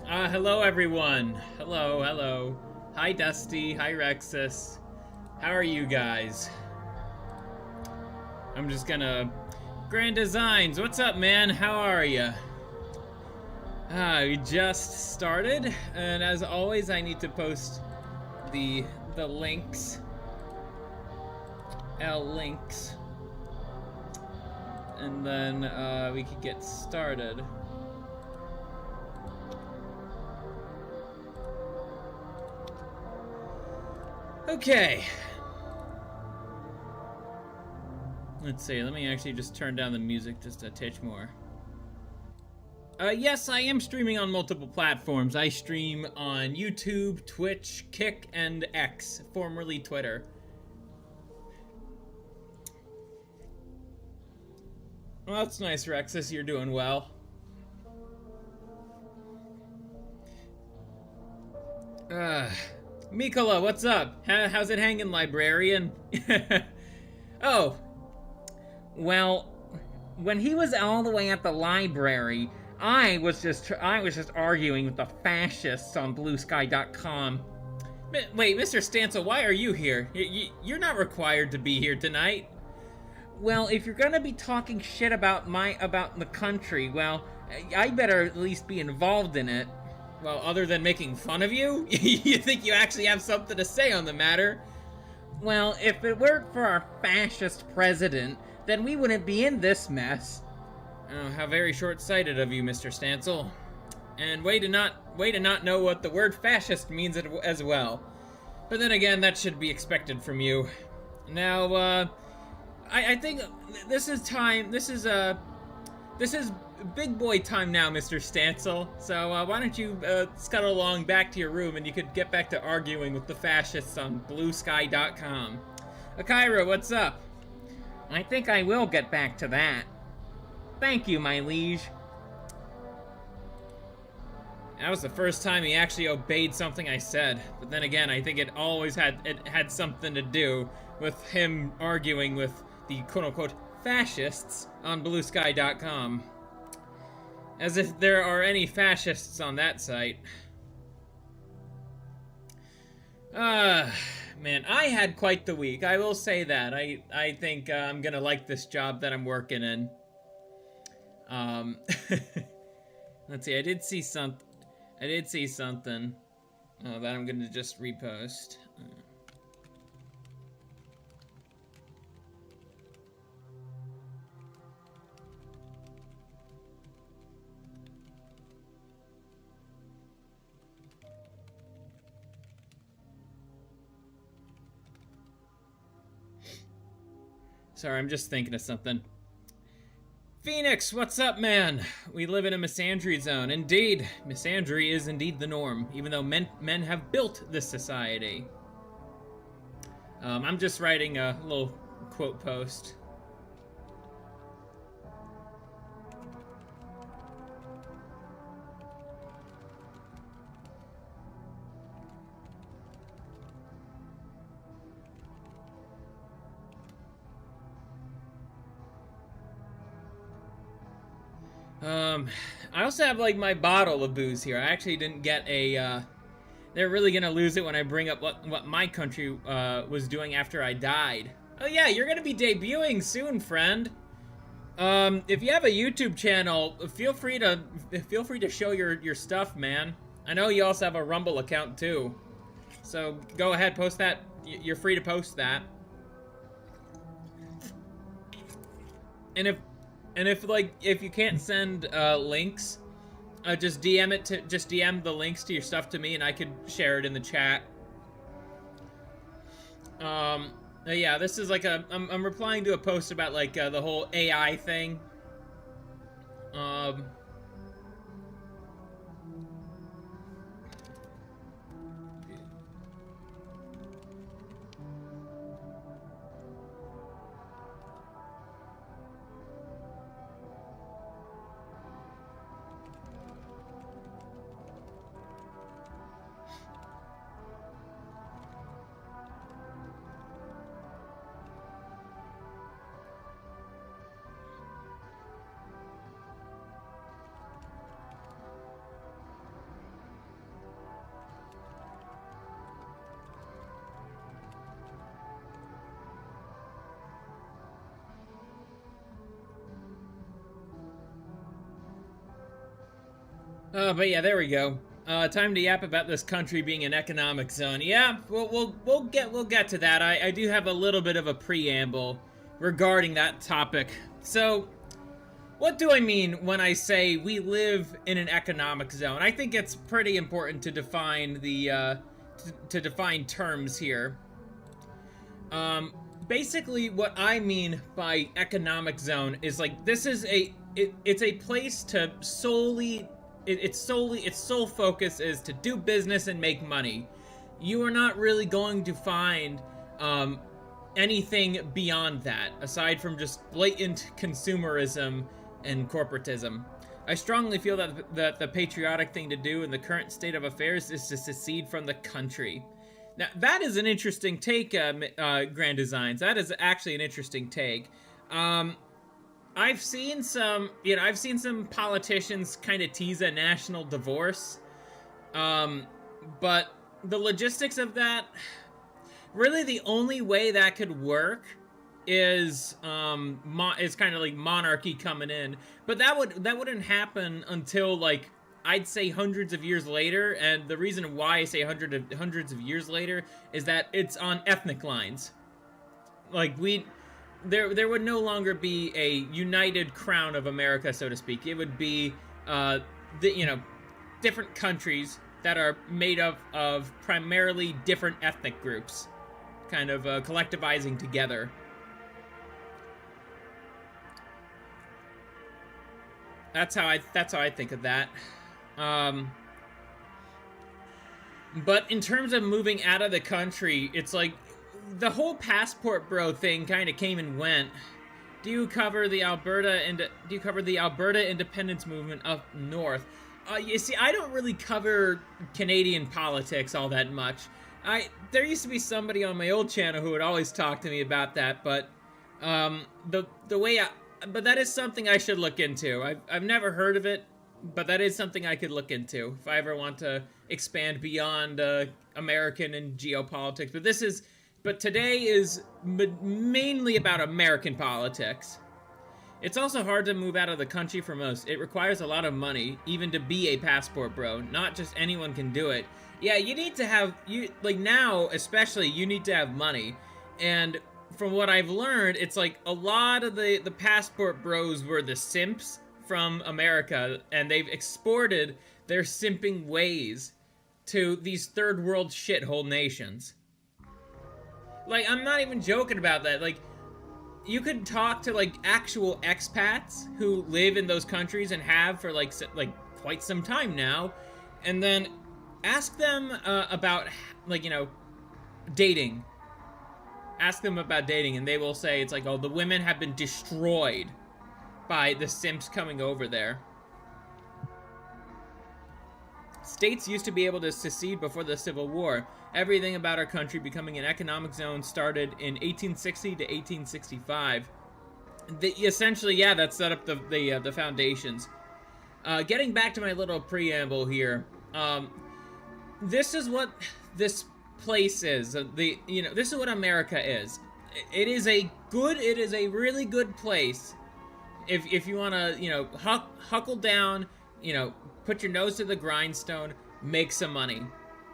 Hello everyone. Hello. Hi Dusty, hi Rexus. How are you guys? I'm just gonna... Grand Designs, what's up man? How are ya? We just started, and as always I need to post the links. Links. And then we could get started. Okay. Let's see, let me actually just turn down the music just a touch more. Yes, I am streaming on multiple platforms. I stream on YouTube, Twitch, Kick, and X, formerly Twitter. Well, that's nice, Rexus. You're doing well. Mikola, what's up? How's it hanging, librarian? Oh, well, when he was all the way at the library, I was just arguing with the fascists on BlueSky.com. Wait, Mr. Stancil, why are you here? You're not required to be here tonight. Well, if you're gonna be talking shit about the country, well, I better at least be involved in it. Well, other than making fun of you? You think you actually have something to say on the matter? Well, if it weren't for our fascist president, then we wouldn't be in this mess. Oh, how very short-sighted of you, Mr. Stancil. And way to not know what the word fascist means as well. But then again, that should be expected from you. Now, I think this is time. This is big boy time now, Mr. Stancil. So why don't you scuttle along back to your room, and you could get back to arguing with the fascists on BlueSky.com. Akira, what's up? I think I will get back to that. Thank you, my liege. That was the first time he actually obeyed something I said. But then again, I think it had something to do with him arguing with the quote-unquote fascists on BlueSky.com. As if there are any fascists on that site. Man, I had quite the week. I will say that. I think I'm gonna like this job that I'm working in. Let's see. I did see something that I'm gonna just repost. Sorry, I'm just thinking of something. Phoenix, what's up, man? We live in a misandry zone. Indeed, misandry is indeed the norm, even though men have built this society. I'm just writing a little quote post. I also have, like, my bottle of booze here. I actually didn't get a, they're really gonna lose it when I bring up what my country, was doing after I died. Oh yeah, you're gonna be debuting soon, friend. If you have a YouTube channel, feel free to show your stuff, man. I know you also have a Rumble account, too. So, go ahead, post that. You're free to post that. And if you can't send links, just DM the links to your stuff to me, and I could share it in the chat. Yeah, this is like I'm replying to a post about like the whole AI thing. But yeah, there we go. Time to yap about this country being an economic zone. Yeah, we'll get to that. I do have a little bit of a preamble regarding that topic. So, what do I mean when I say we live in an economic zone? I think it's pretty important to define to define terms here. Basically, what I mean by economic zone is like this is it's a place to solely its sole focus is to do business and make money. You are not really going to find anything beyond that aside from just blatant consumerism and corporatism. I strongly feel that the patriotic thing to do in the current state of affairs is to secede from the country. Now, that is an interesting take, Grand Designs. That is actually an interesting take. I've seen some politicians kind of tease a national divorce. But the logistics of that, really the only way that could work is kind of like monarchy coming in. But that wouldn't happen until like I'd say hundreds of years later, and the reason why I say hundreds of years later is that it's on ethnic lines. Like there would no longer be a united crown of America, so to speak. It would be different countries that are made up of primarily different ethnic groups, kind of collectivizing together. That's how I think of that. But in terms of moving out of the country, it's like the whole passport bro thing kind of came and went. Do you cover the Alberta independence movement up north? You see, I don't really cover Canadian politics all that much. There used to be somebody on my old channel who would always talk to me about that, but but that is something I should look into. I've never heard of it, but that is something I could look into if I ever want to expand beyond American and geopolitics. But today is mainly about American politics. It's also hard to move out of the country for most. It requires a lot of money, even to be a passport bro. Not just anyone can do it. Yeah, you need to have, now especially, you need to have money. And from what I've learned, it's like a lot of the passport bros were the simps from America, and they've exported their simping ways to these third world shithole nations. Like, I'm not even joking about that. Like, you could talk to like actual expats who live in those countries and have for like quite some time now, and then ask them about dating. Ask them about dating, and they will say it's like, oh, the women have been destroyed by the simps coming over there. States used to be able to secede before the Civil War. Everything about our country becoming an economic zone started in 1860 to 1865. Essentially, yeah, that set up the foundations. Getting back to my little preamble here, this is what this place is. This is what America is. It is a really good place if you want to, huckle down, put your nose to the grindstone, make some money.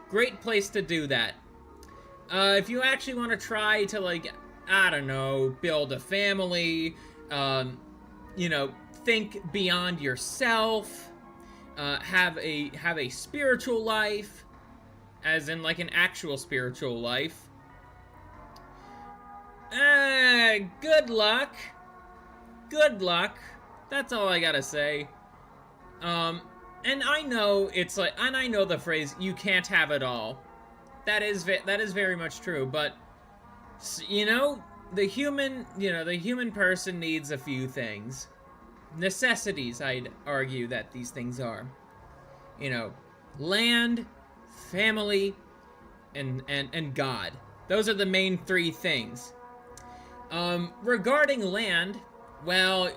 Great place to do that. If you actually want to try to, like, I don't know, build a family, think beyond yourself, have a spiritual life, as in like an actual spiritual life. Good luck. Good luck. That's all I gotta say. And I know I know the phrase "you can't have it all." That is very much true. But the human person needs a few things, necessities. I'd argue that these things are, land, family, and God. Those are the main three things. Regarding land, well,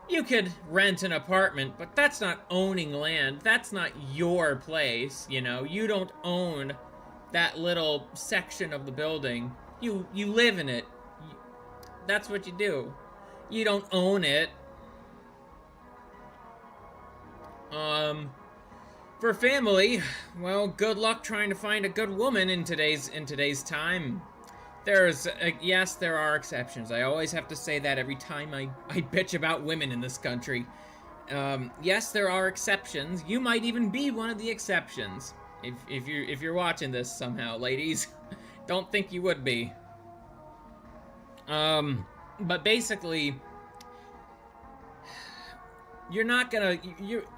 you could rent an apartment, but that's not owning land. That's not your place, You don't own that little section of the building. You live in it. That's what you do. You don't own it. For family, well, good luck trying to find a good woman in today's time. Yes, there are exceptions. I always have to say that every time I bitch about women in this country. Yes, there are exceptions. You might even be one of the exceptions. If you're watching this somehow, ladies. Don't think you would be. But basically, you're not gonna,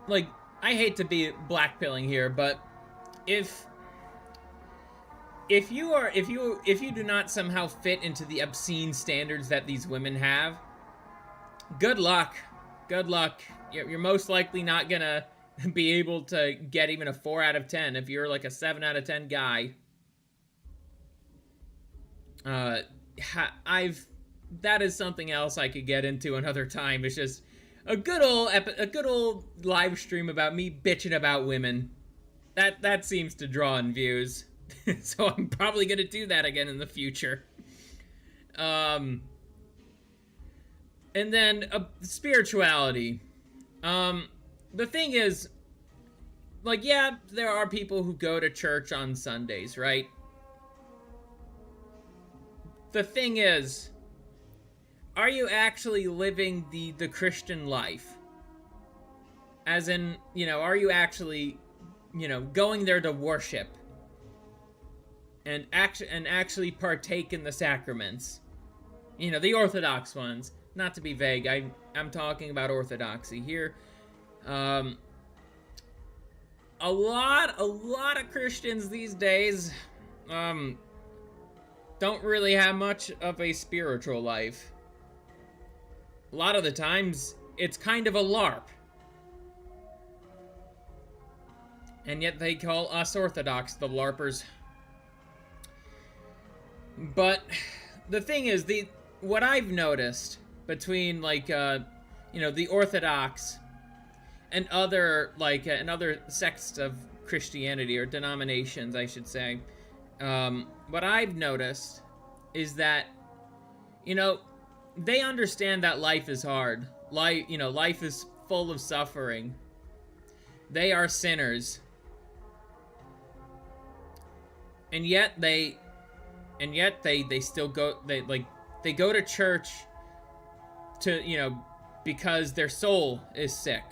like, I hate to be blackpilling here, but if you do not somehow fit into the obscene standards that these women have, good luck. Good luck. You're most likely not gonna be able to get even a 4 out of 10 if you're like a 7 out of 10 guy. That is something else I could get into another time. It's just a good old live stream about me bitching about women. That seems to draw in views. So I'm probably gonna do that again in the future. And then spirituality. The thing is, like, yeah, there are people who go to church on Sundays, right? The thing is, are you actually living the Christian life? As in, are you actually, going there to worship? And actually partake in the sacraments? The Orthodox ones. Not to be vague, I'm talking about orthodoxy here. A lot of Christians these days, don't really have much of a spiritual life. A lot of the times, it's kind of a LARP. And yet they call us Orthodox the LARPers. But the thing is, what I've noticed between, like, the Orthodox and other sects of Christianity, or denominations, I should say, what I've noticed is that, they understand that life is hard. Life is full of suffering. They are sinners. And yet they still go, they go to church to, because their soul is sick.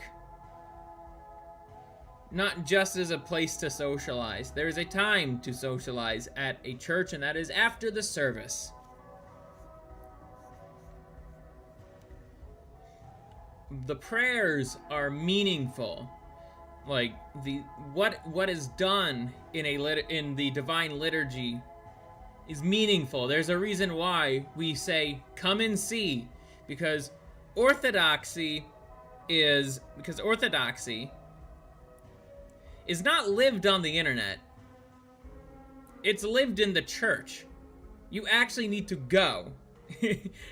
Not just as a place to socialize. There is a time to socialize at a church, and that is after the service. The prayers are meaningful. Like, what is done in the divine liturgy is meaningful. There's a reason why we say, come and see, because orthodoxy is not lived on the internet. It's lived in the church. You actually need to go.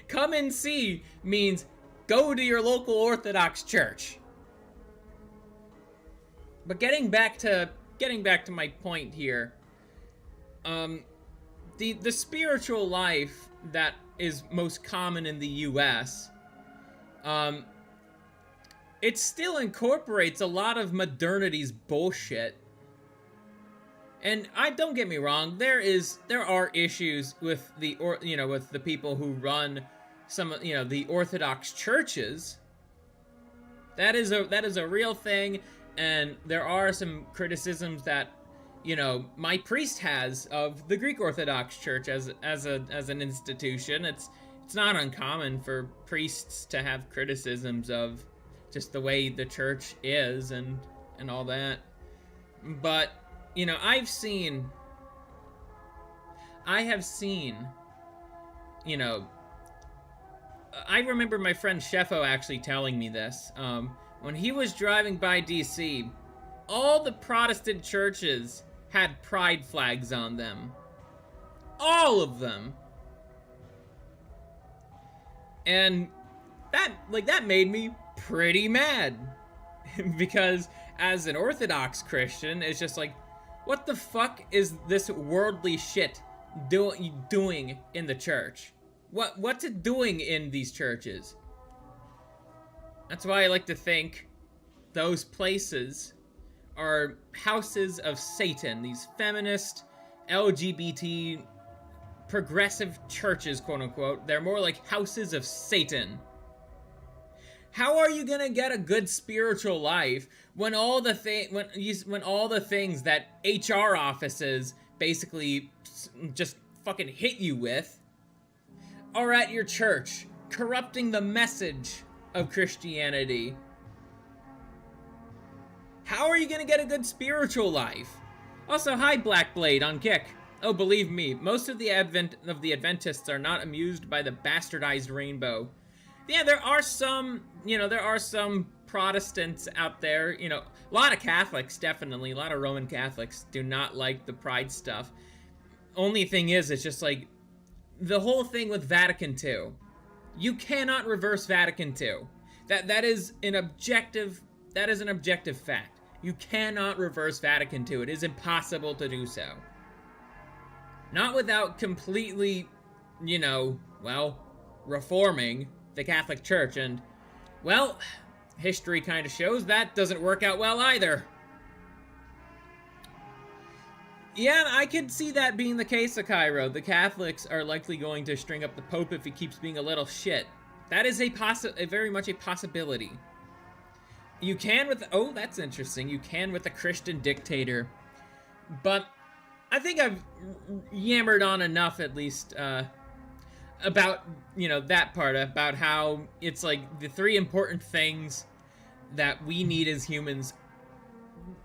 Come and see means go to your local Orthodox church. But getting back to my point here, the spiritual life that is most common in the U.S., it still incorporates a lot of modernity's bullshit. And don't get me wrong, there are issues with with the people who run some, the Orthodox churches. That is a real thing, and there are some criticisms that, my priest has of the Greek Orthodox Church as an institution. It's not uncommon for priests to have criticisms of just the way the church is and all that. But, I have seen, I remember my friend Sheffo actually telling me this. When he was driving by DC, all the Protestant churches had pride flags on them. All of them. And that made me pretty mad. Because as an Orthodox Christian, it's just like, what the fuck is this worldly shit doing in the church? What's it doing in these churches? That's why I like to think those places are houses of Satan, these feminist, LGBT, progressive churches, quote unquote. They're more like houses of Satan. How are you gonna get a good spiritual life when all the things that HR offices basically just fucking hit you with are at your church, corrupting the message of Christianity? How are you gonna get a good spiritual life? Also, hi Black Blade on Kick. Oh, believe me, most of the Adventists are not amused by the bastardized rainbow. Yeah, there are some Protestants out there, a lot of Catholics, definitely, a lot of Roman Catholics do not like the pride stuff. Only thing is, it's just like, the whole thing with Vatican II. You cannot reverse Vatican II. That is an objective fact. You cannot reverse Vatican II. It is impossible to do so. Not without completely, reforming the Catholic Church, and, well, history kind of shows that doesn't work out well either. Yeah, I could see that being the case, Akairo. The Catholics are likely going to string up the Pope if he keeps being a little shit. That is very much a possibility. You can with, oh, that's interesting, you can with a Christian dictator. But I think I've yammered on enough, at least, about, that part, about how it's like the three important things that we need as humans.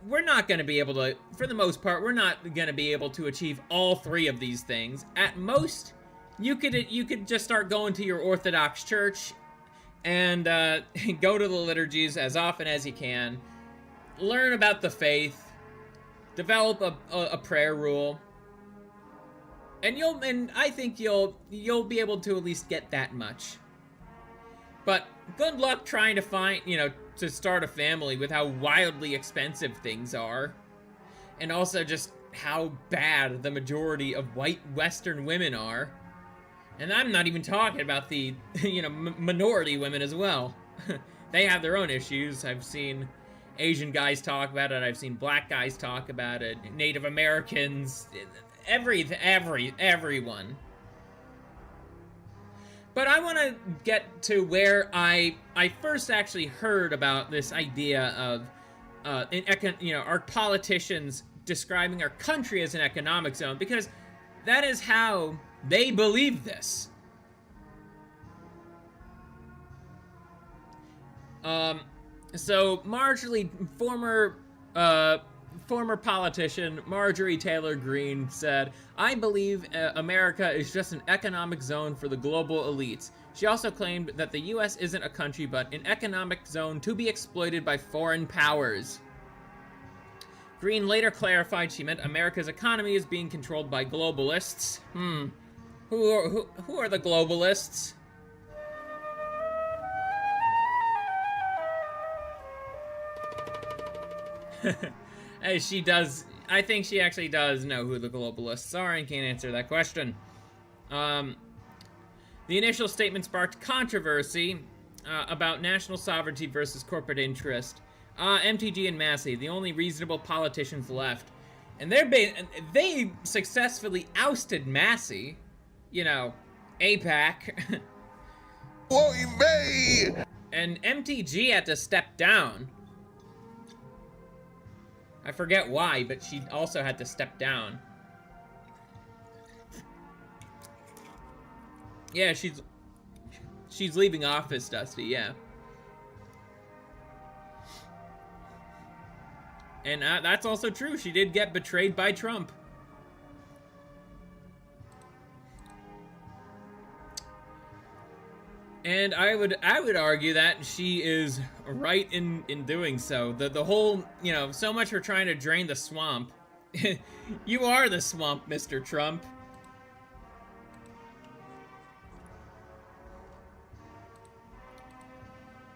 We're not going to be able to, for the most part, we're not going to be able to achieve all three of these things. At most, you could just start going to your Orthodox church and go to the liturgies as often as you can, learn about the faith, develop a prayer rule, and I think you'll be able to at least get that much. But good luck trying to find, to start a family with how wildly expensive things are, and also just how bad the majority of white Western women are. And I'm not even talking about the, minority women as well. They have their own issues. I've seen Asian guys talk about it. I've seen black guys talk about it. Native Americans, everyone. But I want to get to where I first actually heard about this idea of, our politicians describing our country as an economic zone, because that is how they believe this. So former politician Marjorie Taylor Greene said, "I believe America is just an economic zone for the global elites." She also claimed that the US isn't a country but an economic zone to be exploited by foreign powers. Greene later clarified she meant America's economy is being controlled by globalists. Who are the globalists? Hey, I think she actually does know who the globalists are and can't answer that question. The initial statement sparked controversy about national sovereignty versus corporate interest. MTG and Massey, the only reasonable politicians left. And they successfully ousted Massey. APAC. Oy vey! And MTG had to step down. I forget why, but she also had to step down. Yeah, she's leaving office, Dusty, yeah. And that's also true. She did get betrayed by Trump. And I would argue that she is right in doing so. The whole, so much for trying to drain the swamp. You are the swamp, Mr. Trump.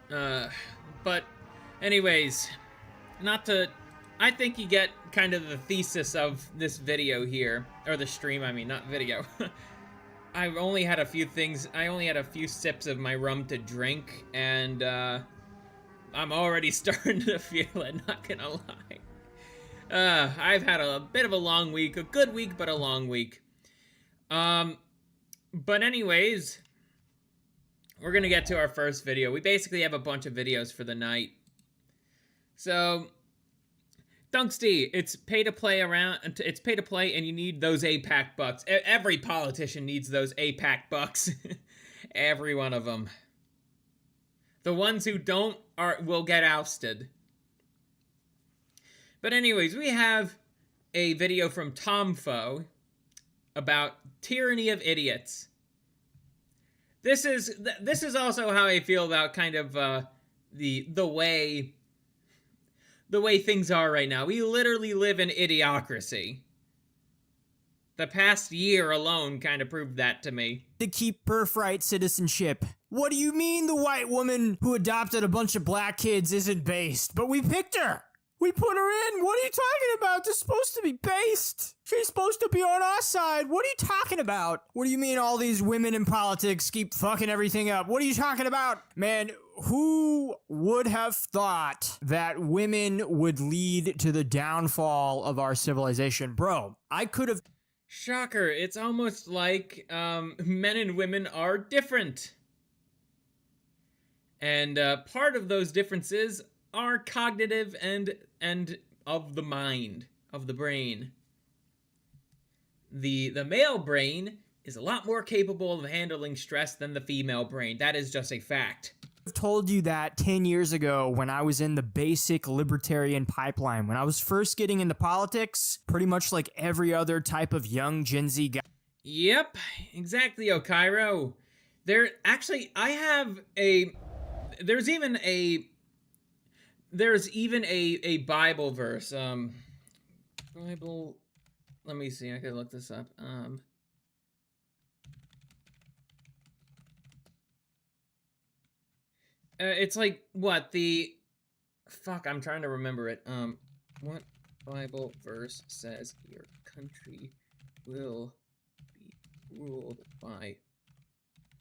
But anyways, I think you get kind of the thesis of this video here, or the stream, I mean, not video. I only had a few sips of my rum to drink, and I'm already starting to feel it, not gonna lie. I've had a bit of a long week, a good week, but a long week. But anyways, we're gonna get to our first video. We basically have a bunch of videos for the night. So, Dunksty, it's pay to play it's pay to play, and you need those APAC bucks. Every politician needs those APAC bucks. Every one of them. The ones who don't will get ousted. But anyways, we have a video from Tomfo about tyranny of idiots. This is also how I feel about kind of the way things are right now. We literally live in idiocracy. The past year alone kind of proved that to me. To keep birthright citizenship. What do you mean the white woman who adopted a bunch of black kids isn't based? But we picked her! We put her in! What are you talking about? They're supposed to be based! She's supposed to be on our side! What are you talking about? What do you mean all these women in politics keep fucking everything up? What are you talking about? Man, who would have thought that women would lead to the downfall of our civilization? Bro, I could have... Shocker, it's almost like men and women are different. And part of those differences are cognitive and of the mind, of the brain. The male brain is a lot more capable of handling stress than the female brain. That is just a fact. I've told you that 10 years ago when I was in the basic libertarian pipeline. When I was first getting into politics, pretty much like every other type of young Gen Z guy. Yep, exactly, Okairo. There's even a Bible verse. Bible, let me see, I could look this up. It's like, what, I'm trying to remember it. What Bible verse says your country will be ruled by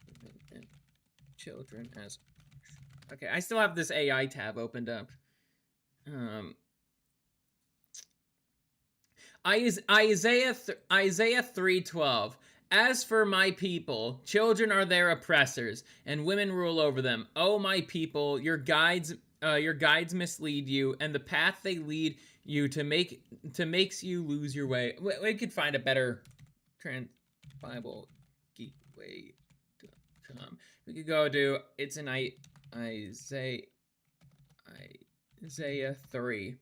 women and children as... Okay, I still have this AI tab opened up. Isaiah 3:12. As for my people, children are their oppressors, and women rule over them. Oh, my people, your guides mislead you, and the path they lead you makes you lose your way. We could find a better Bible geekway.com. We could go to Isaiah 3.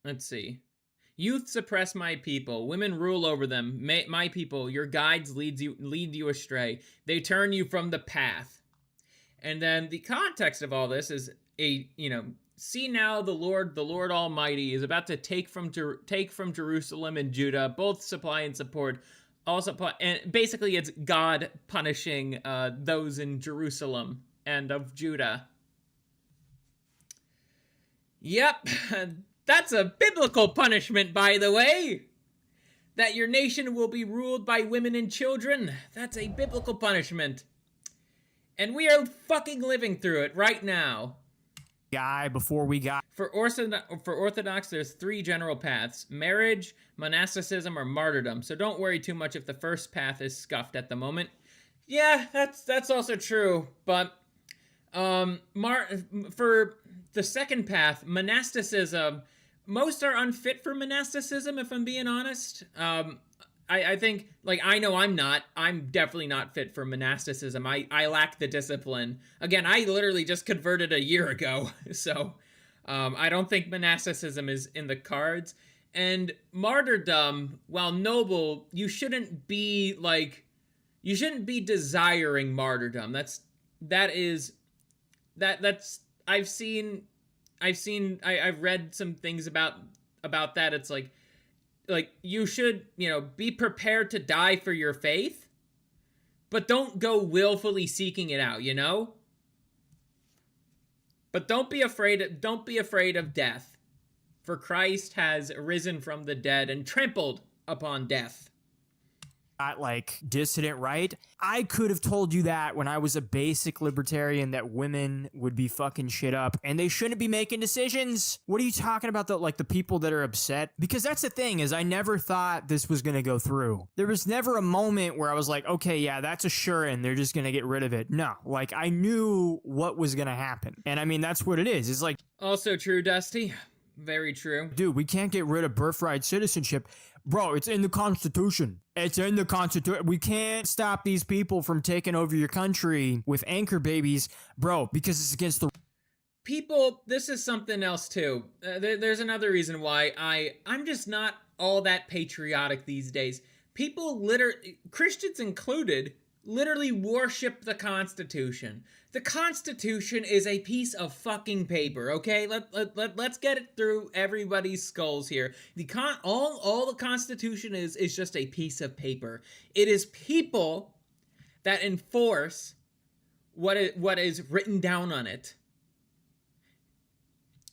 Let's see. Youth suppress my people. Women rule over them. My people, your guides lead you astray. They turn you from the path. And then the context of all this is see now the Lord Almighty is about to take from Jerusalem and Judah, both supply and support. And basically it's God punishing those in Jerusalem and of Judah. Yep. That's a biblical punishment, by the way. That your nation will be ruled by women and children. That's a biblical punishment. And we are fucking living through it right now. Before we got... For Orthodox, there's 3 general paths. Marriage, monasticism, or martyrdom. So don't worry too much if the first path is scuffed at the moment. Yeah, that's also true. But for the second path, monasticism... Most are unfit for monasticism, if I'm being honest. I think, I know I'm not. I'm definitely not fit for monasticism. I lack the discipline. Again, I literally just converted a year ago, so I don't think monasticism is in the cards. And martyrdom, while noble, you shouldn't be desiring martyrdom. I've read some things about that. It's like you should, be prepared to die for your faith, but don't go willfully seeking it out, But don't be afraid of death, for Christ has risen from the dead and trampled upon death. not like dissident right. I could have told you that when I was a basic libertarian that women would be fucking shit up and they shouldn't be making decisions. What are you talking about? The people that are upset? Because that's the thing is I never thought this was going to go through. There was never a moment where I was like, okay, yeah, that's a sure and they're just going to get rid of it. No, like I knew what was going to happen. And I mean, that's what it is. It's like, Also true, Dusty. Very true. dude, we can't get rid of birthright citizenship. Bro, it's in the Constitution. It's in the Constitution. We can't stop these people from taking over your country with anchor babies, bro, because it's against the... People, this is something else too. There's another reason why I'm just not all that patriotic these days. People literally, Christians included, literally worship the Constitution. The Constitution is a piece of fucking paper, okay? Let's get it through everybody's skulls here. All the Constitution is just a piece of paper. It is people that enforce what is written down on it.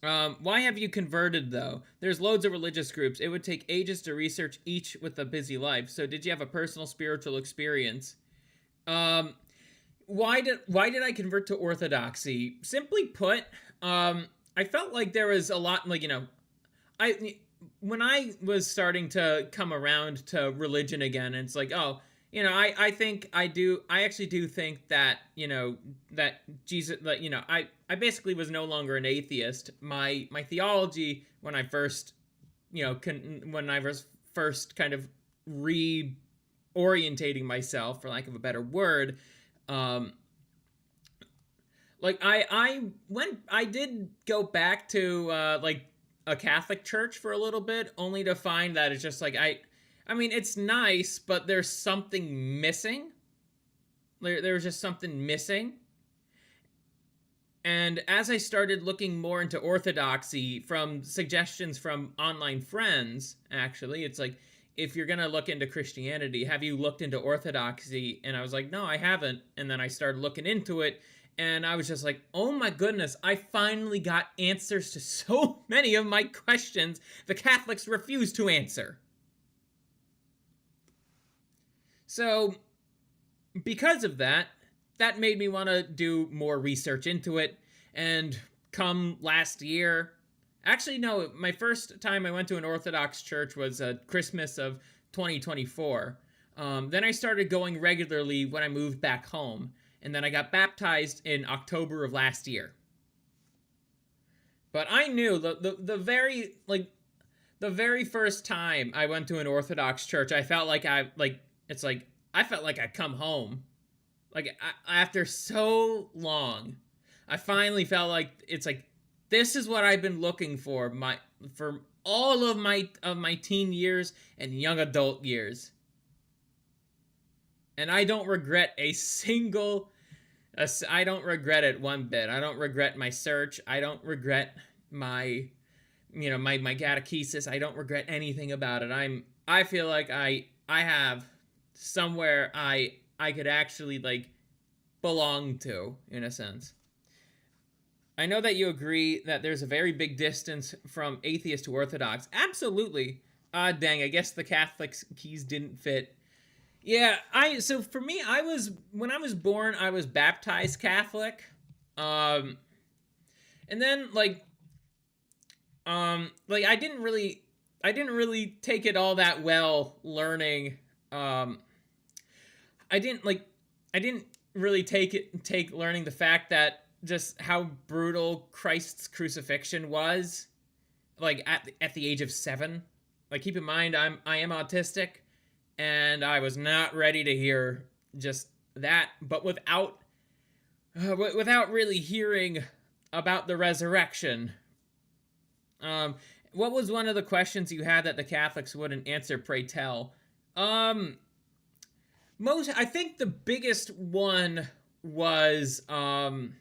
Why have you converted, though? There's loads of religious groups. It would take ages to research each with a busy life. So did you have a personal spiritual experience? Why did I convert to Orthodoxy? Simply put, I felt like there was a lot, like, when I was starting to come around to religion again, it's like, oh, I actually do think that, that Jesus, that, I basically was no longer an atheist. My theology, when I first, when I was first kind of reorientating myself, for lack of a better word, I did go back to, a Catholic church for a little bit, only to find that it's just like, I mean, it's nice, but there's something missing. There was just something missing. And as I started looking more into Orthodoxy from suggestions from online friends, actually, it's like, if you're going to look into Christianity, have you looked into Orthodoxy? And I was like, no, I haven't. And then I started looking into it, and I was just like, oh my goodness, I finally got answers to so many of my questions the Catholics refuse to answer. So, because of that, that made me want to do more research into it, and come last year... Actually, no, my first time I went to an Orthodox church was Christmas of 2024. Then I started going regularly when I moved back home, and then I got baptized in October of last year. But I knew the very first time I went to an Orthodox church, I felt like I felt like I'd come home. After so long, I finally felt like it's like, this is what I've been looking for for all of my teen years and young adult years. And I don't regret I don't regret it one bit. I don't regret my search. I don't regret my catechesis. I don't regret anything about it. I feel like I have somewhere I could actually belong to, in a sense. I know that you agree that there's a very big distance from atheist to Orthodox. Absolutely. Dang, I guess the Catholic keys didn't fit. Yeah, so for me, when I was born, I was baptized Catholic. And then, I didn't really take it all that well learning. I didn't really take learning the fact that just how brutal Christ's crucifixion was, at the age of 7. Keep in mind, I am autistic, and I was not ready to hear just that, but without really hearing about the resurrection. What was one of the questions you had that the Catholics wouldn't answer, pray tell? I think the biggest one was, kind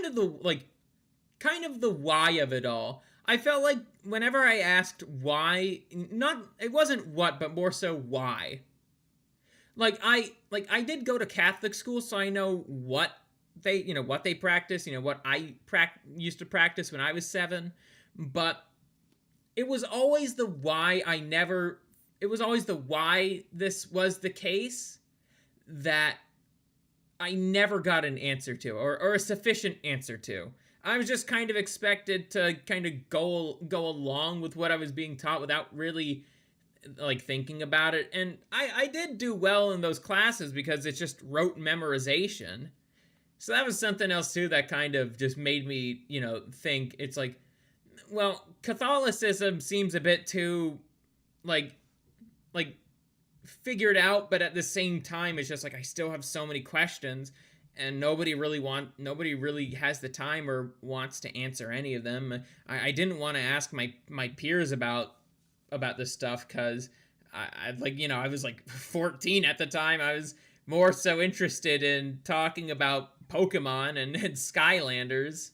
of the why of it all. I felt like whenever I asked why, it wasn't what, but more so why. I did go to Catholic school, so I know what they practice, what I used to practice when I was 7, but it was always the why I never the why this was the case that I never got an answer to, or a sufficient answer to. I was just kind of expected to kind of go along with what I was being taught without really like thinking about it. And I did do well in those classes because it's just rote memorization. So that was something else too that kind of just made me, think it's like, well, Catholicism seems a bit too like figured out, but at the same time it's just like I still have so many questions and nobody really has the time or wants to answer any of them. I didn't want to ask my peers about this stuff because I was like 14 at the time. I was more so interested in talking about Pokemon and Skylanders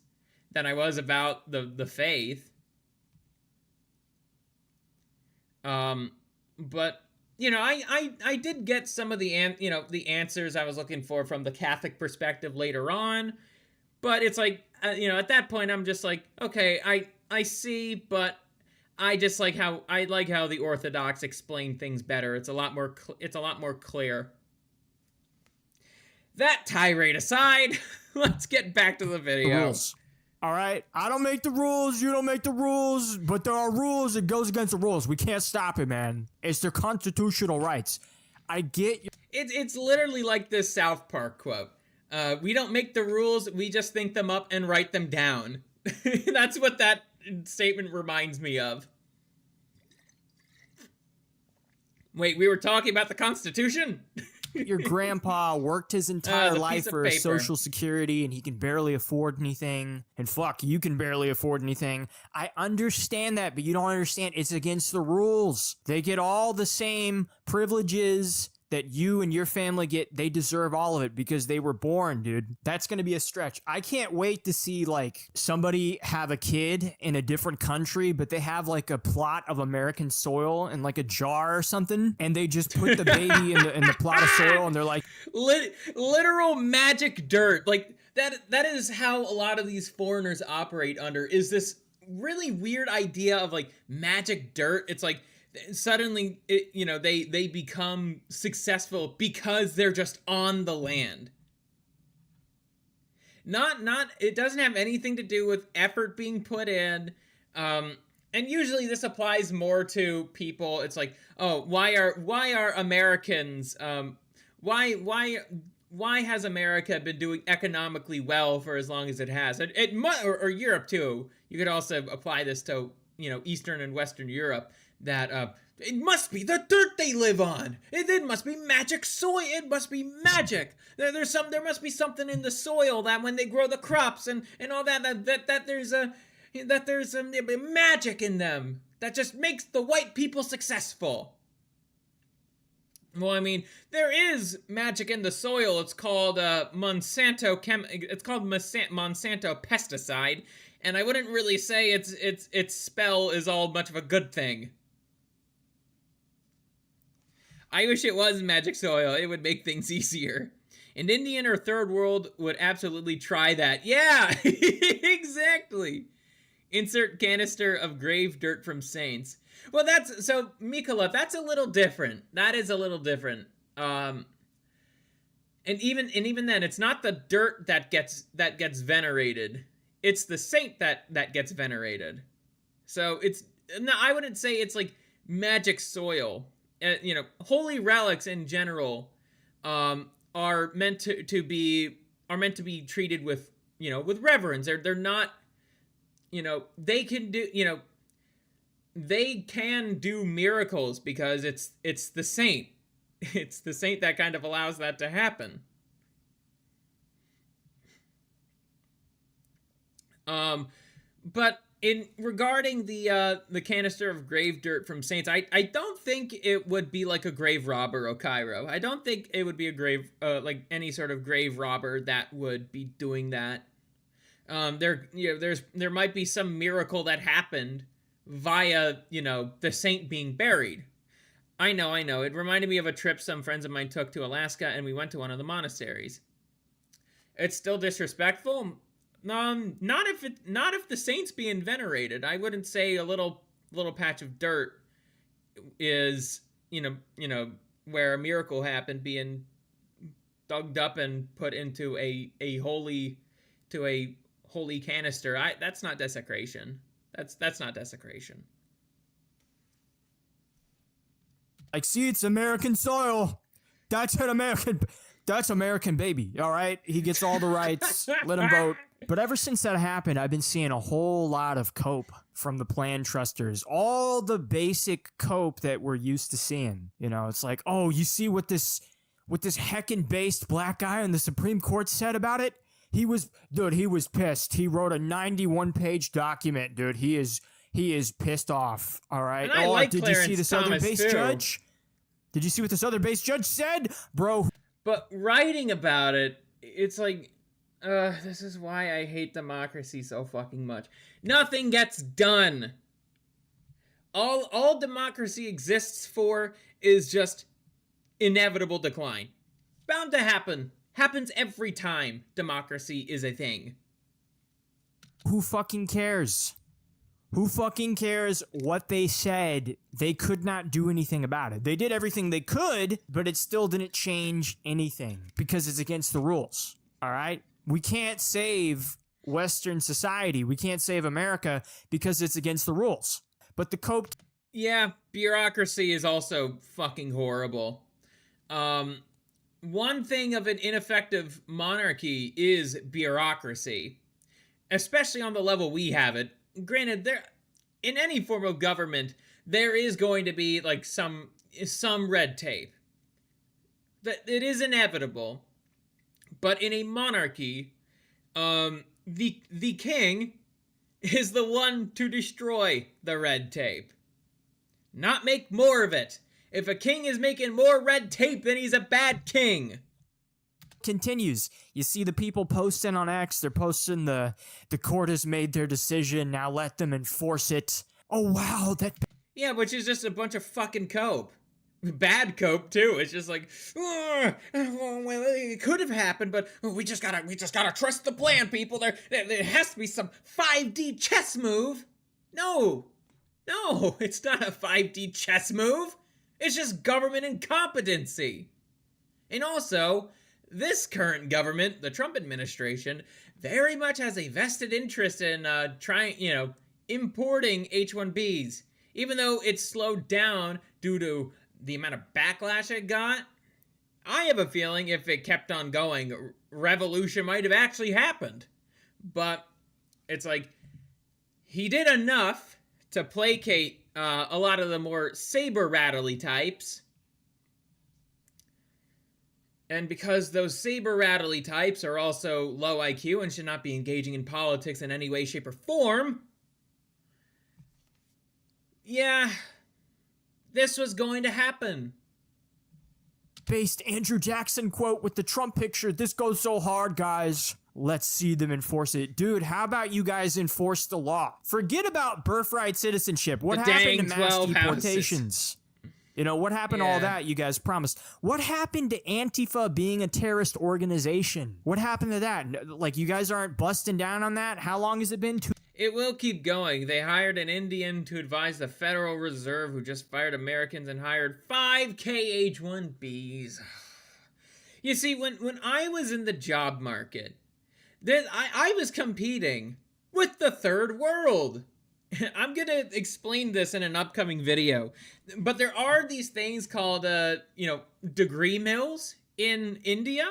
than I was about the faith. But I did get some of the answers I was looking for from the Catholic perspective later on, but it's like at that point I'm just like, okay, I see, but I just like how the Orthodox explain things better. It's a lot more clear. That tirade aside, let's get back to the video. Rules. All right, I don't make the rules, you don't make the rules, but there are rules. It goes against the rules. We can't stop it, man. It's their constitutional rights. I get you. It's literally like this South Park quote. We don't make the rules, we just think them up and write them down. That's what that statement reminds me of. Wait, we were talking about the Constitution? Your grandpa worked his entire life for paper. Social Security and he can barely afford anything. And fuck, you can barely afford anything. I understand that, but you don't understand. It's against the rules. They get all the same privileges that you and your family get. They deserve all of it because they were born, dude. That's going to be a stretch. I can't wait to see like somebody have a kid in a different country, but they have like a plot of American soil in like a jar or something, and they just put the baby in the plot of soil, and they're like literal magic dirt. Like that is how a lot of these foreigners operate under, is this really weird idea of like magic dirt. It's like suddenly they become successful because they're just on the land. Not it doesn't have anything to do with effort being put in. And usually this applies more to people. It's like, oh, why are Americans why has America been doing economically well for as long as it has? Or Europe too. You could also apply this to Eastern and Western Europe. That it must be the dirt they live on. It must be magic soil. It must be magic. There must be something in the soil that when they grow the crops and all that there's magic in them that just makes the white people successful. Well, I mean, there is magic in the soil. It's called Monsanto pesticide, and I wouldn't really say its spell is all much of a good thing. I wish it was magic soil. It would make things easier. An Indian or third world would absolutely try that. Yeah, exactly. Insert canister of grave dirt from saints. Well, so Mikola, that's a little different. That is a little different. And even then, it's not the dirt that gets venerated. It's the saint that gets venerated. So I wouldn't say it's like magic soil. Holy relics in general are meant to be treated with reverence. They're not, they can do miracles because it's the saint. It's the saint that kind of allows that to happen. But regarding the canister of grave dirt from saints, I don't think it would be like a grave robber, Okairo. I don't think it would be a grave like any sort of grave robber that would be doing that. There might be some miracle that happened via the saint being buried. I know. It reminded me of a trip some friends of mine took to Alaska, and we went to one of the monasteries. It's still disrespectful. Not if the saint's being venerated. I wouldn't say a little patch of dirt is where a miracle happened, being dug up and put into a holy canister. That's not desecration. That's not desecration. Like, see, it's American soil. That's American baby, all right? He gets all the rights. Let him vote. But ever since that happened, I've been seeing a whole lot of cope from the plan trusters. All the basic cope that we're used to seeing. You know, it's like, oh, you see what this heckin' black guy on the Supreme Court said about it? He was pissed. He wrote a 91-page document, dude. He is pissed off, all right? And I like did Clarence you see this Thomas other base too. judge? Did you see what this other base judge said? Bro. But writing about it, it's like, this is why I hate democracy so fucking much. Nothing gets done. All democracy exists for is just inevitable decline. Bound to happen. Happens every time democracy is a thing. Who fucking cares? Who fucking cares what they said? They could not do anything about it. They did everything they could, but it still didn't change anything because it's against the rules. All right? We can't save Western society. We can't save America because it's against the rules. But the cope... Yeah, bureaucracy is also fucking horrible. One thing of an ineffective monarchy is bureaucracy. Especially on the level we have it. Granted, in any form of government, there is going to be like some red tape. That it is inevitable. But in a monarchy, the king is the one to destroy the red tape. Not make more of it. If a king is making more red tape, then he's a bad king. Continues. You see the people posting on X, they're posting the court has made their decision, now let them enforce it. Oh wow, that... Yeah, which is just a bunch of fucking cope. Bad cope too. It's just like, well, it could have happened, but we just gotta trust the plan, people. There has to be some 5D chess move. No, it's not a 5D chess move. It's just government incompetency. And also, this current government, the Trump administration, very much has a vested interest in importing H-1Bs. Even though it's slowed down due to the amount of backlash it got, I have a feeling if it kept on going, revolution might have actually happened. But it's like, he did enough to placate a lot of the more saber-rattly types. And because those saber-rattly types are also low IQ and should not be engaging in politics in any way, shape, or form, yeah, this was going to happen. Based Andrew Jackson quote with the Trump picture, this goes so hard, guys. Let's see them enforce it. Dude, how about you guys enforce the law? Forget about birthright citizenship. What happened to mass deportations? You know, what happened to all that you guys promised? What happened to Antifa being a terrorist organization? What happened to that? Like, you guys aren't busting down on that? How long has it been? It will keep going. They hired an Indian to advise the Federal Reserve, who just fired Americans and hired 5K H-1Bs. You see, when I was in the job market, then I was competing with the third world. I'm going to explain this in an upcoming video. But there are these things called, degree mills in India,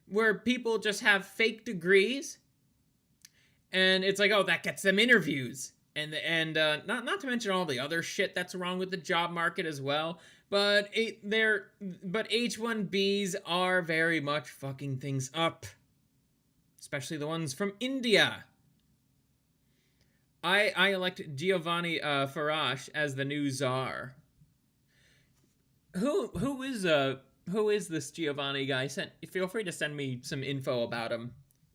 where people just have fake degrees. And it's like, oh, that gets them interviews. And not to mention all the other shit that's wrong with the job market as well. But H-1Bs are very much fucking things up. Especially the ones from India. I elect Giovanni Farash as the new czar. Who is this Giovanni guy? Feel free to send me some info about him.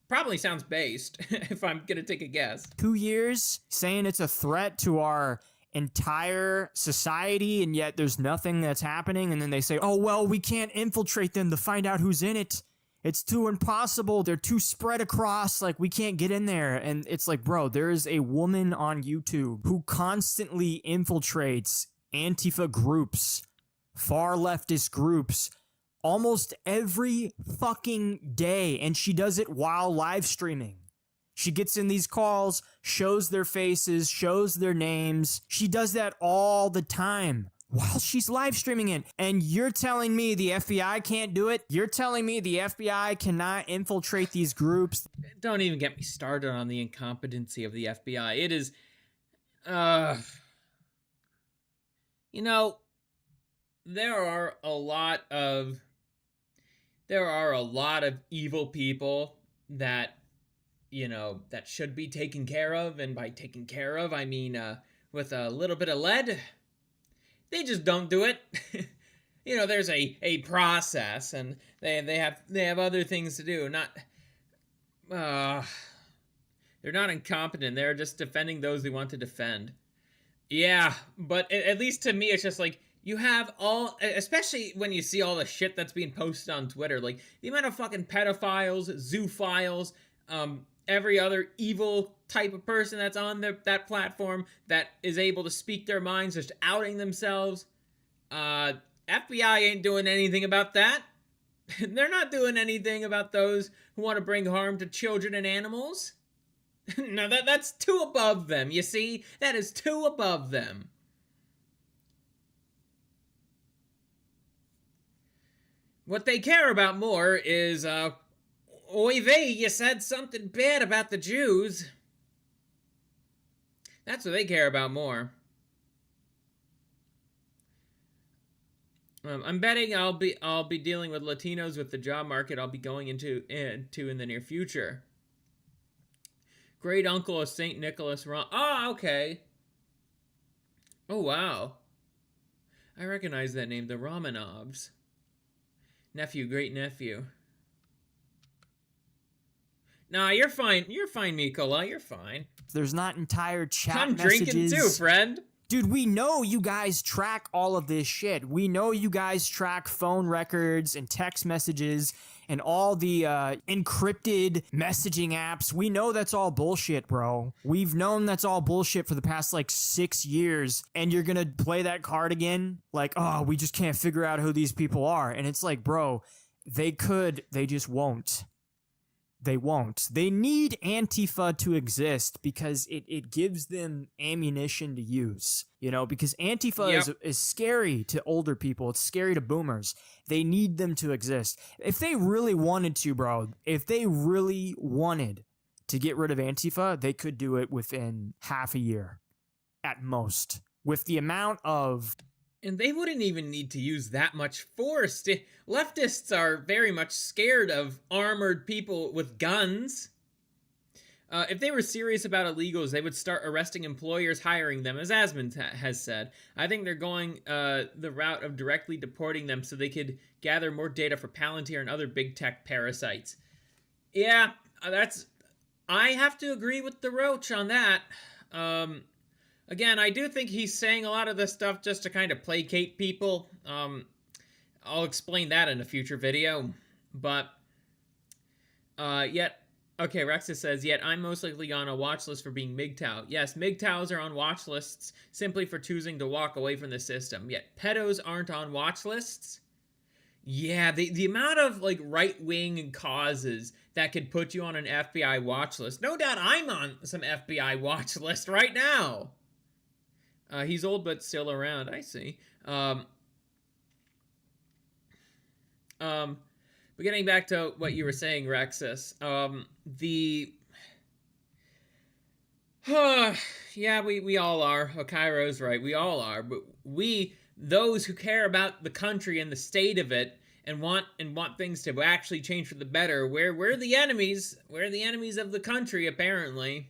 Probably sounds based, if I'm gonna take a guess. 2 years saying it's a threat to our entire society, and yet there's nothing that's happening, and then they say, oh, well, we can't infiltrate them to find out who's in it. It's too impossible. They're too spread across. Like, we can't get in there. And it's like, bro, there is a woman on YouTube who constantly infiltrates Antifa groups, far leftist groups, almost every fucking day. And she does it while live streaming. She gets in these calls, shows their faces, shows their names. She does that all the time while she's live streaming it. And you're telling me the FBI can't do it? You're telling me the FBI cannot infiltrate these groups? Don't even get me started on the incompetency of the FBI. It is, you know, there are a lot of evil people that, you know, that should be taken care of. And by taken care of, I mean, with a little bit of lead. They just don't do it. You know, there's a process, and they have other things to do. They're not incompetent. They're just defending those they want to defend. Yeah, but at least to me, it's just like, you have all, especially when you see all the shit that's being posted on Twitter, like the amount of fucking pedophiles, zoophiles, every other evil type of person that's on that platform that is able to speak their minds, just outing themselves. FBI ain't doing anything about that. They're not doing anything about those who want to bring harm to children and animals. No, that's too above them, you see? That is too above them. What they care about more is, oy vey, you said something bad about the Jews. That's what they care about more. I'm betting I'll be dealing with Latinos with the job market I'll be going into in the near future. Great uncle of St. Nicholas Oh, okay. Oh, wow. I recognize that name, the Romanovs. Nephew, great nephew. Nah, you're fine. You're fine, Mikola. You're fine. There's not entire chat I'm messages. drinking too, friend. Dude, we know you guys track all of this shit. We know you guys track phone records and text messages and all the encrypted messaging apps. We know that's all bullshit, bro. We've known that's all bullshit for the past, 6 years. And you're gonna play that card again? Like, oh, we just can't figure out who these people are. And it's like, bro, they could, they just won't. They won't. They need Antifa to exist because it gives them ammunition to use, because Antifa is scary to older people. It's scary to boomers. They need them to exist. If they really wanted to, bro, if they really wanted to get rid of Antifa, they could do it within half a year at most. With the amount of... And they wouldn't even need to use that much force. Leftists are very much scared of armored people with guns. If they were serious about illegals, they would start arresting employers hiring them, as Asmund has said. I think they're going the route of directly deporting them so they could gather more data for Palantir and other big tech parasites. Yeah, I have to agree with the Roach on that. Again, I do think he's saying a lot of this stuff just to kind of placate people. I'll explain that in a future video. But, okay, Rexus says, yet I'm most likely on a watch list for being MGTOW. Yes, MGTOWs are on watch lists simply for choosing to walk away from the system. Yet pedos aren't on watch lists. Yeah, the amount of, right-wing causes that could put you on an FBI watch list. No doubt I'm on some FBI watch list right now. He's old but still around. I see. But getting back to what you were saying, Rexus, yeah, we all are. Okairo's right. We all are. But those who care about the country and the state of it and want things to actually change for the better, we're the enemies. We're the enemies of the country, apparently.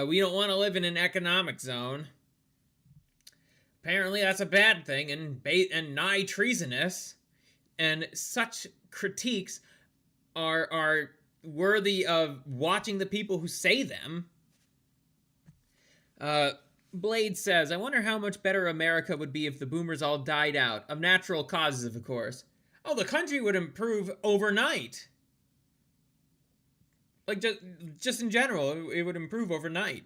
We don't want to live in an economic zone. Apparently that's a bad thing and nigh treasonous, and such critiques are worthy of watching the people who say them. Blade says, I wonder how much better America would be if the boomers all died out, of natural causes, of course. Oh, the country would improve overnight. Just in general, it would improve overnight.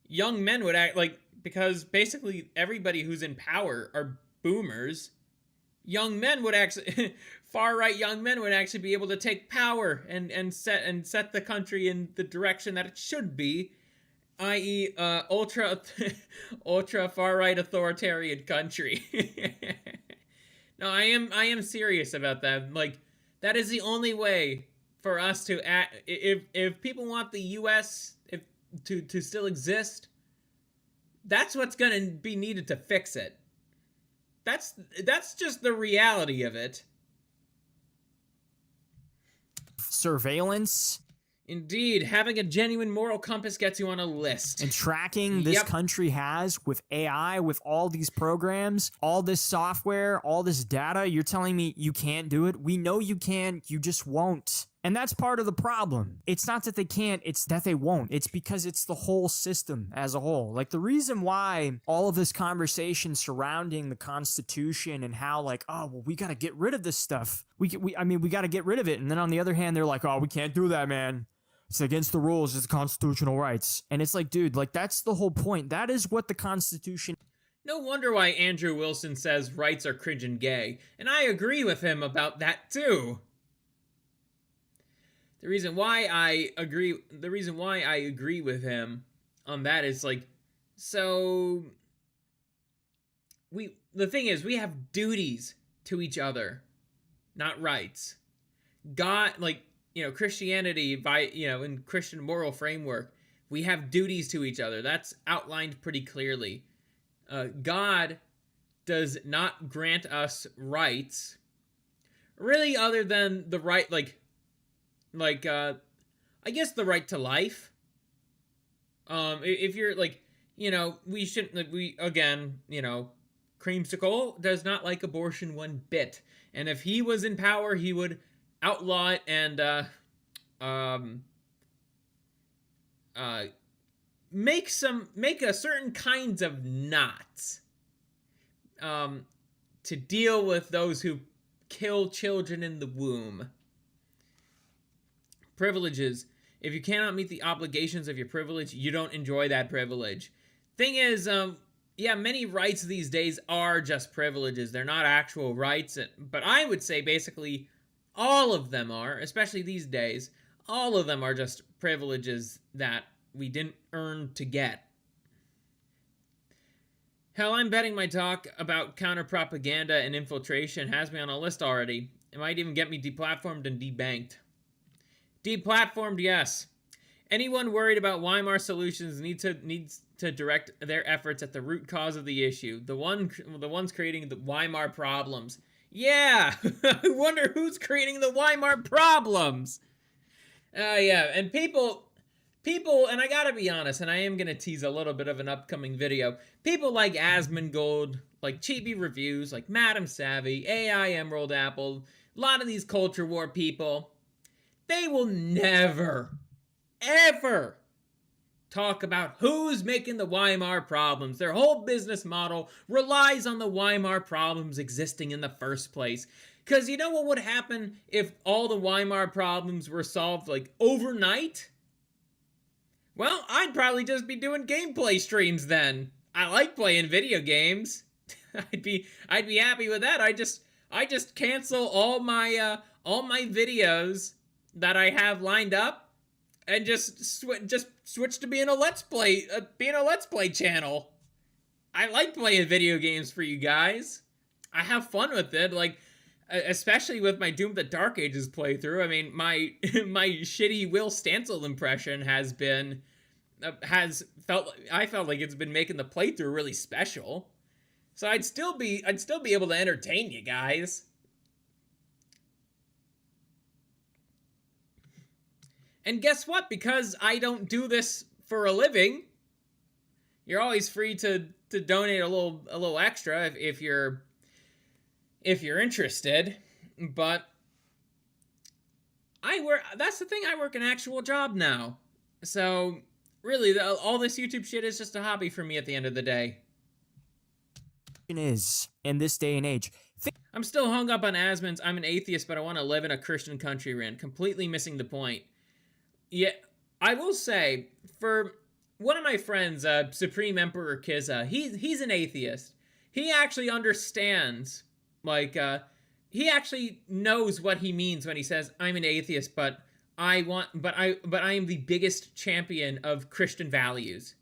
Young men would act because basically everybody who's in power are boomers. Young men would actually, far-right young men would actually be able to take power and set the country in the direction that it should be, i.e., ultra far-right authoritarian country. No, I am serious about that. Like, that is the only way for us to act. If people want the U.S. to still exist, that's what's gonna be needed to fix it. That's just the reality of it. Surveillance. Indeed, having a genuine moral compass gets you on a list. And tracking this country has with AI, with all these programs, all this software, all this data. You're telling me you can't do it? We know you can, you just won't. And that's part of the problem. It's not that they can't, it's that they won't. It's because it's the whole system as a whole. Like, the reason why all of this conversation surrounding the Constitution and how, like, oh, well, we got to get rid of this stuff. We got to get rid of it. And then on the other hand, they're like, oh, we can't do that, man. It's against the rules. It's constitutional rights. And it's like, dude, like, that's the whole point. That is what the Constitution... No wonder why Andrew Wilson says rights are cringe and gay. And I agree with him about that, too. The reason why I agree with him on that is, like, so... The thing is, we have duties to each other, not rights. God, like... Christianity, in Christian moral framework, we have duties to each other. That's outlined pretty clearly. God does not grant us rights, really, other than the right, I guess the right to life. If you're, we shouldn't, Kreemsicle does not like abortion one bit. And if he was in power, he would outlaw it and make a certain kinds of knots to deal with those who kill children in the womb. Privileges. If you cannot meet the obligations of your privilege, you don't enjoy that privilege. Thing is, many rights these days are just privileges. They're not actual rights, but I would say basically all of them are, especially these days, all of them are just privileges that we didn't earn to get. Hell, I'm betting my talk about counter-propaganda and infiltration has me on a list already. It might even get me deplatformed and debanked. Deplatformed, yes. Anyone worried about Weimar solutions needs to direct their efforts at the root cause of the issue. The ones creating the Weimar problems. Yeah, I wonder who's creating the Weimar problems. And people, and I gotta be honest, and I am gonna tease a little bit of an upcoming video. People like Asmongold, like Chibi Reviews, like Madam Savvy, AI Emerald Apple, a lot of these culture war people, they will never, ever talk about who's making the Weimar problems. Their whole business model relies on the Weimar problems existing in the first place. Because you know what would happen if all the Weimar problems were solved, like, overnight? Well, I'd probably just be doing gameplay streams then. I like playing video games. I'd be happy with that. I just cancel all my videos that I have lined up and just switch to being a let's play channel. I like playing video games for you guys. I have fun with it, like, especially with my Doom the Dark Ages playthrough. I mean, my shitty Will Stancil impression I felt like it's been making the playthrough really special. So I'd still be able to entertain you guys. And guess what? Because I don't do this for a living, you're always free to donate a little extra if you're interested. But that's the thing, I work an actual job now. So really, all this YouTube shit is just a hobby for me at the end of the day. Is in this day and age. I'm still hung up on Asmon's I'm an atheist, but I want to live in a Christian country rant, completely missing the point. Yeah, I will say, one of my friends, Supreme Emperor Kiza, he's an atheist. He actually understands, like, he actually knows what he means when he says, I'm an atheist, but I am the biggest champion of Christian values.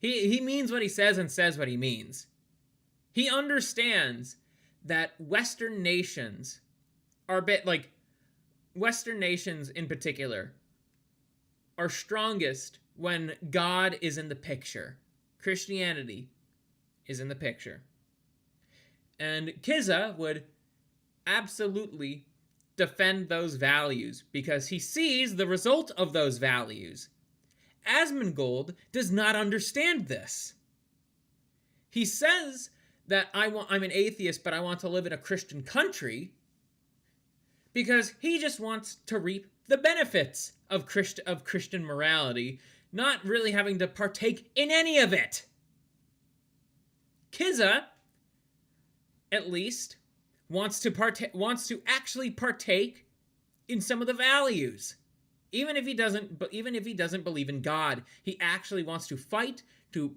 He means what he says and says what he means. He understands that Western nations are a bit, like, Western nations in particular are strongest when God is in the picture. Christianity is in the picture. And Kiza would absolutely defend those values because he sees the result of those values. Asmongold does not understand this. He says that I'm an atheist, but I want to live in a Christian country because he just wants to reap the benefits of Christian morality, not really having to partake in any of it. Kiza, at least, wants to actually partake in some of the values. Even if he doesn't believe in God, he actually wants to fight to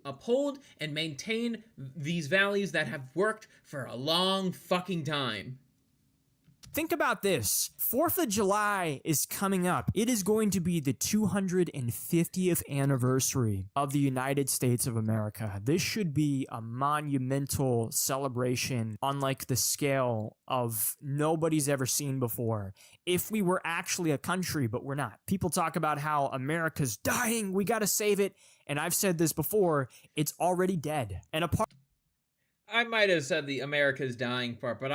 uphold and maintain these values that have worked for a long fucking time. Think about this. 4th of July is coming up. It is going to be the 250th anniversary of the United States of America. This should be a monumental celebration on like the scale of nobody's ever seen before. If we were actually a country, but we're not. People talk about how America's dying, we gotta save it. And I've said this before, it's already dead. And a part I might have said the America's dying part, but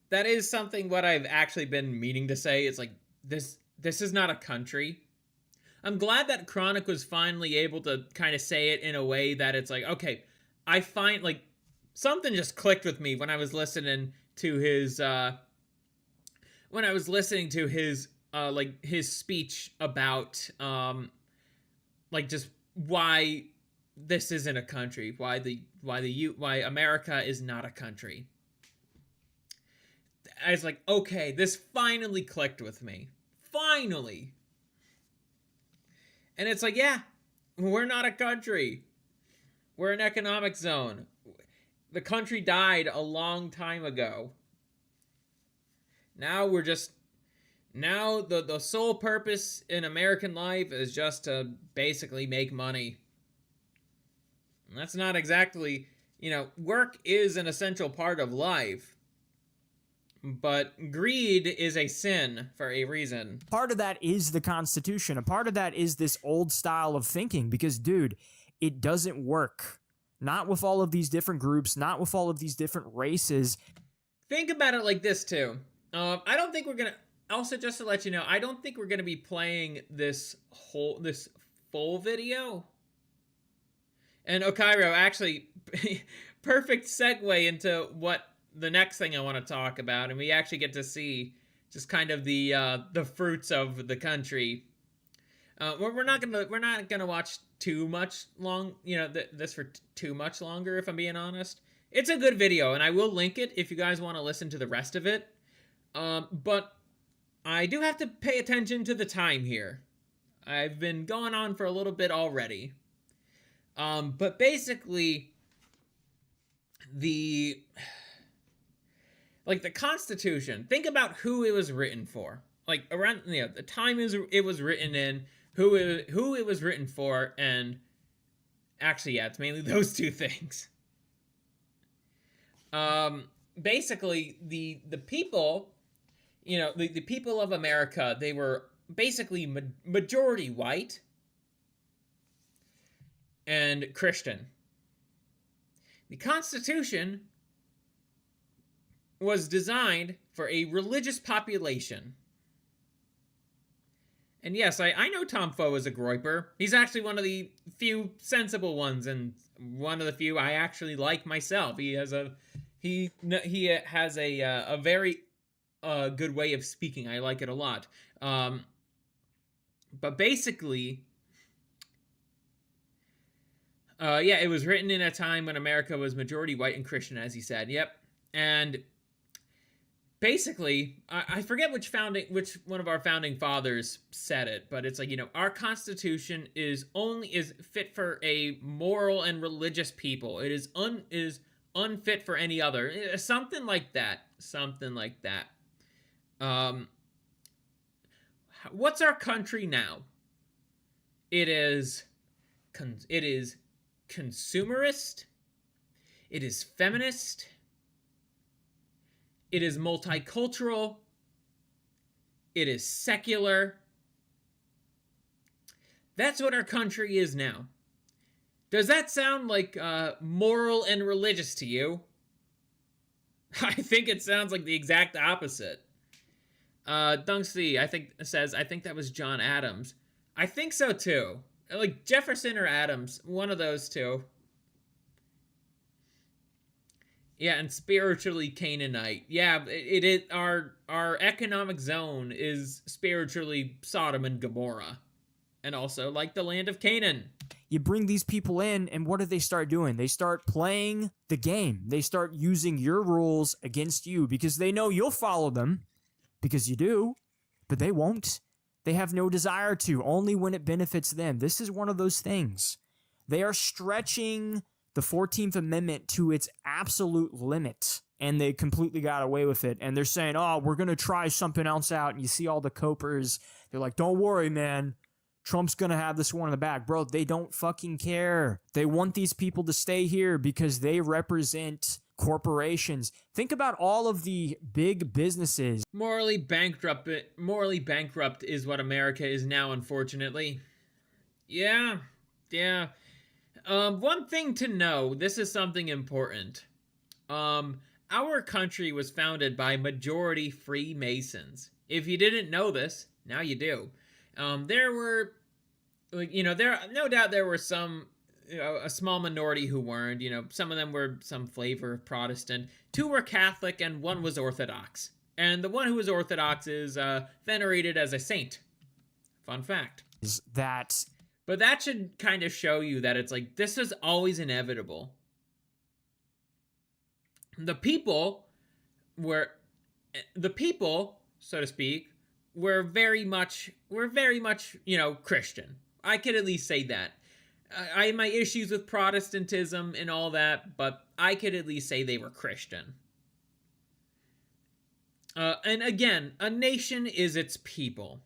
that is something what I've actually been meaning to say. It's like, this is not a country. I'm glad that Chronic was finally able to kind of say it in a way that it's like, okay, I find, like, something just clicked with me when I was listening to his, his speech about, like, just why this isn't a country, why America is not a country. I was like, okay, this finally clicked with me. Finally. And it's like, yeah, we're not a country. We're an economic zone. The country died a long time ago. Now the sole purpose in American life is just to basically make money. And that's not exactly, work is an essential part of life. But greed is a sin for a reason. Part of that is the Constitution. A part of that is this old style of thinking because, dude, it doesn't work. Not with all of these different groups, not with all of these different races. Think about it like this, too. I don't think we're going to... Also, just to let you know, I don't think we're going to be playing this full video. And Okairo, actually, perfect segue into what the next thing I want to talk about, and we actually get to see just kind of the fruits of the country. We're not gonna watch too much this for too much longer. If I'm being honest, it's a good video, and I will link it if you guys want to listen to the rest of it. But I do have to pay attention to the time here. I've been going on for a little bit already. But basically, the Constitution, think about who it was written for. Like, around, the time it was written in, who it was written for, and actually, yeah, it's mainly those two things. Basically, the people, the people of America, they were basically majority white and Christian. The Constitution was designed for a religious population. And yes, I know Tom Foe is a groyper. He's actually one of the few sensible ones, and one of the few I actually like myself. He has a very good way of speaking. I like it a lot. But basically, it was written in a time when America was majority white and Christian, as he said. Yep. And basically, I forget which one of our founding fathers said it, but it's like, our Constitution is fit for a moral and religious people. It is unfit for any other. Something like that. What's our country now? It is consumerist. It is feminist. It is multicultural. It is secular. That's what our country is now. Does that sound like moral and religious to you? I think it sounds like the exact opposite. Dunksy, I think that was John Adams. I think so too. Like Jefferson or Adams, one of those two. Yeah, and spiritually Canaanite. Yeah, it is our economic zone is spiritually Sodom and Gomorrah. And also like the land of Canaan. You bring these people in, and what do they start doing? They start playing the game. They start using your rules against you because they know you'll follow them, because you do, but they won't. They have no desire to, only when it benefits them. This is one of those things. They are stretching the 14th Amendment to its absolute limit, and they completely got away with it. And they're saying, oh, we're going to try something else out. And you see all the copers. They're like, don't worry, man. Trump's going to have this one in the back. Bro, they don't fucking care. They want these people to stay here because they represent corporations. Think about all of the big businesses. Morally bankrupt is what America is now, unfortunately. Yeah. One thing to know, this is something important. Our country was founded by majority Freemasons. If you didn't know this, now you do. There were, no doubt there were some, a small minority who weren't. Some of them were some flavor of Protestant. 2 were Catholic and 1 was Orthodox. And the one who was Orthodox is venerated as a saint. Fun fact. But that should kind of show you that it's like, this is always inevitable. The people, so to speak, were very much, Christian. I could at least say that. I have my issues with Protestantism and all that, but I could at least say they were Christian. And again, a nation is its people.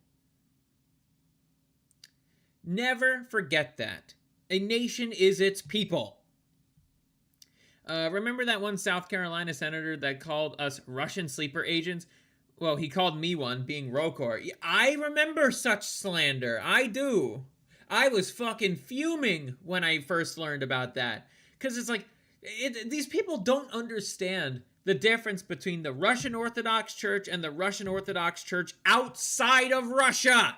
Never forget that. A nation is its people. Remember that one South Carolina senator that called us Russian sleeper agents? Well, he called me one, being Rokor. I remember such slander. I do. I was fucking fuming when I first learned about that. Because it's like, these people don't understand the difference between the Russian Orthodox Church and the Russian Orthodox Church outside of Russia.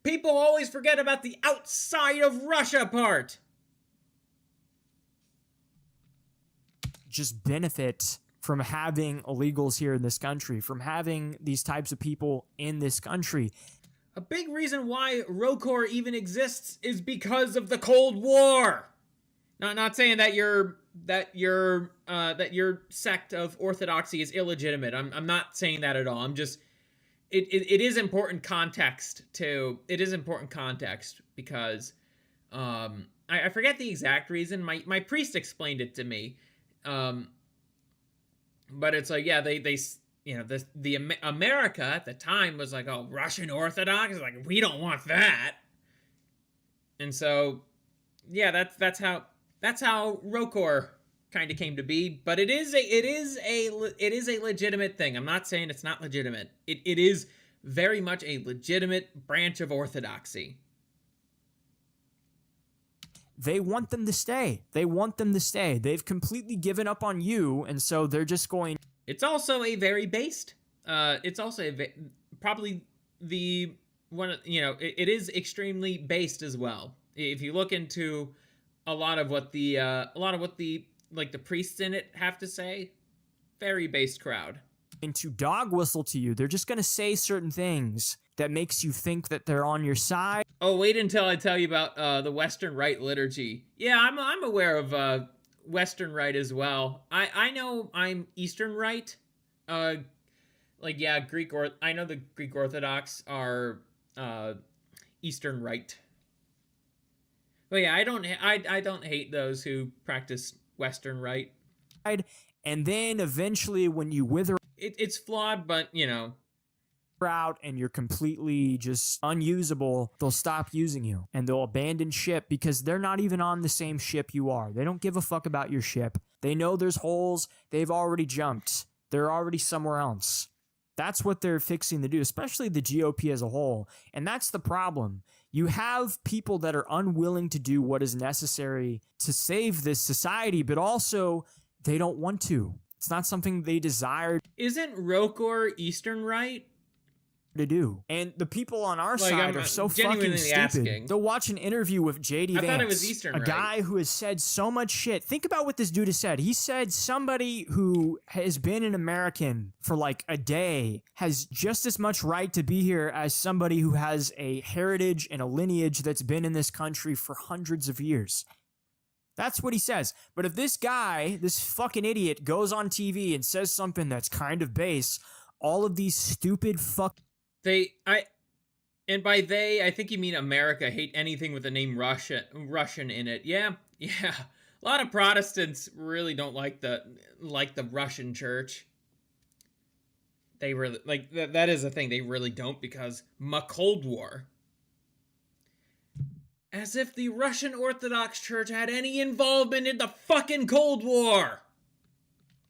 People always forget about the outside of Russia part. Just benefit from having illegals here in this country, from having these types of people in this country. A big reason why Rokor even exists is because of the Cold War. Not saying that your sect of orthodoxy is illegitimate. I'm not saying that at all. I'm just it is important context because I forget the exact reason. My priest explained it to me. But it's like, yeah, the America at the time was like, oh, Russian Orthodox, like, we don't want that. And so, yeah, that's how Rokor kind of came to be. But it is a legitimate thing. I'm not saying it's not legitimate. It is very much a legitimate branch of orthodoxy. They want them to stay. They've completely given up on you, and so they're just going. It's also a very based. Probably the one. It is extremely based as well. If you look into a lot of what the like the priests in it have to say, very based crowd. And to dog whistle to you, they're just gonna say certain things that makes you think that they're on your side. Oh, wait until I tell you about the Western Rite liturgy. Yeah, I'm aware of Western Rite as well. I know I'm Eastern Rite. I know the Greek Orthodox are Eastern Rite. But yeah, I don't hate those who practice Western Rite. And then eventually when you wither It's flawed, but you know. out and you're completely just unusable, they'll stop using you and they'll abandon ship because they're not even on the same ship you are. They don't give a fuck about your ship. They know there's holes. They've already jumped. They're already somewhere else. That's what they're fixing to do, especially the GOP as a whole. And that's the problem. You have people that are unwilling to do what is necessary to save this society, but also they don't want to. It's not something they desire Isn't Rokor Eastern Rite? to do. And the people on our side I'm are so fucking genuinely stupid. asking. They'll watch an interview with JD Vance, thought it was Eastern a Rite. guy who has said so much shit. Think about what this dude has said. He said somebody who has been an American for like a day has just as much right to be here as somebody who has a heritage and a lineage that's been in this country for hundreds of years. That's what he says. But if this guy, this fucking idiot, goes on TV and says something that's kind of base, all of these stupid And by they, I think you mean America, hate anything with the name Russian in it. Yeah. A lot of Protestants really don't like the Russian church. They really like that is a thing. They really don't because Cold War. As if the Russian Orthodox Church had any involvement in the fucking Cold War.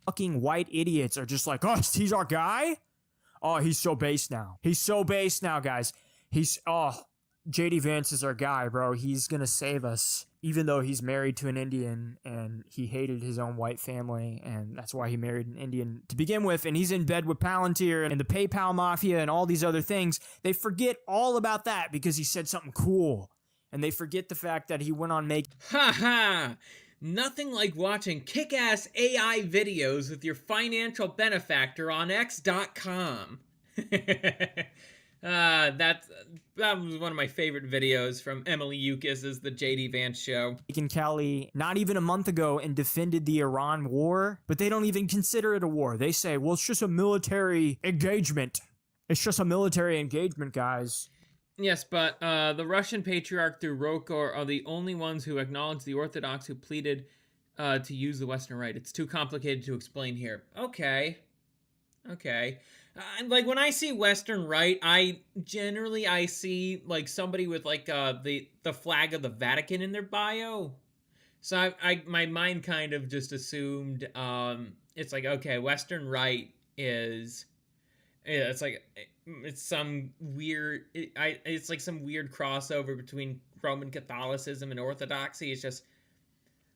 fucking white idiots are just like, oh, he's our guy? Oh, he's so base now. He's so base now, guys. JD Vance is our guy, bro. He's gonna save us. Even though he's married to an Indian and he hated his own white family, and that's why he married an Indian to begin with, and he's in bed with Palantir and the PayPal Mafia and all these other things, they forget all about that because he said something cool. And they forget the fact that he went on making... Ha ha! Nothing like watching kick-ass AI videos with your financial benefactor on X.com. That was one of my favorite videos from Emily Yukis's The JD Vance Show. Kelly not even a month ago and defended the Iran war, but they don't even consider it a war. They say, well, it's just a military engagement. It's just a military engagement, guys. Yes, but the Russian patriarch through Rokor are the only ones who acknowledge the Orthodox who pleaded to use the Western Rite. It's too complicated to explain here. Okay. Like when I see Western Rite, I see like somebody with like the flag of the Vatican in their bio. So my mind kind of just assumed it's like, okay, Western Rite is it's some weird it's like some weird crossover between Roman Catholicism and Orthodoxy. It's just,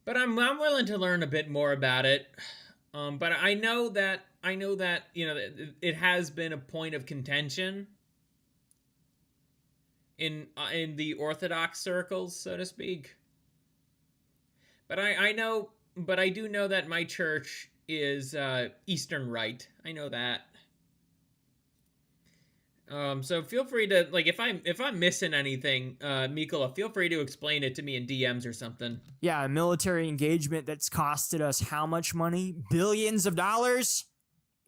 but I'm willing to learn a bit more about it. But I know that you know it has been a point of contention in the Orthodox circles, so to speak. But I do know that my church is Eastern Rite. I know that. So feel free to, like, if I'm missing anything, Mikola, feel free to explain it to me in DMs or something. Yeah, a military engagement that's costed us how much money? Billions of dollars?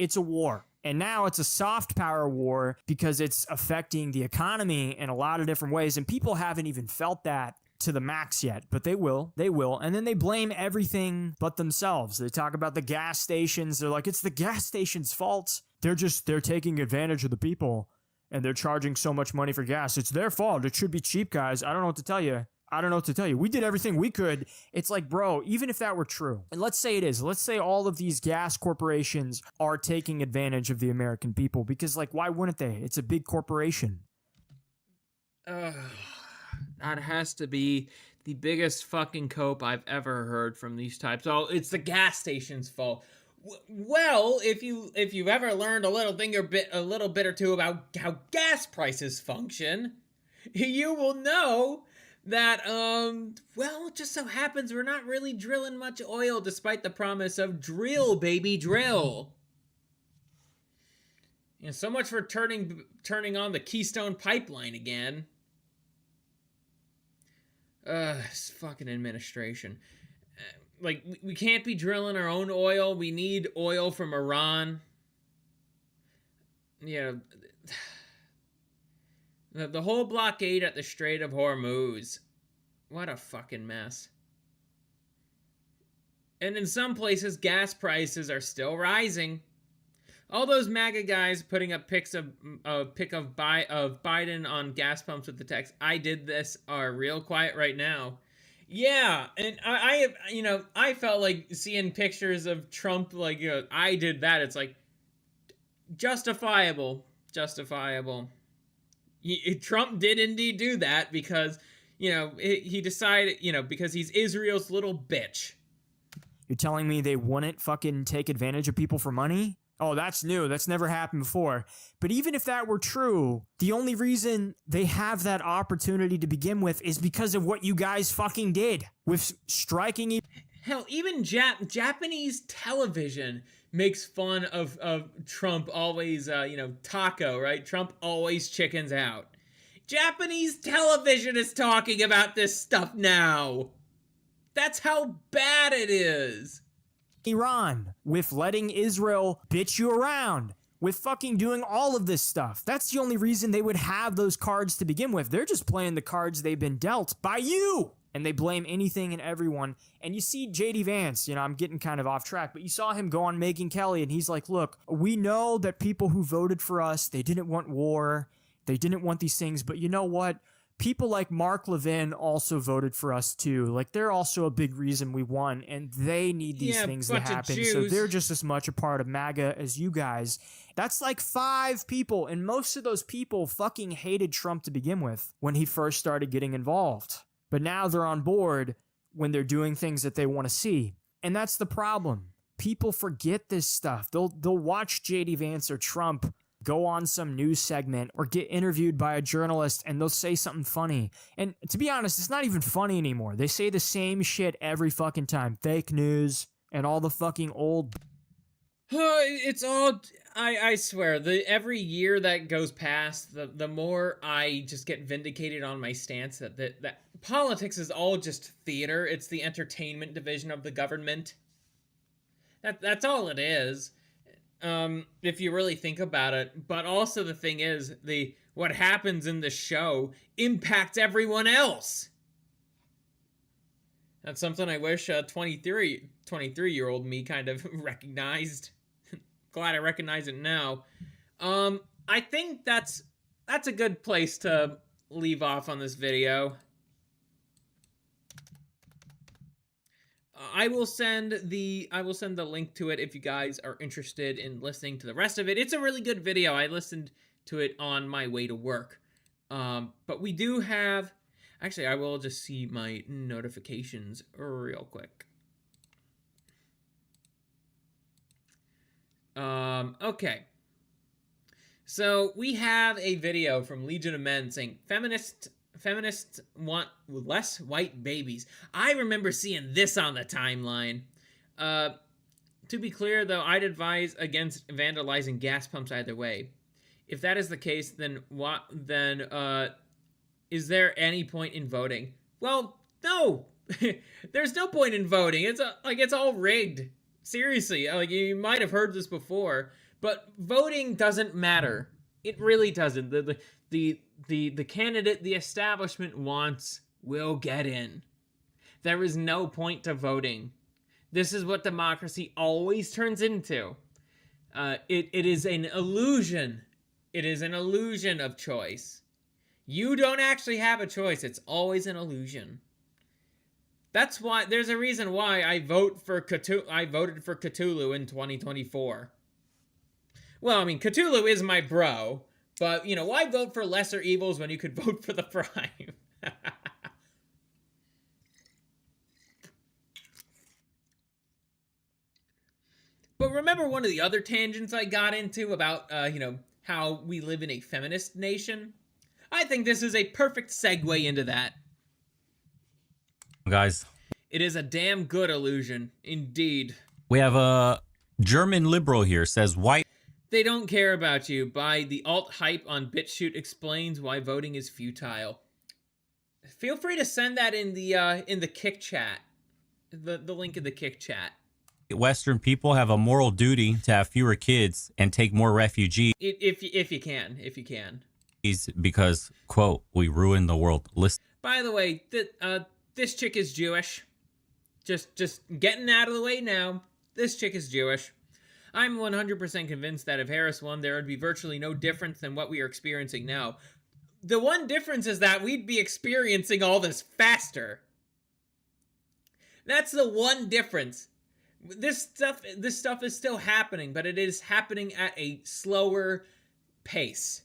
It's a war. And now it's a soft power war because it's affecting the economy in a lot of different ways. And people haven't even felt that to the max yet, but they will. And then they blame everything but themselves. They talk about the gas stations. They're like, it's the gas station's fault. They're taking advantage of the people. And they're charging so much money for gas. It's their fault. It should be cheap, guys. I don't know what to tell you. We did everything we could. It's like, bro, even if that were true, and let's say it is, let's say all of these gas corporations are taking advantage of the American people, because, like, why wouldn't they? It's a big corporation. That has to be the biggest fucking cope I've ever heard from these types. Oh, it's the gas station's fault. Well, if you've ever learned a little bit or two about how gas prices function, you will know that well, it just so happens we're not really drilling much oil despite the promise of drill, baby, drill. You know, so much for turning on the Keystone Pipeline again. This fucking administration. like, we can't be drilling our own oil. We need oil from Iran. You know, the whole blockade at the Strait of Hormuz. What a fucking mess. And in some places, gas prices are still rising. All those MAGA guys putting up pics of Biden on gas pumps with the text, "I did this," are real quiet right now. Yeah, and I felt like seeing pictures of Trump, like, "I did that." It's like, justifiable. Trump did indeed do that because, he decided, because he's Israel's little bitch. You're telling me they wouldn't fucking take advantage of people for money? Oh, that's new. That's never happened before. But even if that were true, the only reason they have that opportunity to begin with is because of what you guys fucking did with striking. Hell, even Japanese television makes fun of Trump always, taco, right? Trump always chickens out. Japanese television is talking about this stuff now. That's how bad it is. Iran, with letting Israel bitch you around, with fucking doing all of this stuff. That's the only reason they would have those cards to begin with. They're just playing the cards they've been dealt by you. And they blame anything and everyone. And you see JD Vance, I'm getting kind of off track, but you saw him go on Megyn Kelly and he's like, look, we know that people who voted for us, they didn't want war. They didn't want these things. But you know what? People like Mark Levin also voted for us too. Like, they're also a big reason we won, and they need these things to happen. So they're just as much a part of MAGA as you guys. That's like 5 people, and most of those people fucking hated Trump to begin with when he first started getting involved. But now they're on board when they're doing things that they want to see. And that's the problem. People forget this stuff. They'll watch JD Vance or Trump go on some news segment or get interviewed by a journalist and they'll say something funny. And to be honest, it's not even funny anymore. They say the same shit every fucking time. Fake news and all the fucking old... It's all... I swear, every year that goes past, the more I just get vindicated on my stance that politics is all just theater. It's the entertainment division of the government. That's all it is. If you really think about it. But also the thing is, what happens in the show impacts everyone else. That's something I wish 23-year-old me kind of recognized. Glad I recognize it now. I think that's a good place to leave off on this video. I will send the link to it if you guys are interested in listening to the rest of it. It's a really good video. I listened to it on my way to work. But we do have... Actually, I will just see my notifications real quick. Okay. So we have a video from Legion of Men saying, Feminists want less white babies. I remember seeing this on the timeline. To be clear, though, I'd advise against vandalizing gas pumps either way. If that is the case, then is there any point in voting? Well, no. There's no point in voting. It's all rigged. Seriously, you might have heard this before, but voting doesn't matter. It really doesn't. The candidate the establishment wants will get in. There is no point to voting. This is what democracy always turns into. It is an illusion. It is an illusion of choice. You don't actually have a choice. It's always an illusion. That's why there's a reason why I voted for Cthulhu in 2024. Well, I mean, Cthulhu is my bro. But, why vote for lesser evils when you could vote for the prime? But remember one of the other tangents I got into about, how we live in a feminist nation? I think this is a perfect segue into that. Guys. It is a damn good illusion, indeed. We have a German liberal here, says white... They don't care about you. By the alt hype on BitChute explains why voting is futile. Feel free to send that in the kick chat. the link in the Kick chat. Western people have a moral duty to have fewer kids and take more refugees If you can. because, quote, we ruin the world. Listen. By the way, this chick is Jewish. Just getting out of the way now. This chick is Jewish. I'm 100% convinced that if Harris won, there would be virtually no difference than what we are experiencing now. The one difference is that we'd be experiencing all this faster. That's the one difference. This stuff is still happening, but it is happening at a slower pace.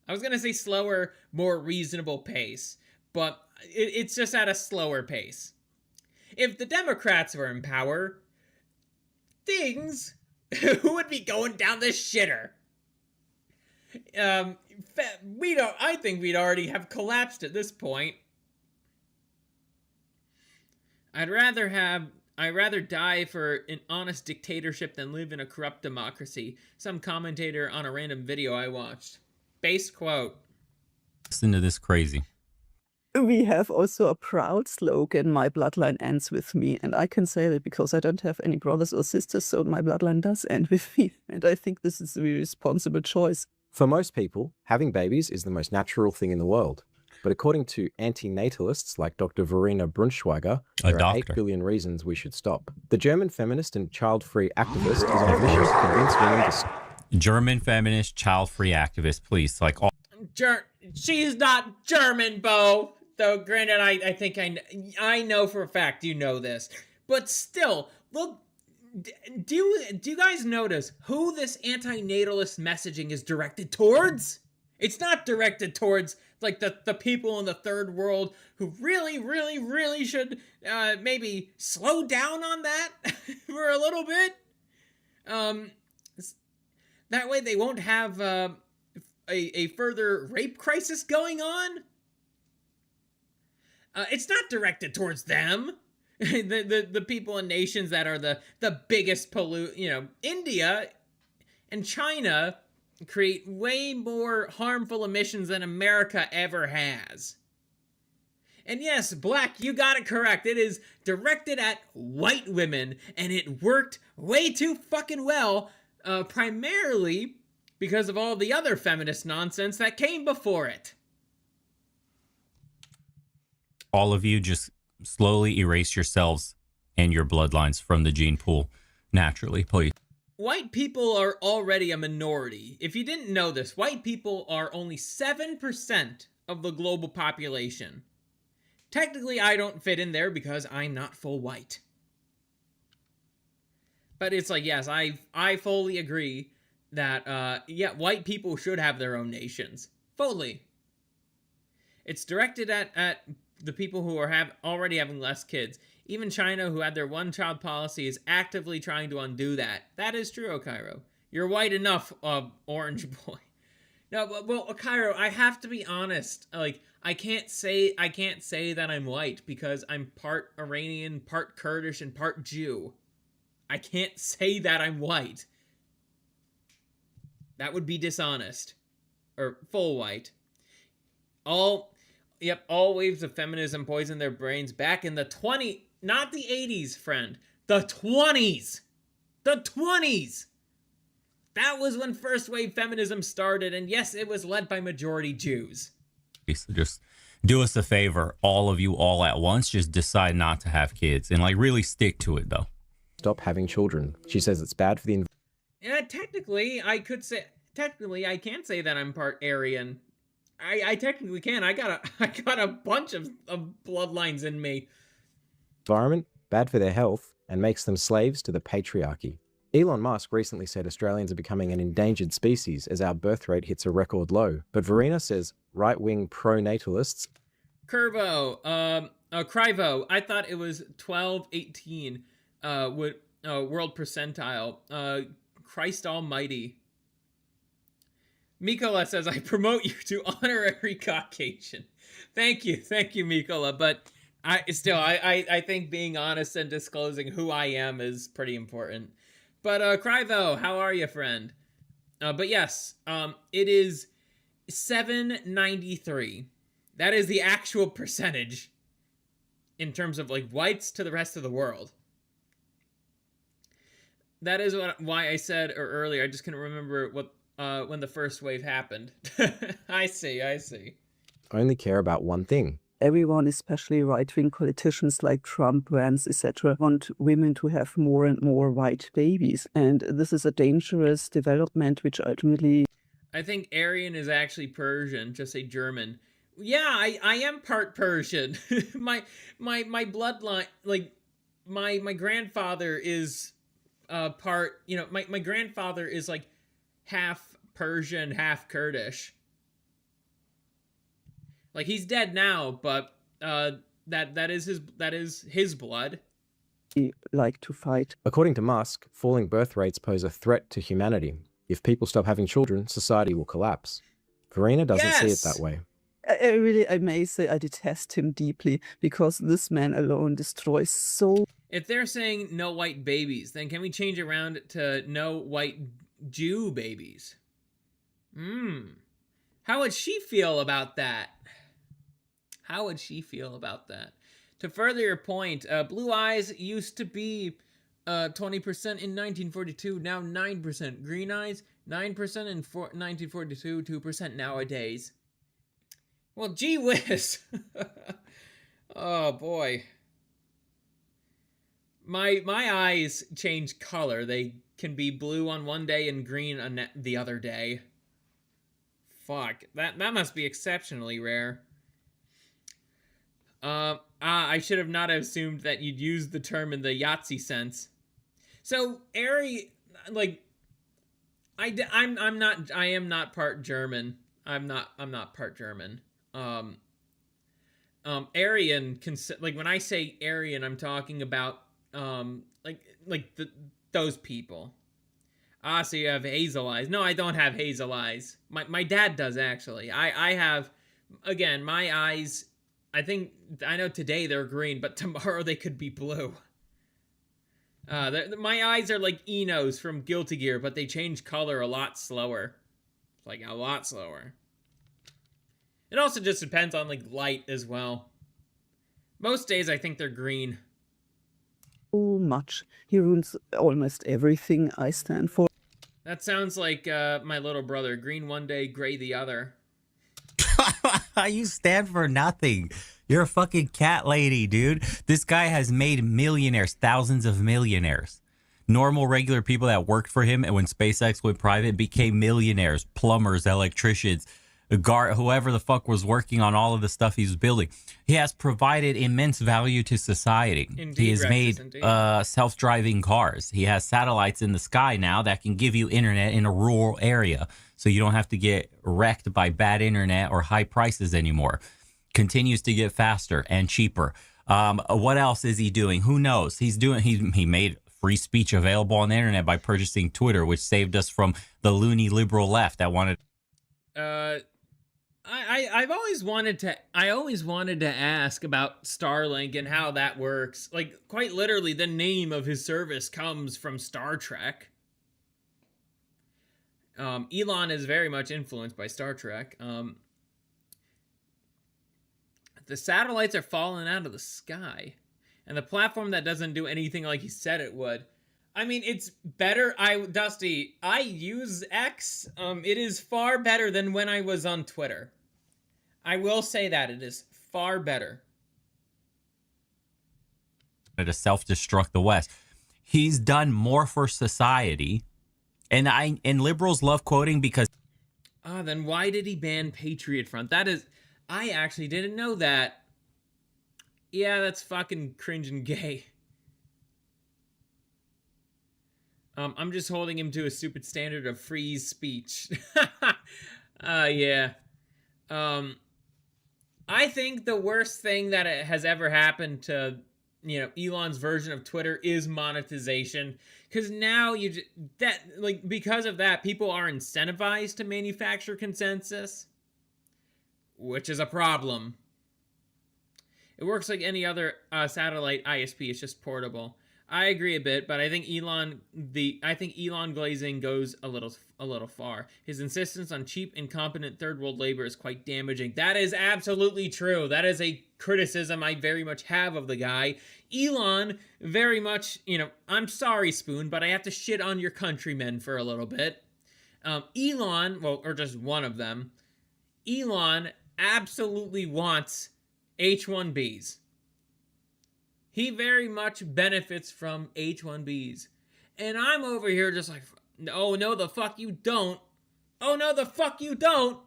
I was gonna say slower, more reasonable pace, but it's just at a slower pace. If the Democrats were in power, things would be going down the shitter. I think we'd already have collapsed at this point. I'd rather die for an honest dictatorship than live in a corrupt democracy. Some commentator on a random video I watched. Base quote. Listen to this crazy. We have also a proud slogan, "My bloodline ends with me." And I can say that because I don't have any brothers or sisters, so my bloodline does end with me. And I think this is a very responsible choice. For most people, having babies is the most natural thing in the world. But according to anti-natalists like Dr. Verena Brunschweiger, there are 8 billion reasons we should stop. The German feminist and child-free activist is on a mission to convince women to... German feminist, child-free activist, please. Like all... She's not German, Bo. Though, granted, I think I know for a fact you know this. But still, look, do you guys notice who this anti-natalist messaging is directed towards? It's not directed towards, like, the people in the third world who really should maybe slow down on that for a little bit. That way they won't have a further rape crisis going on. It's not directed towards them. the people and nations that are the biggest India and China create way more harmful emissions than America ever has. And yes, Black, you got it correct. It is directed at white women, and it worked way too fucking well, primarily because of all the other feminist nonsense that came before it. All of you just slowly erase yourselves and your bloodlines from the gene pool naturally, please. White people are already a minority. If you didn't know this, white people are only 7% of the global population. Technically, I don't fit in there because I'm not full white. But it's like, yes, I fully agree that, white people should have their own nations. Fully. It's directed at the people who are already having less kids. Even China, who had their one-child policy, is actively trying to undo that. That is true, Cairo. You're white enough, orange boy. No, but Cairo, I have to be honest. Like, I can't say that I'm white because I'm part Iranian, part Kurdish, and part Jew. I can't say that I'm white. That would be dishonest. Or full white. All waves of feminism poisoned their brains back in the not the 80s, friend. The 20s! The 20s! That was when first wave feminism started, and yes, it was led by majority Jews. So just do us a favor, all of you all at once, just decide not to have kids and like really stick to it though. Stop having children. She says it's bad for the environment. Yeah, technically I can say that I'm part Aryan. I technically can. I got a bunch of bloodlines in me. Environment, bad for their health, and makes them slaves to the patriarchy. Elon Musk recently said Australians are becoming an endangered species as our birth rate hits a record low. But Verena says right-wing pro-natalists... Curvo, Crivo, I thought it was 1218 world percentile. Christ almighty. Mikola says, I promote you to honorary Caucasian. Thank you, Mikola. But I think being honest and disclosing who I am is pretty important. But Crivo, how are you, friend? But yes, it is 793. That is the actual percentage. in terms of like whites to the rest of the world. That is why I said earlier, I just couldn't remember what when the first wave happened. I see. Only care about one thing. Everyone, especially right-wing politicians like Trump, Vance, etc., want women to have more and more white babies. And this is a dangerous development which ultimately... I think Aryan is actually Persian, just say German. Yeah, I am part Persian. my bloodline, like, my grandfather is part, you know, my grandfather is like half Persian, half Kurdish. Like, he's dead now, but that is his blood. Like to fight. According to Musk, falling birth rates pose a threat to humanity. If people stop having children, society will collapse. Verena doesn't see it that way. I may say I detest him deeply because this man alone destroys so... If they're saying no white babies, then can we change around to no white Jew babies? How would she feel about that? How would she feel about that? To further your point, blue eyes used to be 20% in 1942, now 9%. Green eyes, 9% in 1942, 2% nowadays. Well, gee whiz. Oh, boy. My eyes change color. They can be blue on one day and green on the other day. Fuck. That must be exceptionally rare. I should have not assumed that you'd use the term in the Yahtzee sense. So, Ari, like, I am not part German. I'm not part German. Aryan, like, when I say Aryan, I'm talking about, those people. Ah, so you have hazel eyes. No, I don't have hazel eyes. My dad does, actually. I have, again, my eyes, I know today they're green, but tomorrow they could be blue. My eyes are like Enos from Guilty Gear, but they change color a lot slower. Like, a lot slower. It also just depends on, like, light as well. Most days I think they're green. So much. He ruins almost everything I stand for. That sounds like my little brother. Green one day, gray the other. You stand for nothing. You're a fucking cat lady, dude. This guy has made millionaires, thousands of millionaires. Normal, regular people that worked for him and when SpaceX went private became millionaires, plumbers, electricians, whoever the fuck was working on all of the stuff he's building. He has provided immense value to society. Indeed, he has made self-driving cars. He has satellites in the sky now that can give you internet in a rural area, so you don't have to get wrecked by bad internet or high prices anymore. Continues to get faster and cheaper. What else is he doing? Who knows? He made free speech available on the internet by purchasing Twitter, which saved us from the loony liberal left that wanted. I always wanted to ask about Starlink and how that works. Like, quite literally, the name of his service comes from Star Trek. Elon is very much influenced by Star Trek. The satellites are falling out of the sky, and the platform that doesn't do anything like he said it would. I mean, it's better. Dusty, I use X. It is far better than when I was on Twitter. I will say that it is far better. To self-destruct the West. He's done more for society, and liberals love quoting because. Then why did he ban Patriot Front? I actually didn't know that. Yeah, that's fucking cringe and gay. I'm just holding him to a stupid standard of free speech. Yeah. I think the worst thing that has ever happened to, Elon's version of Twitter is monetization. Because now because of that, people are incentivized to manufacture consensus, which is a problem. It works like any other satellite ISP. It's just portable. I agree a bit, but I think Elon glazing goes a little far. His insistence on cheap, incompetent third world labor is quite damaging. That is absolutely true. That is a criticism I very much have of the guy. Elon, very much, I'm sorry, Spoon, but I have to shit on your countrymen for a little bit. Elon, or just one of them, Elon absolutely wants H-1Bs. He very much benefits from H-1Bs. And I'm over here just like, oh, no, the fuck you don't. Oh, no, the fuck you don't.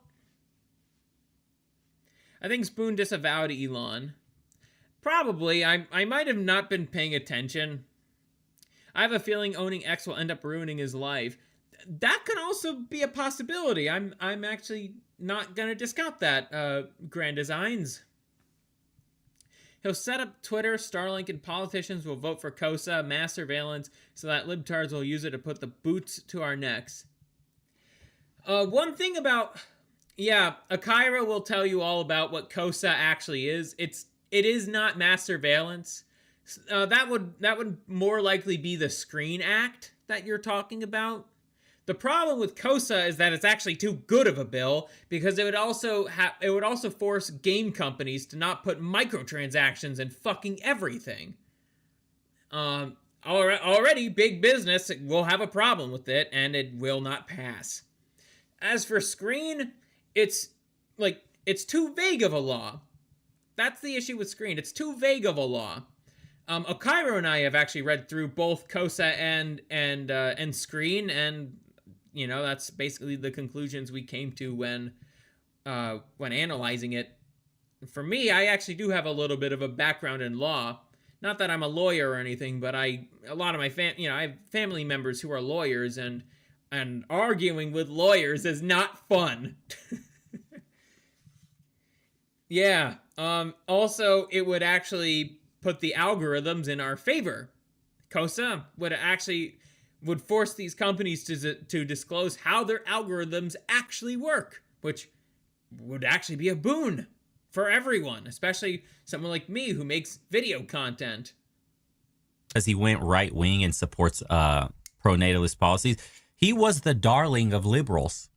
I think Spoon disavowed Elon. Probably. I might have not been paying attention. I have a feeling owning X will end up ruining his life. That could also be a possibility. I'm actually not going to discount that, Grand Designs. He'll set up Twitter, Starlink, and politicians will vote for COSA, mass surveillance, so that libtards will use it to put the boots to our necks. One thing about... Yeah, Akira will tell you all about what COSA actually is. It is not mass surveillance. That would more likely be the Screen Act that you're talking about. The problem with COSA is that it's actually too good of a bill because it would also force game companies to not put microtransactions in fucking everything. Already big business will have a problem with it and it will not pass. As for Screen, it's too vague of a law. That's the issue with Screen. It's too vague of a law. Akira and I have actually read through both COSA and Screen, and that's basically the conclusions we came to when analyzing it. For me, I actually do have a little bit of a background in law. Not that I'm a lawyer or anything, but I have family members who are lawyers, and arguing with lawyers is not fun. Yeah. Also, it would actually put the algorithms in our favor. COSA would force these companies to disclose how their algorithms actually work, which would actually be a boon for everyone, especially someone like me who makes video content. As he went right-wing and supports pro-natalist policies, he was the darling of liberals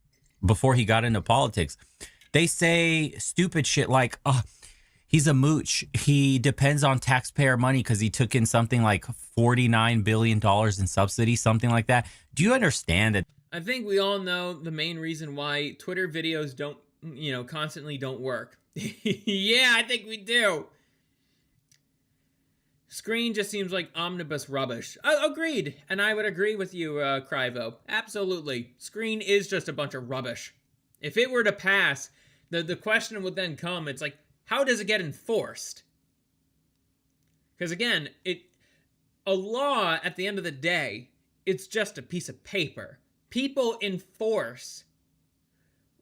before he got into politics. They say stupid shit like, he's a mooch. He depends on taxpayer money because he took in something like $49 billion in subsidies, something like that. Do you understand that? I think we all know the main reason why Twitter videos constantly don't work. Yeah, I think we do. Screen just seems like omnibus rubbish. Agreed. And I would agree with you, Kryvo. Absolutely. Screen is just a bunch of rubbish. If it were to pass, the question would then come, it's like, how does it get enforced? Because again, a law, at the end of the day, it's just a piece of paper. People enforce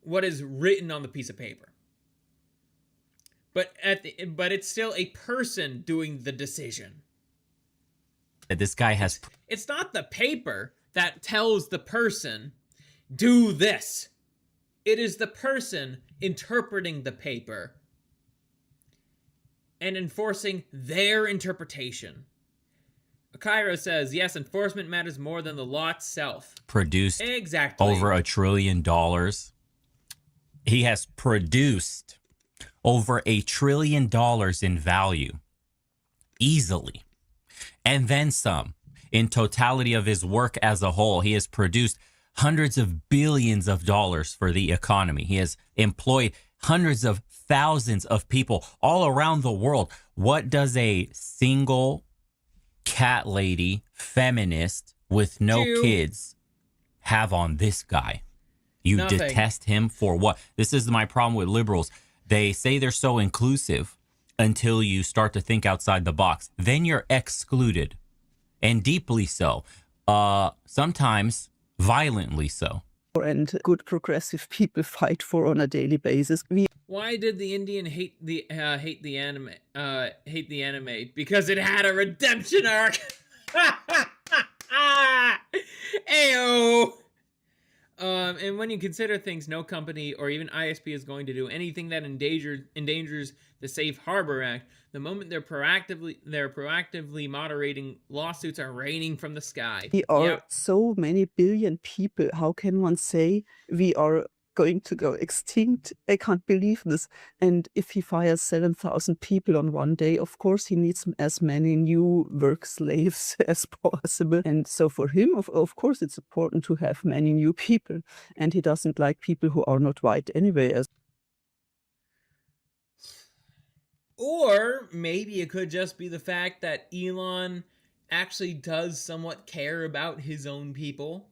what is written on the piece of paper. But it's still a person doing the decision. This guy has... It's not the paper that tells the person, do this. It is the person interpreting the paper and enforcing their interpretation. Akira says, yes, enforcement matters more than the law itself. Produced exactly over $1 trillion. He has produced over $1 trillion in value easily. And then some. In totality of his work as a whole, he has produced hundreds of billions of dollars for the economy. He has employed hundreds of thousands of people all around the world. What does a single cat lady feminist with no kids have on this guy? You Nothing. Detest him for what? This is my problem with liberals. They say they're so inclusive until you start to think outside the box. Then you're excluded, and deeply so. Sometimes violently so. And good progressive people fight for on a daily basis. Why did the Indian hate the anime? Because it had a redemption arc. Ayo. And when you consider things, no company or even ISP is going to do anything that endangers the Safe Harbor Act. The moment they're proactively moderating, lawsuits are raining from the sky. We are so many billion people. How can one say we are going to go extinct? I can't believe this. And if he fires 7,000 people on one day, of course he needs as many new work slaves as possible. And so for him, of course, it's important to have many new people. And he doesn't like people who are not white anyway. Or maybe it could just be the fact that Elon actually does somewhat care about his own people.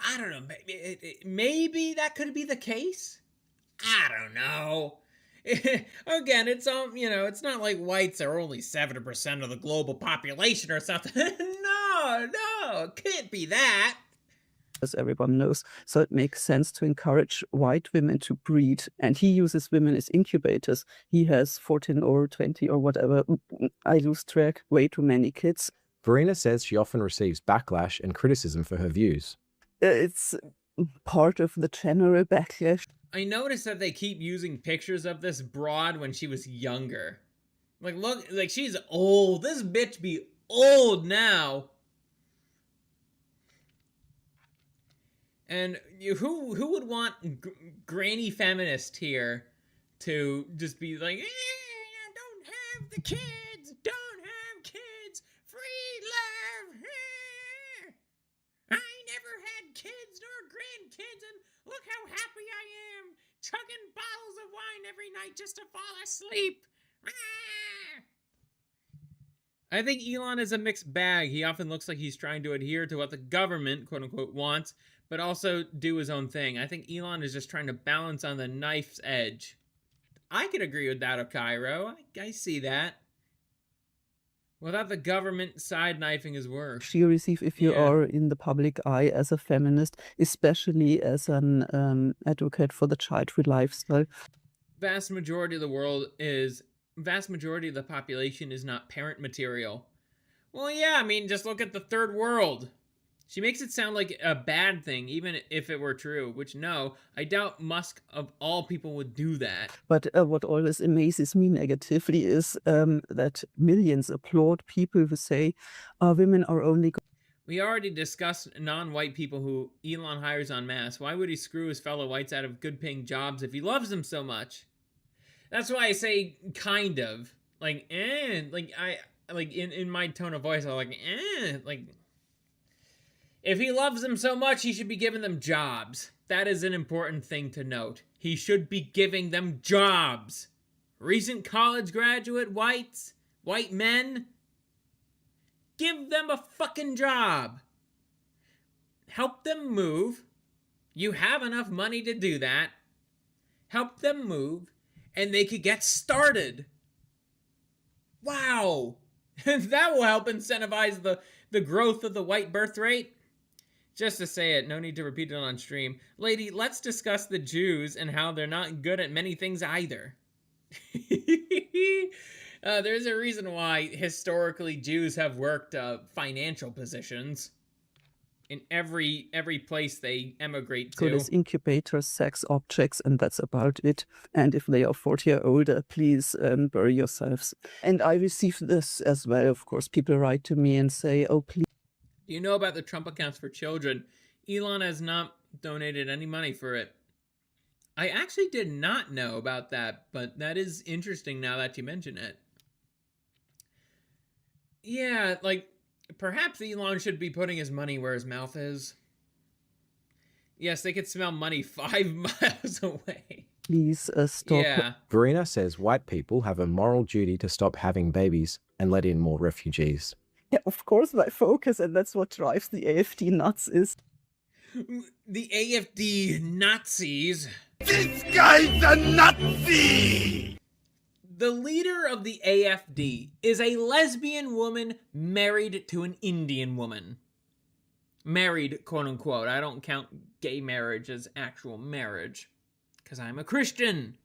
I don't know. Maybe that could be the case. I don't know. Again, it's it's not like whites are only 7% of the global population or something. No, it can't be that. As everyone knows. So it makes sense to encourage white women to breed. And he uses women as incubators. He has 14 or 20 or whatever. I lose track. Way too many kids. Verena says she often receives backlash and criticism for her views. It's part of the general backlash. I noticed that they keep using pictures of this broad when she was younger. Like, look, like she's old. This bitch be old now. And who would want granny feminist here to just be like, don't have the kids, don't have kids, free love. I never had kids nor grandkids, and look how happy I am, chugging bottles of wine every night just to fall asleep. I think Elon is a mixed bag. He often looks like he's trying to adhere to what the government, quote unquote, wants, but also do his own thing. I think Elon is just trying to balance on the knife's edge. I could agree with that, Cairo. I see that. Without the government, side knifing is worse. You receive if you are in the public eye as a feminist, especially as an advocate for the child-free lifestyle. Vast majority of the population is not parent material. Well, yeah, I mean, just look at the third world. She makes it sound like a bad thing, even if it were true, which no, I doubt Musk of all people would do that. But what always amazes me negatively is that millions applaud people who say women are only... We already discussed non-white people who Elon hires en masse. Why would he screw his fellow whites out of good-paying jobs if he loves them so much? That's why I say kind of. Like, in my tone of voice, I'm like, if he loves them so much, he should be giving them jobs. That is an important thing to note. He should be giving them jobs. Recent college graduate white men, give them a fucking job. Help them move. You have enough money to do that. Help them move, and they could get started. Wow. That will help incentivize the growth of the white birth rate. Just to say it, no need to repeat it on stream. Lady, let's discuss the Jews and how they're not good at many things either. There's a reason why historically Jews have worked financial positions in every place they emigrate to. Good as incubators, sex objects, and that's about it. And if they are 40 or older, please bury yourselves. And I receive this as well, of course. People write to me and say, oh, please. Do you know about the Trump accounts for children? Elon has not donated any money for it. I actually did not know about that, but that is interesting now that you mention it. Yeah, like, perhaps Elon should be putting his money where his mouth is. Yes, they could smell money 5 miles away. Please stop. Yeah. Verena says white people have a moral duty to stop having babies and let in more refugees. Yeah, of course, my focus, and that's what drives the AfD nuts is. The AfD Nazis. This guy's a Nazi! The leader of the AfD is a lesbian woman married to an Indian woman. Married, quote unquote. I don't count gay marriage as actual marriage, because I'm a Christian,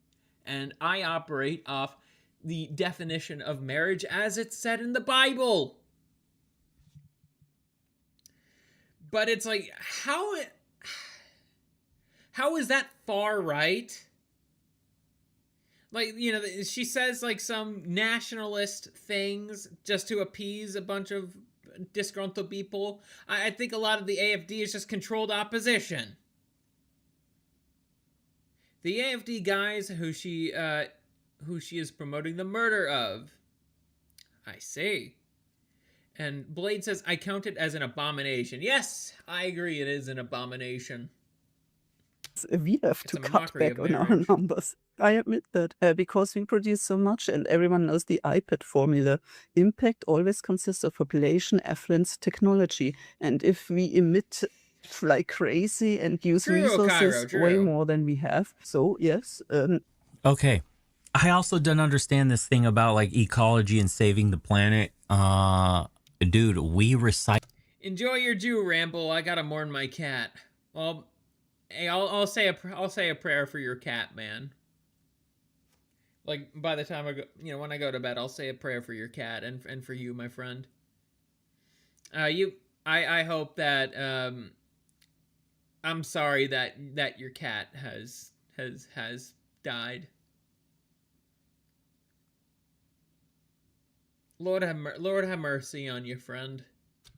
and I operate off the definition of marriage as it's said in the Bible. But it's like, how is that far right? Like, you know, she says like some nationalist things just to appease a bunch of disgruntled people. I think a lot of the AFD is just controlled opposition. The AFD guys who she is promoting the murder of. I see. And Blade says, I count it as an abomination. Yes, I agree, it is an abomination. We have to cut back on our numbers. I admit that, because we produce so much and everyone knows the iPad formula. Impact always consists of population, affluence, technology. And if we emit like crazy and use resources way more than we have, so yes. Okay. I also don't understand this thing about like ecology and saving the planet. Dude, we recycle. Enjoy your Jew ramble. I gotta mourn my cat. Well, hey, I'll say a prayer for your cat, man. Like by the time I go, you know, when I go to bed, I'll say a prayer for your cat and for you, my friend. I hope that I'm sorry that your cat has died. Lord have mercy on you, friend.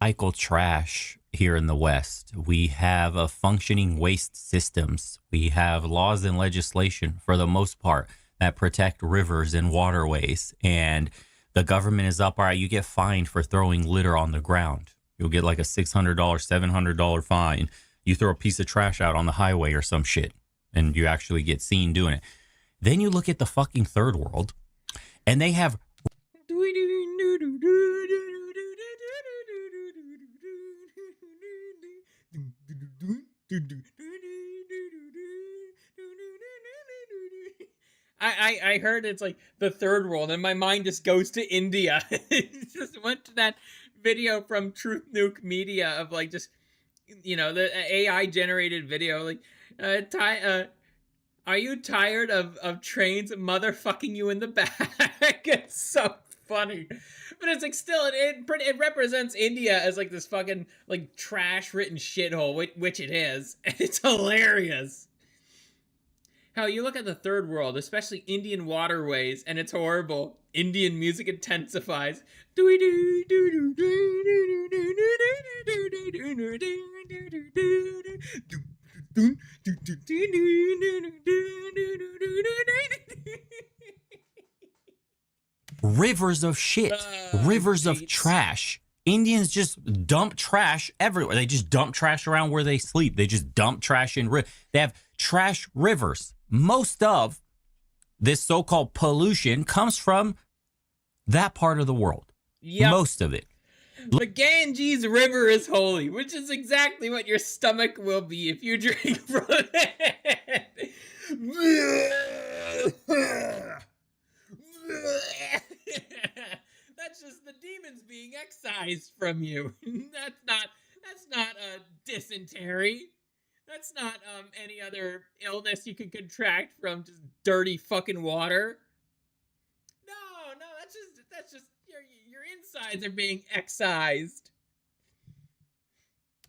Recycle trash here in the West. We have a functioning waste systems. We have laws and legislation for the most part that protect rivers and waterways. And the government is up. All right, you get fined for throwing litter on the ground. You'll get like a $600, $700 fine. You throw a piece of trash out on the highway or some shit, and you actually get seen doing it. Then you look at the fucking third world, and they have I heard it's like the third world, and my mind just goes to India. It just went to that video from Truth Nuke Media of like just, you know, the AI generated video like are you tired of trains motherfucking you in the back? It's so funny. But it's like still it represents India as like this fucking like trash written shithole, which it is. And it's hilarious. How you look at the third world, especially Indian waterways, and it's horrible. Indian music intensifies. Rivers of shit, rivers of trash. Indians just dump trash everywhere. They just dump trash around where they sleep. They just dump trash in they have trash rivers. Most of this so-called pollution comes from that part of the world. Yep. Most of it. The Ganges River is holy, which is exactly what your stomach will be if you drink from it. That's just the demons being excised from you. That's not dysentery. That's not any other illness you could contract from just dirty fucking water. No, that's just your insides are being excised.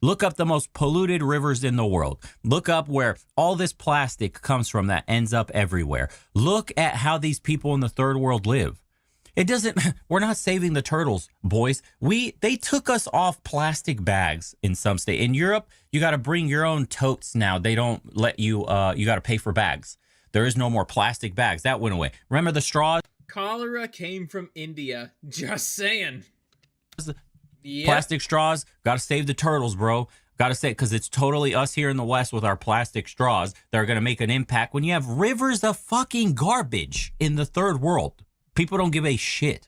Look up the most polluted rivers in the world. Look up where all this plastic comes from that ends up everywhere. Look at how these people in the third world live. We're not saving the turtles, boys. They took us off plastic bags in some state. In Europe, you got to bring your own totes now. They don't let you, you got to pay for bags. There is no more plastic bags. That went away. Remember the straws? Cholera came from India. Just saying. Yep. Plastic straws. Got to save the turtles, bro. Got to say, because it's totally us here in the West with our plastic straws that are going to make an impact when you have rivers of fucking garbage in the third world. People don't give a shit.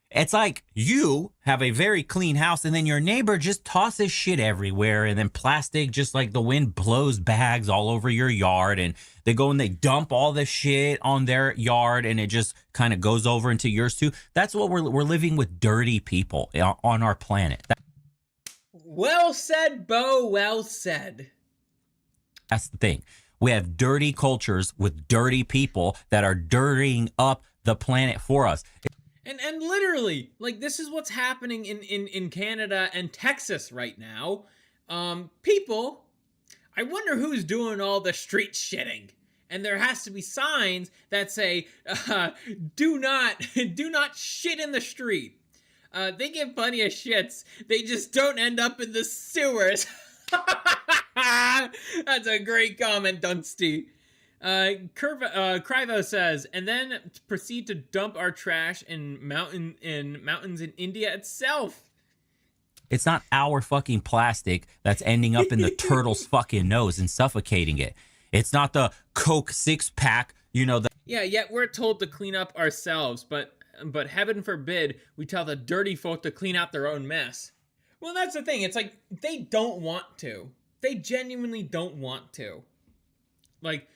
It's like you have a very clean house and then your neighbor just tosses shit everywhere, and then plastic, just like the wind blows bags all over your yard, and they go and they dump all the shit on their yard and it just kind of goes over into yours too. That's what we're living with, dirty people on our planet. Well said, Bo, well said. That's the thing. We have dirty cultures with dirty people that are dirtying up the planet for us. And literally, like, this is what's happening in Canada and Texas right now. people, I wonder who's doing all the street shitting. And there has to be signs that say, do not shit in the street. They give plenty of shits. They just don't end up in the sewers. That's a great comment, Dunsty. Crivo says, and then proceed to dump our trash in mountains in India itself. It's not our fucking plastic that's ending up in the turtle's fucking nose and suffocating it. It's not the Coke 6-pack, Yeah, yet we're told to clean up ourselves, but heaven forbid we tell the dirty folk to clean out their own mess. Well, that's the thing. It's like, they don't want to. They genuinely don't want to. Like,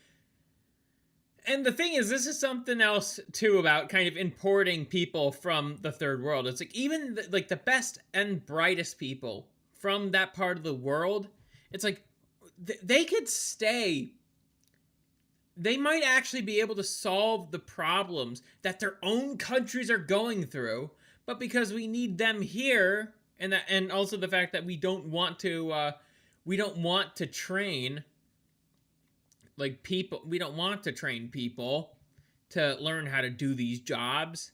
and the thing is, this is something else, too, about kind of importing people from the third world. It's like, even, the best and brightest people from that part of the world, it's like, they could stay. They might actually be able to solve the problems that their own countries are going through, but because we need them here, and also the fact that we don't want to train people. We don't want to train people to learn how to do these jobs.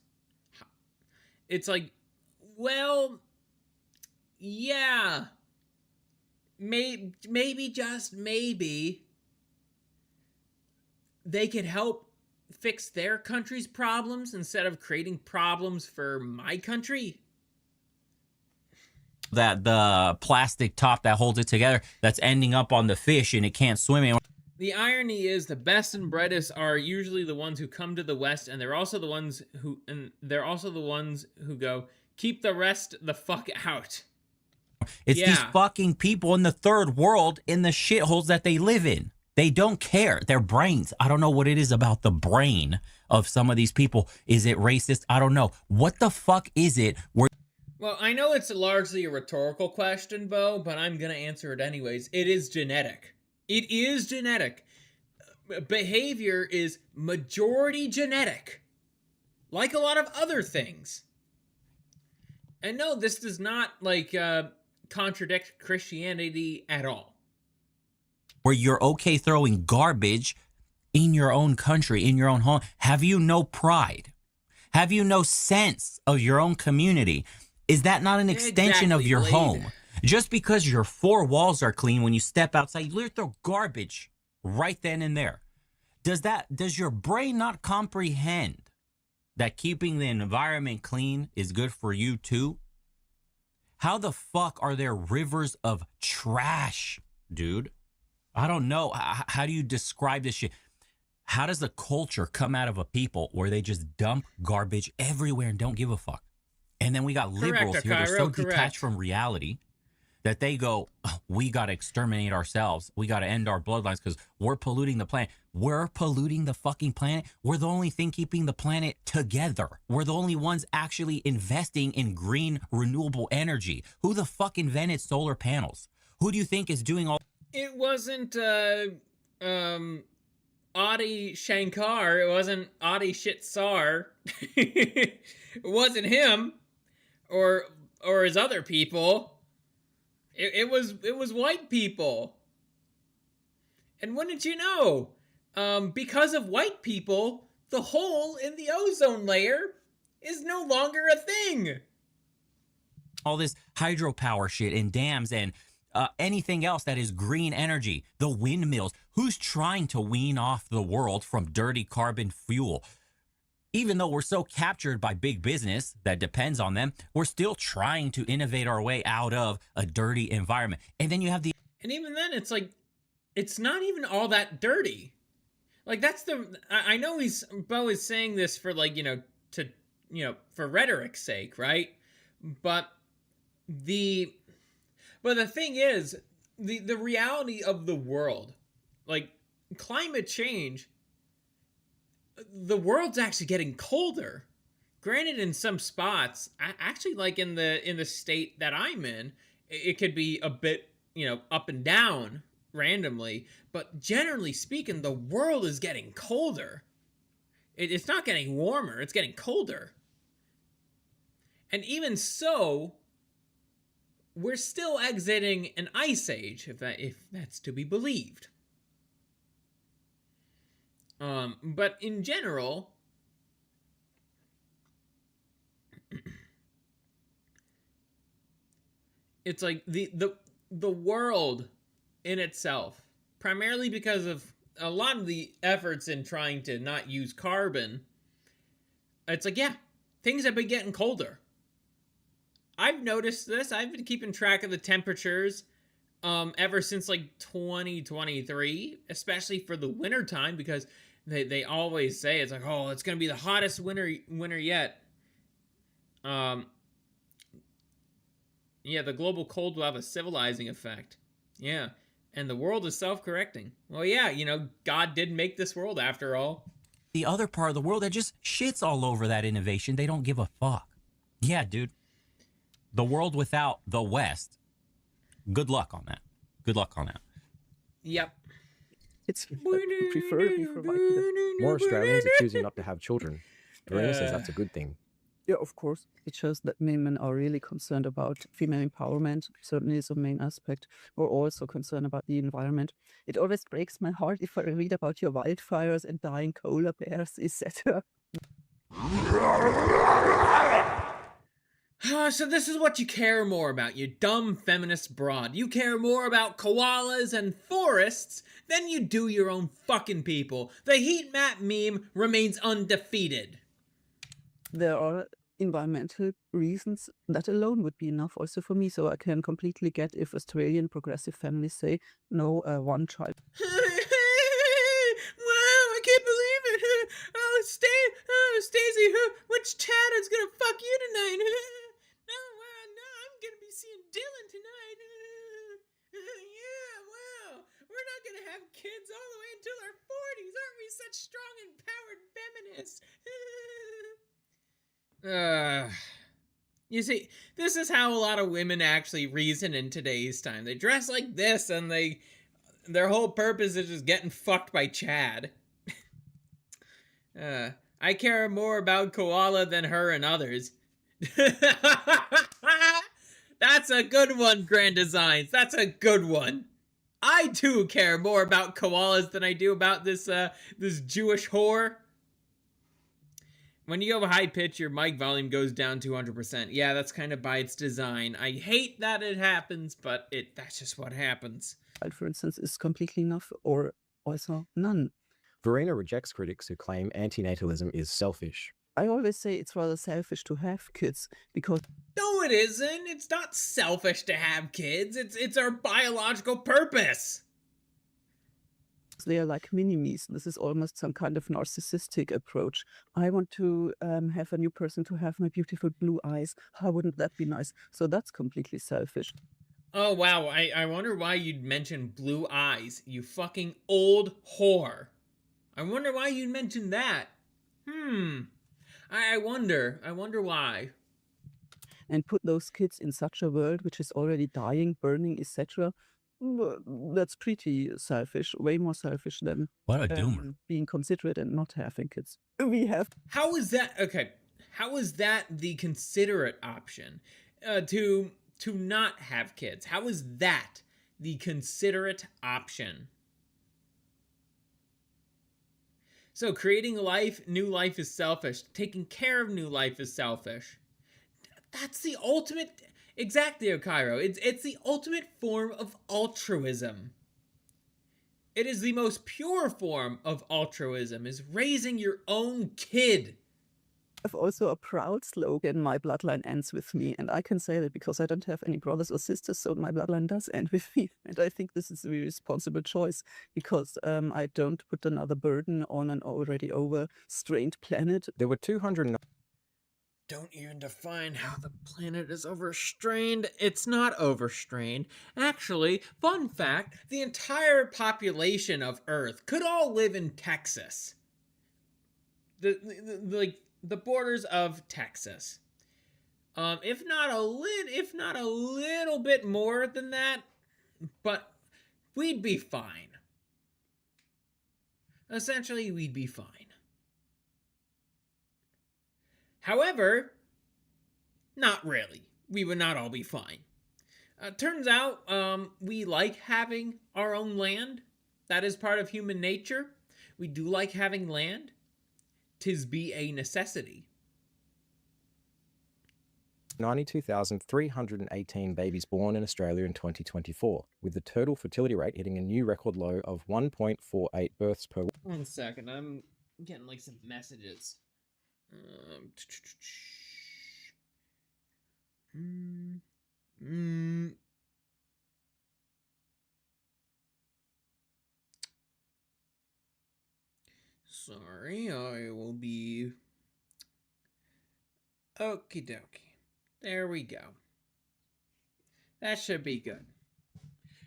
It's like, well, yeah, maybe just maybe they could help fix their country's problems instead of creating problems for my country. That the plastic top that holds it together that's ending up on the fish and it can't swim anymore. The irony is, the best and brightest are usually the ones who come to the West, and they're also the ones who go, keep the rest the fuck out. It's these fucking people in the third world in the shitholes that they live in. They don't care. Their brains. I don't know what it is about the brain of some of these people. Is it racist? I don't know. What the fuck is it? Well, I know it's largely a rhetorical question, Bo, but I'm going to answer it anyways. It is genetic. It is genetic. Behavior is majority genetic. Like a lot of other things. And no, this does not, contradict Christianity at all. Where you're okay throwing garbage in your own country, in your own home. Have you no pride? Have you no sense of your own community? Is that not an extension of your home? Just because your four walls are clean, when you step outside, you literally throw garbage right then and there. Does your brain not comprehend that keeping the environment clean is good for you too? How the fuck are there rivers of trash, dude? I don't know. How do you describe this shit? How does the culture come out of a people where they just dump garbage everywhere and don't give a fuck? And then we got liberals here. They're so detached from reality that they go, oh, we got to exterminate ourselves. We got to end our bloodlines because we're polluting the planet. We're polluting the fucking planet. We're the only thing keeping the planet together. We're the only ones actually investing in green renewable energy. Who the fuck invented solar panels? Who do you think is doing all? It wasn't Adi Shankar. It wasn't Adi Shitsar. It wasn't him or his other people. It was white people. And wouldn't you know, because of white people, the hole in the ozone layer is no longer a thing. All this hydropower shit and dams and anything else that is green energy, the windmills. Who's trying to wean off the world from dirty carbon fuel? Even though we're so captured by big business that depends on them, we're still trying to innovate our way out of a dirty environment. And then you have and even then, it's like, it's not even all that dirty. Like, that's I know Bo is saying this for for rhetoric's sake, right? But the thing is, the reality of the world, like climate change, the world's actually getting colder. Granted, in some spots, actually, like in the state that I'm in, it could be a bit, up and down randomly. But generally speaking, the world is getting colder. It's not getting warmer, it's getting colder. And even so, we're still exiting an ice age, if that's to be believed. But in general, it's like the world in itself, primarily because of a lot of the efforts in trying to not use carbon, it's like, yeah, things have been getting colder. I've noticed this. I've been keeping track of the temperatures ever since like 2023, especially for the winter time, because they always say it's like, oh, it's going to be the hottest winter yet. Yeah, the global cold will have a civilizing effect. Yeah, and the world is self-correcting. Well, yeah, you know, God did make this world after all. The other part of the world that just shits all over that innovation, they don't give a fuck. Yeah, dude. The world without the West. Good luck on that. Good luck on that. Yep. It's preferably for my kids. More Australians are choosing not to have children. Verena says that's a good thing. Yeah, of course. It shows that women are really concerned about female empowerment. Certainly is a main aspect. We're also concerned about the environment. It always breaks my heart if I read about your wildfires and dying polar bears, etc. So this is what you care more about, you dumb feminist broad. You care more about koalas and forests than you do your own fucking people. The heat map meme remains undefeated. There are environmental reasons that alone would be enough also for me, so I can completely get if Australian progressive families say no one child. Wow, I can't believe it. Oh, Stacey, which Chad is gonna fuck you tonight? No, I'm gonna be seeing Dylan tonight. Yeah, wow, we're not gonna have kids all the way until our 40s. Aren't we such strong, empowered feminists? You see, this is how a lot of women actually reason in today's time. They dress like this, and their whole purpose is just getting fucked by Chad. I care more about koala than her and others. That's a good one, Grand Designs. That's a good one. I too care more about koalas than I do about this Jewish whore. When you go high pitch, your mic volume goes down 200%. Yeah, that's kind of by its design. I hate that it happens, but that's just what happens. For instance, is completely enough or also none. Verena rejects critics who claim antinatalism is selfish. I always say it's rather selfish to have kids because... No, it isn't. It's not selfish to have kids. It's our biological purpose. They are like mini-me's. This is almost some kind of narcissistic approach. I want to have a new person to have my beautiful blue eyes. How wouldn't that be nice? So that's completely selfish. Oh, wow. I wonder why you'd mention blue eyes, you fucking old whore. I wonder why you'd mention that. I wonder why. And put those kids in such a world which is already dying, burning, etc. That's pretty selfish, way more selfish than what a doomer. Being considerate and not having kids. How is that? Okay, how is that the considerate option? To not have kids. How is that the considerate option? So creating new life is selfish. Taking care of new life is selfish. That's the ultimate... Exactly, Okairo. It's the ultimate form of altruism. It is the most pure form of altruism, is raising your own kid. I have also a proud slogan, my bloodline ends with me. And I can say that because I don't have any brothers or sisters, so my bloodline does end with me. And I think this is a very responsible choice because I don't put another burden on an already overstrained planet. There were 200... Don't even define how the planet is overstrained. It's not overstrained. Actually, fun fact, the entire population of Earth could all live in Texas. The borders of Texas. If not a little bit more than that, but we'd be fine. Essentially, we'd be fine. However, not really. We would not all be fine. Turns out, we like having our own land. That is part of human nature. We do like having land. 'Tis be a necessity. 92,318 babies born in Australia in 2024, with the total fertility rate hitting a new record low of 1.48 births per week. 1 second, I'm getting like some messages. Sorry, I will be... Okie dokie. There we go. That should be good.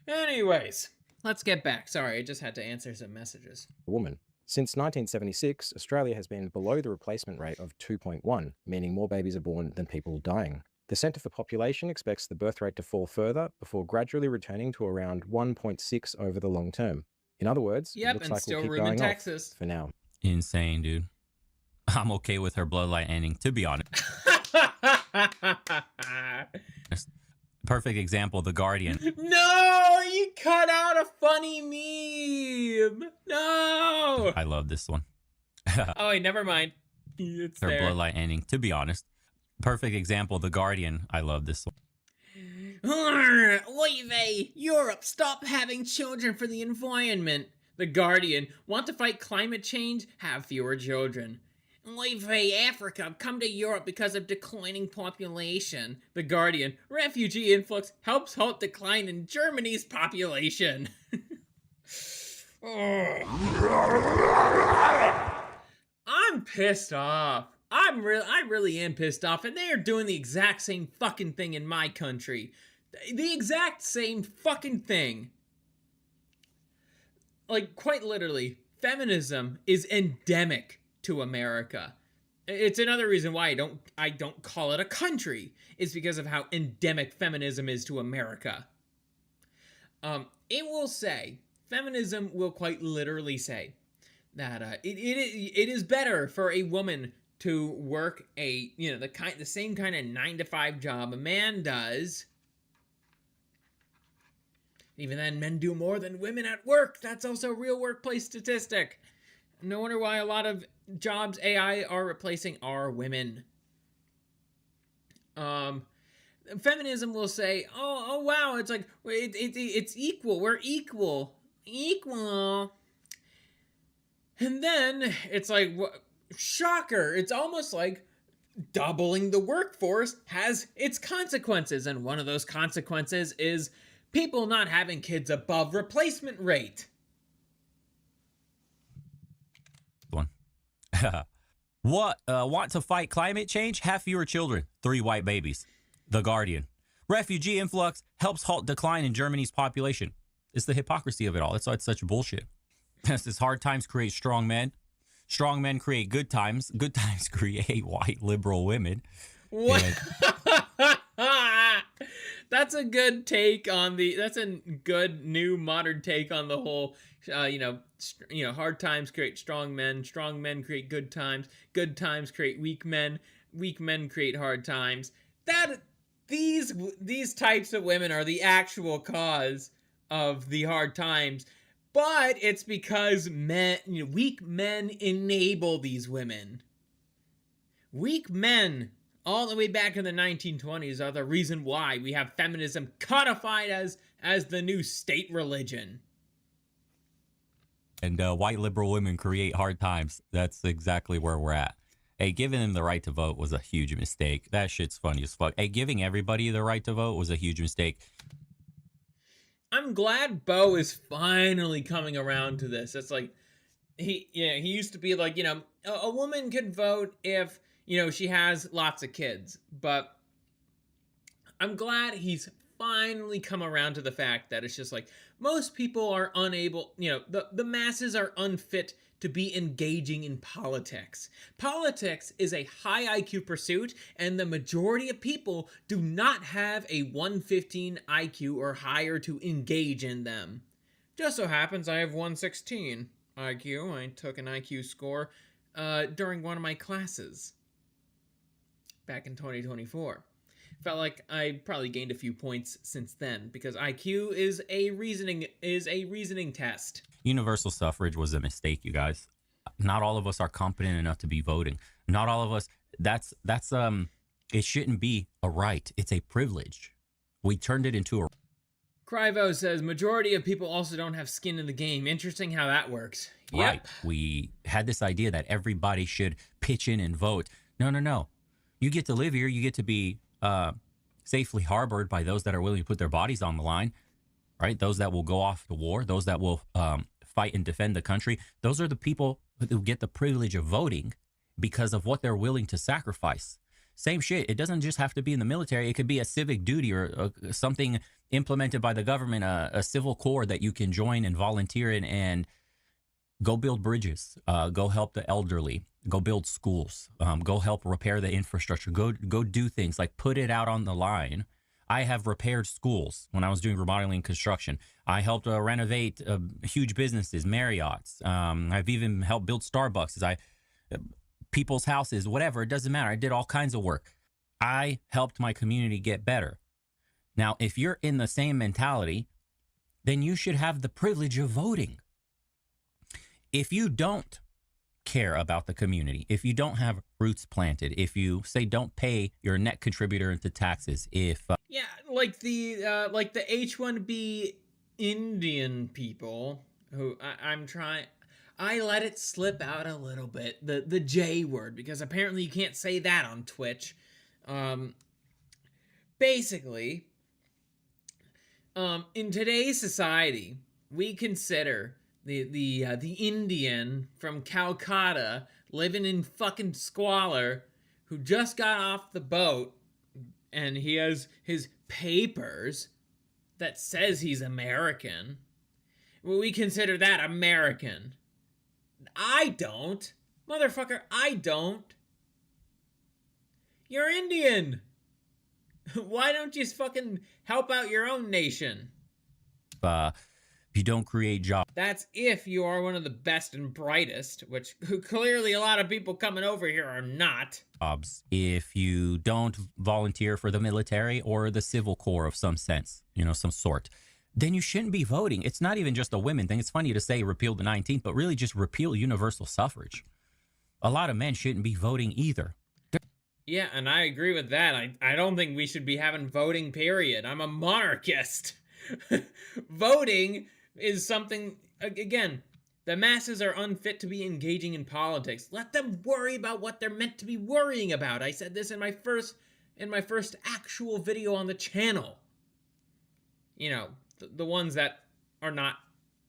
Anyways, let's get back. Sorry, I just had to answer some messages. Woman. Since 1976, Australia has been below the replacement rate of 2.1, meaning more babies are born than people dying. The Centre for Population expects the birth rate to fall further before gradually returning to around 1.6 over the long term. In other words, it looks like we'll keep going Texas. off for now. Insane, dude. I'm okay with her bloodline ending, to be honest. Perfect example, The Guardian. No, you cut out a funny meme. No. I love this one. Oh, wait, never mind. It's her there. bloodline ending, to be honest. Perfect example, The Guardian. I love this one. Leave Europe, stop having children for the environment. The Guardian, want to fight climate change? Have fewer children. Leave Africa, come to Europe because of declining population. The Guardian, refugee influx helps halt decline in Germany's population. I'm pissed off. I really am pissed off, and they are doing the exact same fucking thing in my country. The exact same fucking thing. Like, quite literally, feminism is endemic to America. It's another reason why I don't call it a country. It's because of how endemic feminism is to America. It will say, feminism will quite literally say that it is better for a woman to work the same kind of 9-to-5 job a man does. Even then, men do more than women at work. That's also a real workplace statistic. No wonder why a lot of jobs AI are replacing are women. Feminism will say, oh wow, it's like it's equal. We're equal. And then it's like, shocker. It's almost like doubling the workforce has its consequences, and one of those consequences is people not having kids above replacement rate. What? Want to fight climate change? Have fewer children. 3 white babies. The Guardian. Refugee influx helps halt decline in Germany's population. It's the hypocrisy of it all. It's such bullshit. This is hard times create strong men. Strong men create good times. Good times create white liberal women. What? That's a good take on that's a good new modern take on the whole, hard times create strong men create good times create weak men create hard times. These types of women are the actual cause of the hard times, but it's because weak men enable these women. Weak men, all the way back in the 1920s, are the reason why we have feminism codified as the new state religion. And white liberal women create hard times. That's exactly where we're at. Hey, giving them the right to vote was a huge mistake. That shit's funny as fuck. Hey, giving everybody the right to vote was a huge mistake. I'm glad Bo is finally coming around to this. It's like, he used to be like, a woman could vote if, she has lots of kids. But I'm glad he's finally come around to the fact that it's just like, most people are unable, the masses are unfit to be engaging in politics. Politics is a high IQ pursuit, and the majority of people do not have a 115 IQ or higher to engage in them. Just so happens I have 116 IQ. I took an IQ score during one of my classes back in 2024. felt like I probably gained a few points since then, because IQ is a reasoning test. Universal suffrage was a mistake, you guys. Not all of us are competent enough to be voting. Not all of us. That's it shouldn't be a right. It's a privilege. We turned it into a... Crivo says, majority of people also don't have skin in the game. Interesting how that works. Yep. Right. We had this idea that everybody should pitch in and vote. No. You get to live here. You get to be safely harbored by those that are willing to put their bodies on the line, right? Those that will go off to war, those that will fight and defend the country. Those are the people who get the privilege of voting because of what they're willing to sacrifice. Same shit. It doesn't just have to be in the military. It could be a civic duty or something implemented by the government, a civil corps that you can join and volunteer in and go build bridges, go help the elderly, go build schools, go help repair the infrastructure, go do things like put it out on the line. I have repaired schools when I was doing remodeling and construction. I helped renovate huge businesses, Marriott's. I've even helped build Starbucks. People's houses, whatever, it doesn't matter. I did all kinds of work. I helped my community get better. Now, if you're in the same mentality, then you should have the privilege of voting. If you don't care about the community, if you don't have roots planted, if you say don't pay your net contributor into taxes, if yeah, like the H1B Indian people who I let it slip out a little bit, the J word, because apparently you can't say that on Twitch. Basically, in today's society, we consider the Indian from Calcutta living in fucking squalor who just got off the boat and he has his papers that says he's American. Well, we consider that American. I don't. Motherfucker, I don't. You're Indian. Why don't you fucking help out your own nation? you don't create jobs. That's if you are one of the best and brightest, which clearly a lot of people coming over here are not. If you don't volunteer for the military or the civil corps of some sense, you know, some sort, then you shouldn't be voting. It's not even just a women thing. It's funny to say repeal the 19th, but really just repeal universal suffrage. A lot of men shouldn't be voting either. Yeah, and I agree with that. I don't think we should be having voting, period. I'm a monarchist. Voting is something, again, the masses are unfit to be engaging in politics. Let them worry about what they're meant to be worrying about. I said this in my first actual video on the channel. You know, the ones that are not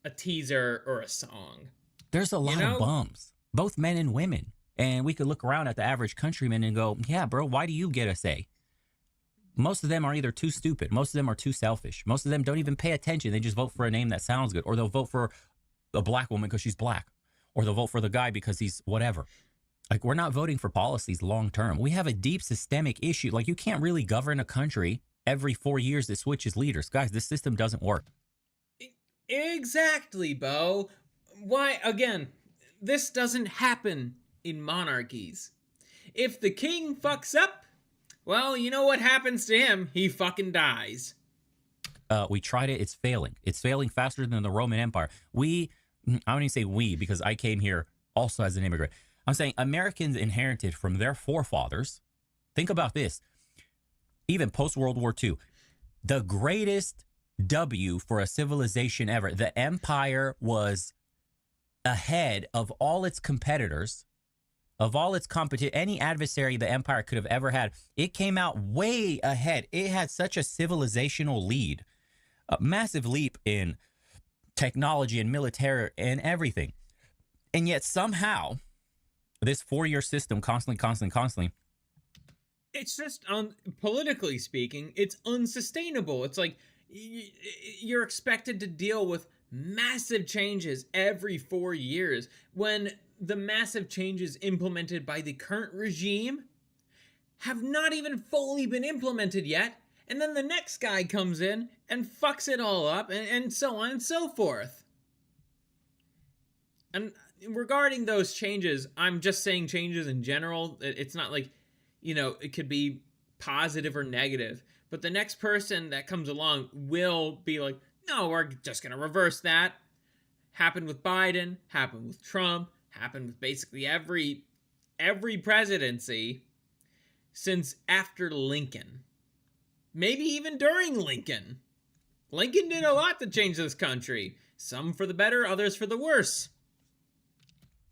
a teaser or a song. There's a lot of bums, both men and women. And we could look around at the average countryman and go, yeah, bro, why do you get a say? Most of them are either too stupid. Most of them are too selfish. Most of them don't even pay attention. They just vote for a name that sounds good. Or they'll vote for a black woman because she's black. Or they'll vote for the guy because he's whatever. Like, we're not voting for policies long term. We have a deep systemic issue. Like, you can't really govern a country every 4 years that switches leaders. Guys, this system doesn't work. Exactly, Bo. Why, again, this doesn't happen in monarchies. If the king fucks up, well, you know what happens to him? He fucking dies. We tried it. It's failing. It's failing faster than the Roman Empire. I don't even say we because I came here also as an immigrant. I'm saying Americans inherited from their forefathers. Think about this. Even post-World War II, the greatest W for a civilization ever. The empire was ahead of all its competitors. Of all its competition, any adversary the empire could have ever had, it came out way ahead. It had such a civilizational lead, a massive leap in technology and military and everything. And yet somehow, this 4-year system constantly. It's just, politically speaking, it's unsustainable. It's like you're expected to deal with massive changes every 4 years when the massive changes implemented by the current regime have not even fully been implemented yet, and then the next guy comes in and fucks it all up, and so on and so forth. And regarding those changes, I'm just saying changes in general. It's not like, you know, it could be positive or negative. But the next person that comes along will be like, no, we're just going to reverse that. Happened with Biden, happened with Trump, happened with basically every presidency since after Lincoln. Maybe even during Lincoln. Lincoln did a lot to change this country. Some for the better, others for the worse.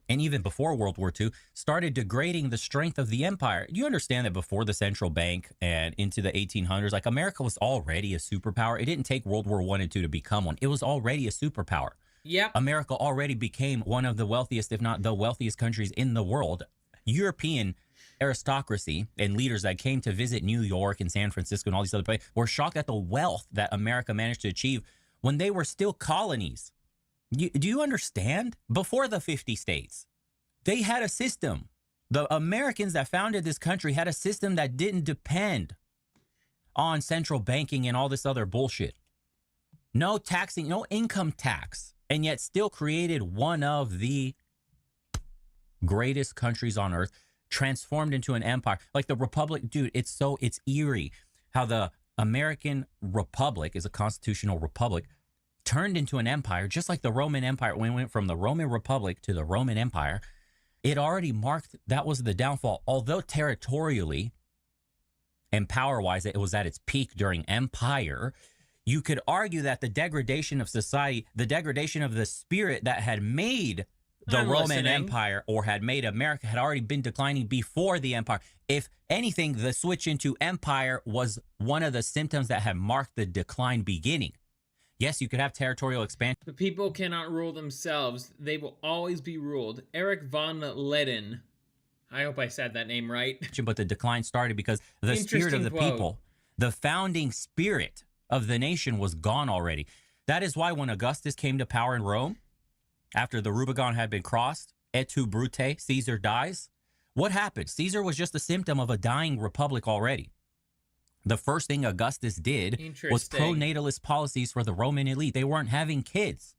And even before World War II, started degrading the strength of the empire. You understand that before the central bank and into the 1800s, like America was already a superpower. It didn't take World War I and II to become one. It was already a superpower. Yep. America already became one of the wealthiest, if not the wealthiest countries in the world. European aristocracy and leaders that came to visit New York and San Francisco and all these other places were shocked at the wealth that America managed to achieve when they were still colonies. Do you understand? Before the 50 states, they had a system. The Americans that founded this country had a system that didn't depend on central banking and all this other bullshit. No taxing, no income tax, and yet still created one of the greatest countries on earth, transformed into an empire. Like the Republic, dude, it's eerie how the American Republic is a constitutional republic turned into an empire, just like the Roman Empire. When it went from the Roman Republic to the Roman Empire, it already marked, that was the downfall. Although territorially and power-wise, it was at its peak during empire, you could argue that the degradation of society, the degradation of the spirit that had made the Roman Empire or had made America had already been declining before the empire. If anything, the switch into empire was one of the symptoms that had marked the decline beginning. Yes, you could have territorial expansion. The people cannot rule themselves. They will always be ruled. Erich von Leden. I hope I said that name right. But the decline started because the spirit of the people, the founding spirit of the nation was gone already. That is why when Augustus came to power in Rome, after the Rubicon had been crossed, et tu Brute, Caesar dies. What happened? Caesar was just a symptom of a dying republic already. The first thing Augustus did was pro-natalist policies for the Roman elite. They weren't having kids.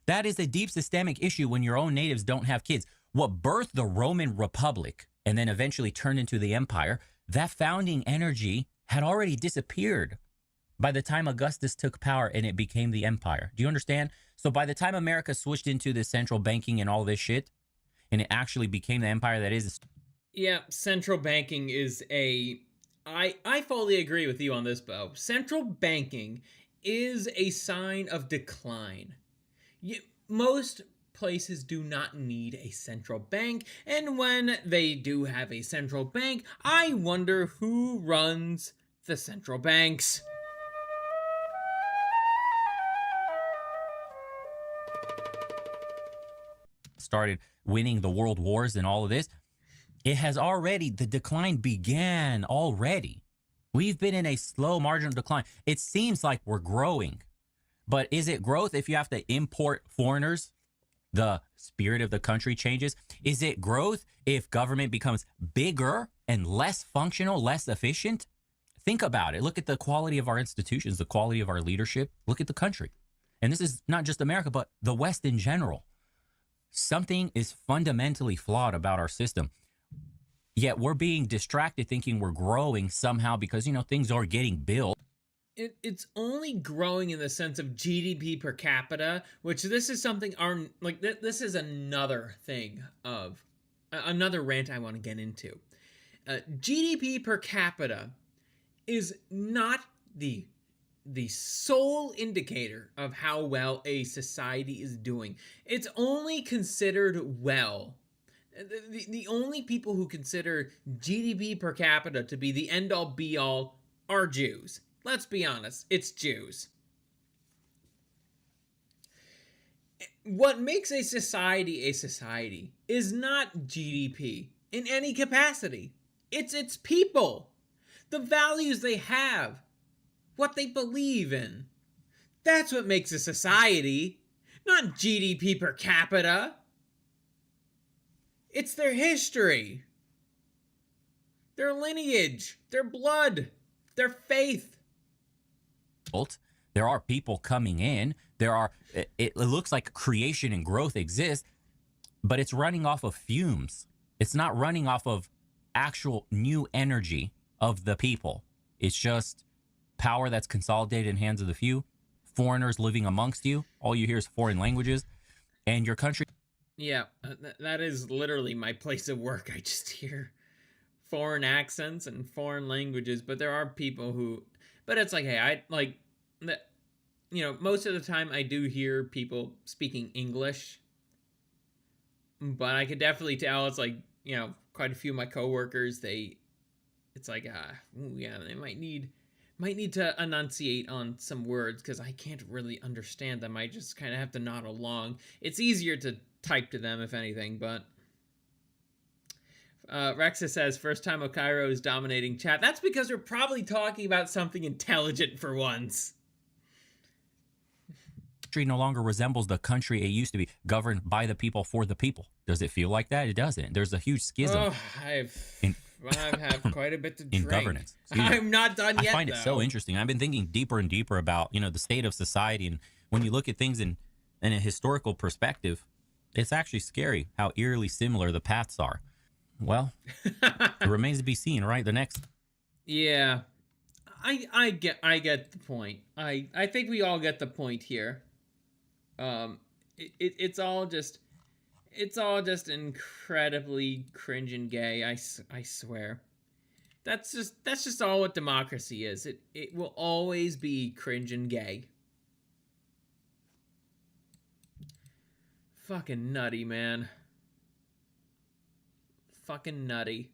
That is a deep systemic issue when your own natives don't have kids. What birthed the Roman Republic and then eventually turned into the empire, that founding energy had already disappeared by the time Augustus took power and it became the empire. Do you understand? So by the time America switched into the central banking and all this shit, and it actually became the empire that is. Yeah, central banking is a... I fully agree with you on this, Bo. Central banking is a sign of decline. Most places do not need a central bank, and when they do have a central bank, I wonder who runs the central banks. Started winning the world wars and all of this. It has already, the decline began already. We've been in a slow marginal decline. It seems like we're growing, but is it growth if you have to import foreigners? The spirit of the country changes. Is it growth if government becomes bigger and less functional, less efficient? Think about it. Look at the quality of our institutions, the quality of our leadership. Look at the country. And this is not just America, but the West in general. Something is fundamentally flawed about our system. Yet we're being distracted thinking we're growing somehow because, things are getting built. It's only growing in the sense of GDP per capita, which this is something this is another thing of another rant I want to get into. GDP per capita is not the sole indicator of how well a society is doing. It's only considered well. The only people who consider GDP per capita to be the end-all be-all are Jews. Let's be honest, it's Jews. What makes a society is not GDP in any capacity. It's its people, the values they have, what they believe in. That's what makes a society, not GDP per capita. It's their history, their lineage, their blood, their faith. There are people coming in. It looks like creation and growth exist, but it's running off of fumes. It's not running off of actual new energy of the people. It's just power that's consolidated in hands of the few, foreigners living amongst you. All you hear is foreign languages, and your country. Yeah, that is literally my place of work. I just hear foreign accents and foreign languages, but there are people who, but it's like, hey, I like that, you know, most of the time I do hear people speaking English, but I could definitely tell it's like, you know, quite a few of my coworkers, it's like, ooh, yeah, they might need to enunciate on some words because I can't really understand them. I just kind of have to nod along. It's easier to type to them, if anything, but Rexa says, first time Okairo is dominating chat. That's because we're probably talking about something intelligent for once. Country no longer resembles the country it used to be, governed by the people for the people. Does it feel like that? It doesn't. There's a huge schism. Oh, I have quite a bit to drink. In governance. I'm not done yet, I find it so interesting. I've been thinking deeper and deeper about, you know, the state of society. And when you look at things in a historical perspective, it's actually scary how eerily similar the paths are. Well, it remains to be seen, right? The next. Yeah, I get the point. I think we all get the point here. It's all just incredibly cringe and gay. I swear. That's just all what democracy is. It will always be cringe and gay. Fucking nutty, man. Fucking nutty.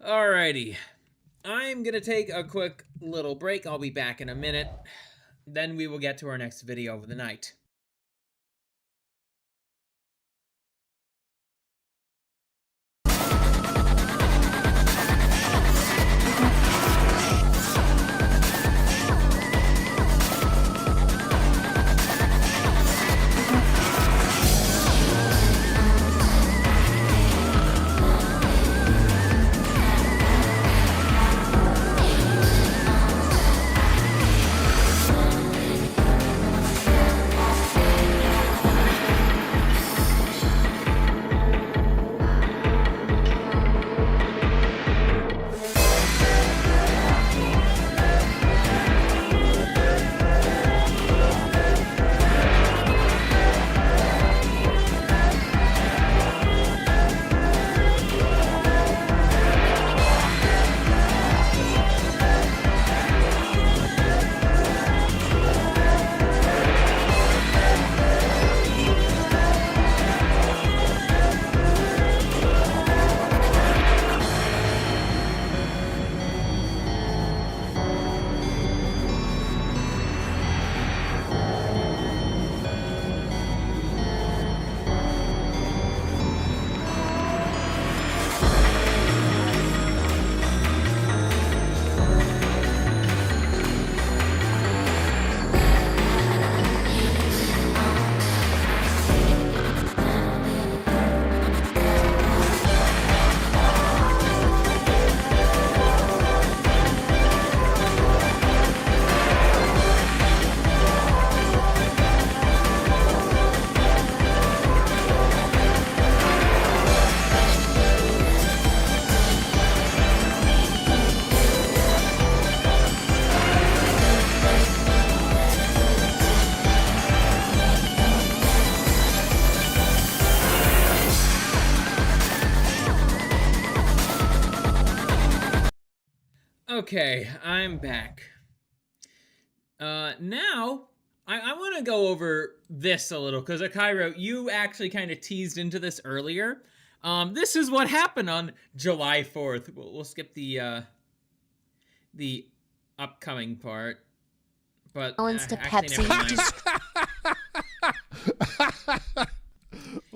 Alrighty. I'm gonna take a quick little break. I'll be back in a minute. Then we will get to our next video of the night. Okay, I'm back. Now, I want to go over this a little, because Akairo, you actually kind of teased into this earlier. This is what happened on July 4th. We'll skip the upcoming part. But To actually, Pepsi. never mind.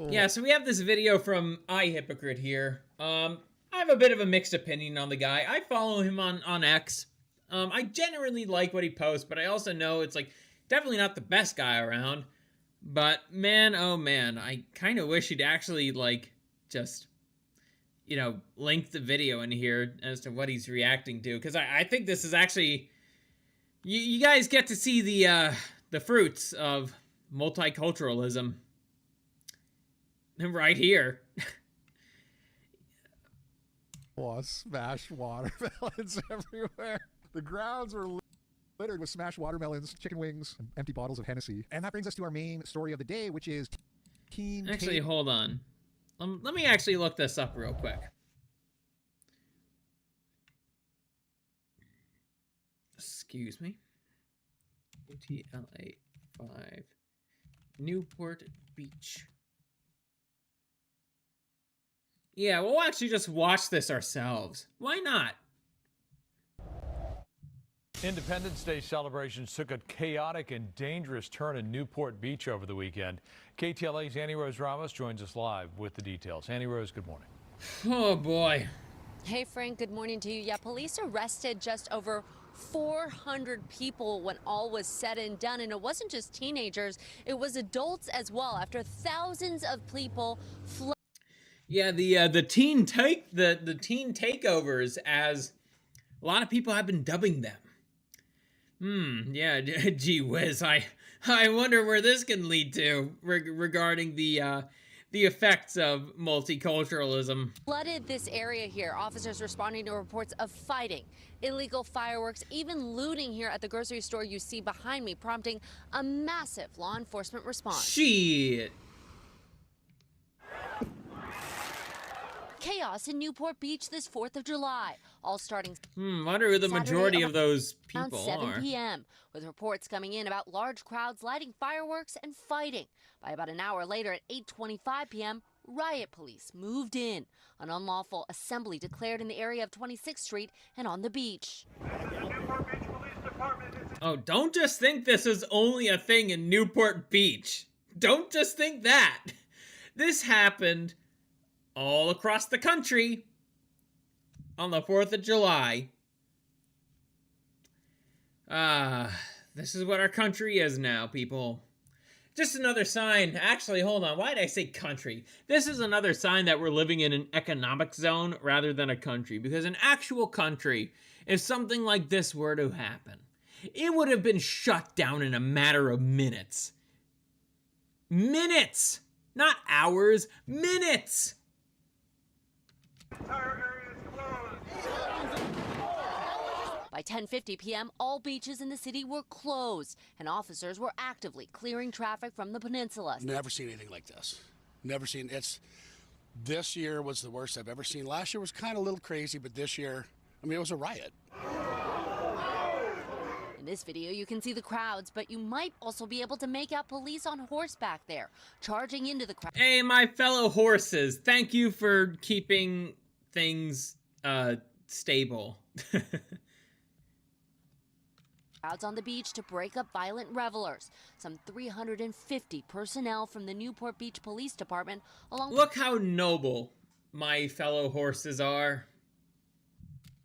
Yeah, so we have this video from iHypocrite here. I have a bit of a mixed opinion on the guy. I follow him on X. I genuinely like what he posts, but I also know it's like definitely not the best guy around. But man, oh man, I kind of wish he'd actually like just, you know, link the video in here as to what he's reacting to, because I think this is actually, you guys get to see the fruits of multiculturalism right here. Smashed watermelons everywhere. The grounds were littered with smashed watermelons, chicken wings, and empty bottles of Hennessy. And that brings us to our main story of the day, which is teen... Actually, hold on. Let me actually look this up real quick. Excuse me. UTLA 5. Newport Beach. Yeah, we'll actually just watch this ourselves. Why not? Independence Day celebrations took a chaotic and dangerous turn in Newport Beach over the weekend. KTLA's Annie Rose Ramos joins us live with the details. Annie Rose, good morning. Oh, boy. Hey, Frank, good morning to you. Yeah, police arrested just over 400 people when all was said and done. And it wasn't just teenagers, it was adults as well, after thousands of people fled. Yeah, the teen takeovers, as a lot of people have been dubbing them. Yeah, gee whiz, I wonder where this can lead to regarding the effects of multiculturalism. Flooded this area here. Officers responding to reports of fighting, illegal fireworks, even looting here at the grocery store you see behind me, prompting a massive law enforcement response. Shit. Chaos in Newport Beach this 4th of July, all starting wonder who the majority of those people around 7 are. p.m., with reports coming in about large crowds lighting fireworks and fighting. By about an hour later at 8:25 p.m., riot police moved in. An unlawful assembly declared in the area of 26th Street and on the beach. Oh, don't just think this is only a thing in Newport Beach. Don't just think that. This happened all across the country on the 4th of July. This is what our country is now, people. Just another sign. Actually, hold on. Why did I say country? This is another sign that we're living in an economic zone rather than a country. Because an actual country, if something like this were to happen, it would have been shut down in a matter of minutes. Minutes! Not hours. Minutes! By 10:50 p.m., all beaches in the city were closed, and officers were actively clearing traffic from the peninsula. Never seen anything like this. Never seen it. This year was the worst I've ever seen. Last year was kind of a little crazy, but this year, I mean, it was a riot. In this video, you can see the crowds, but you might also be able to make out police on horseback there, charging into the crowd. Hey, my fellow horses, thank you for keeping things stable. Crowds on the beach to break up violent revelers. Some 350 personnel from the Newport Beach Police Department, along Look how noble my fellow horses are.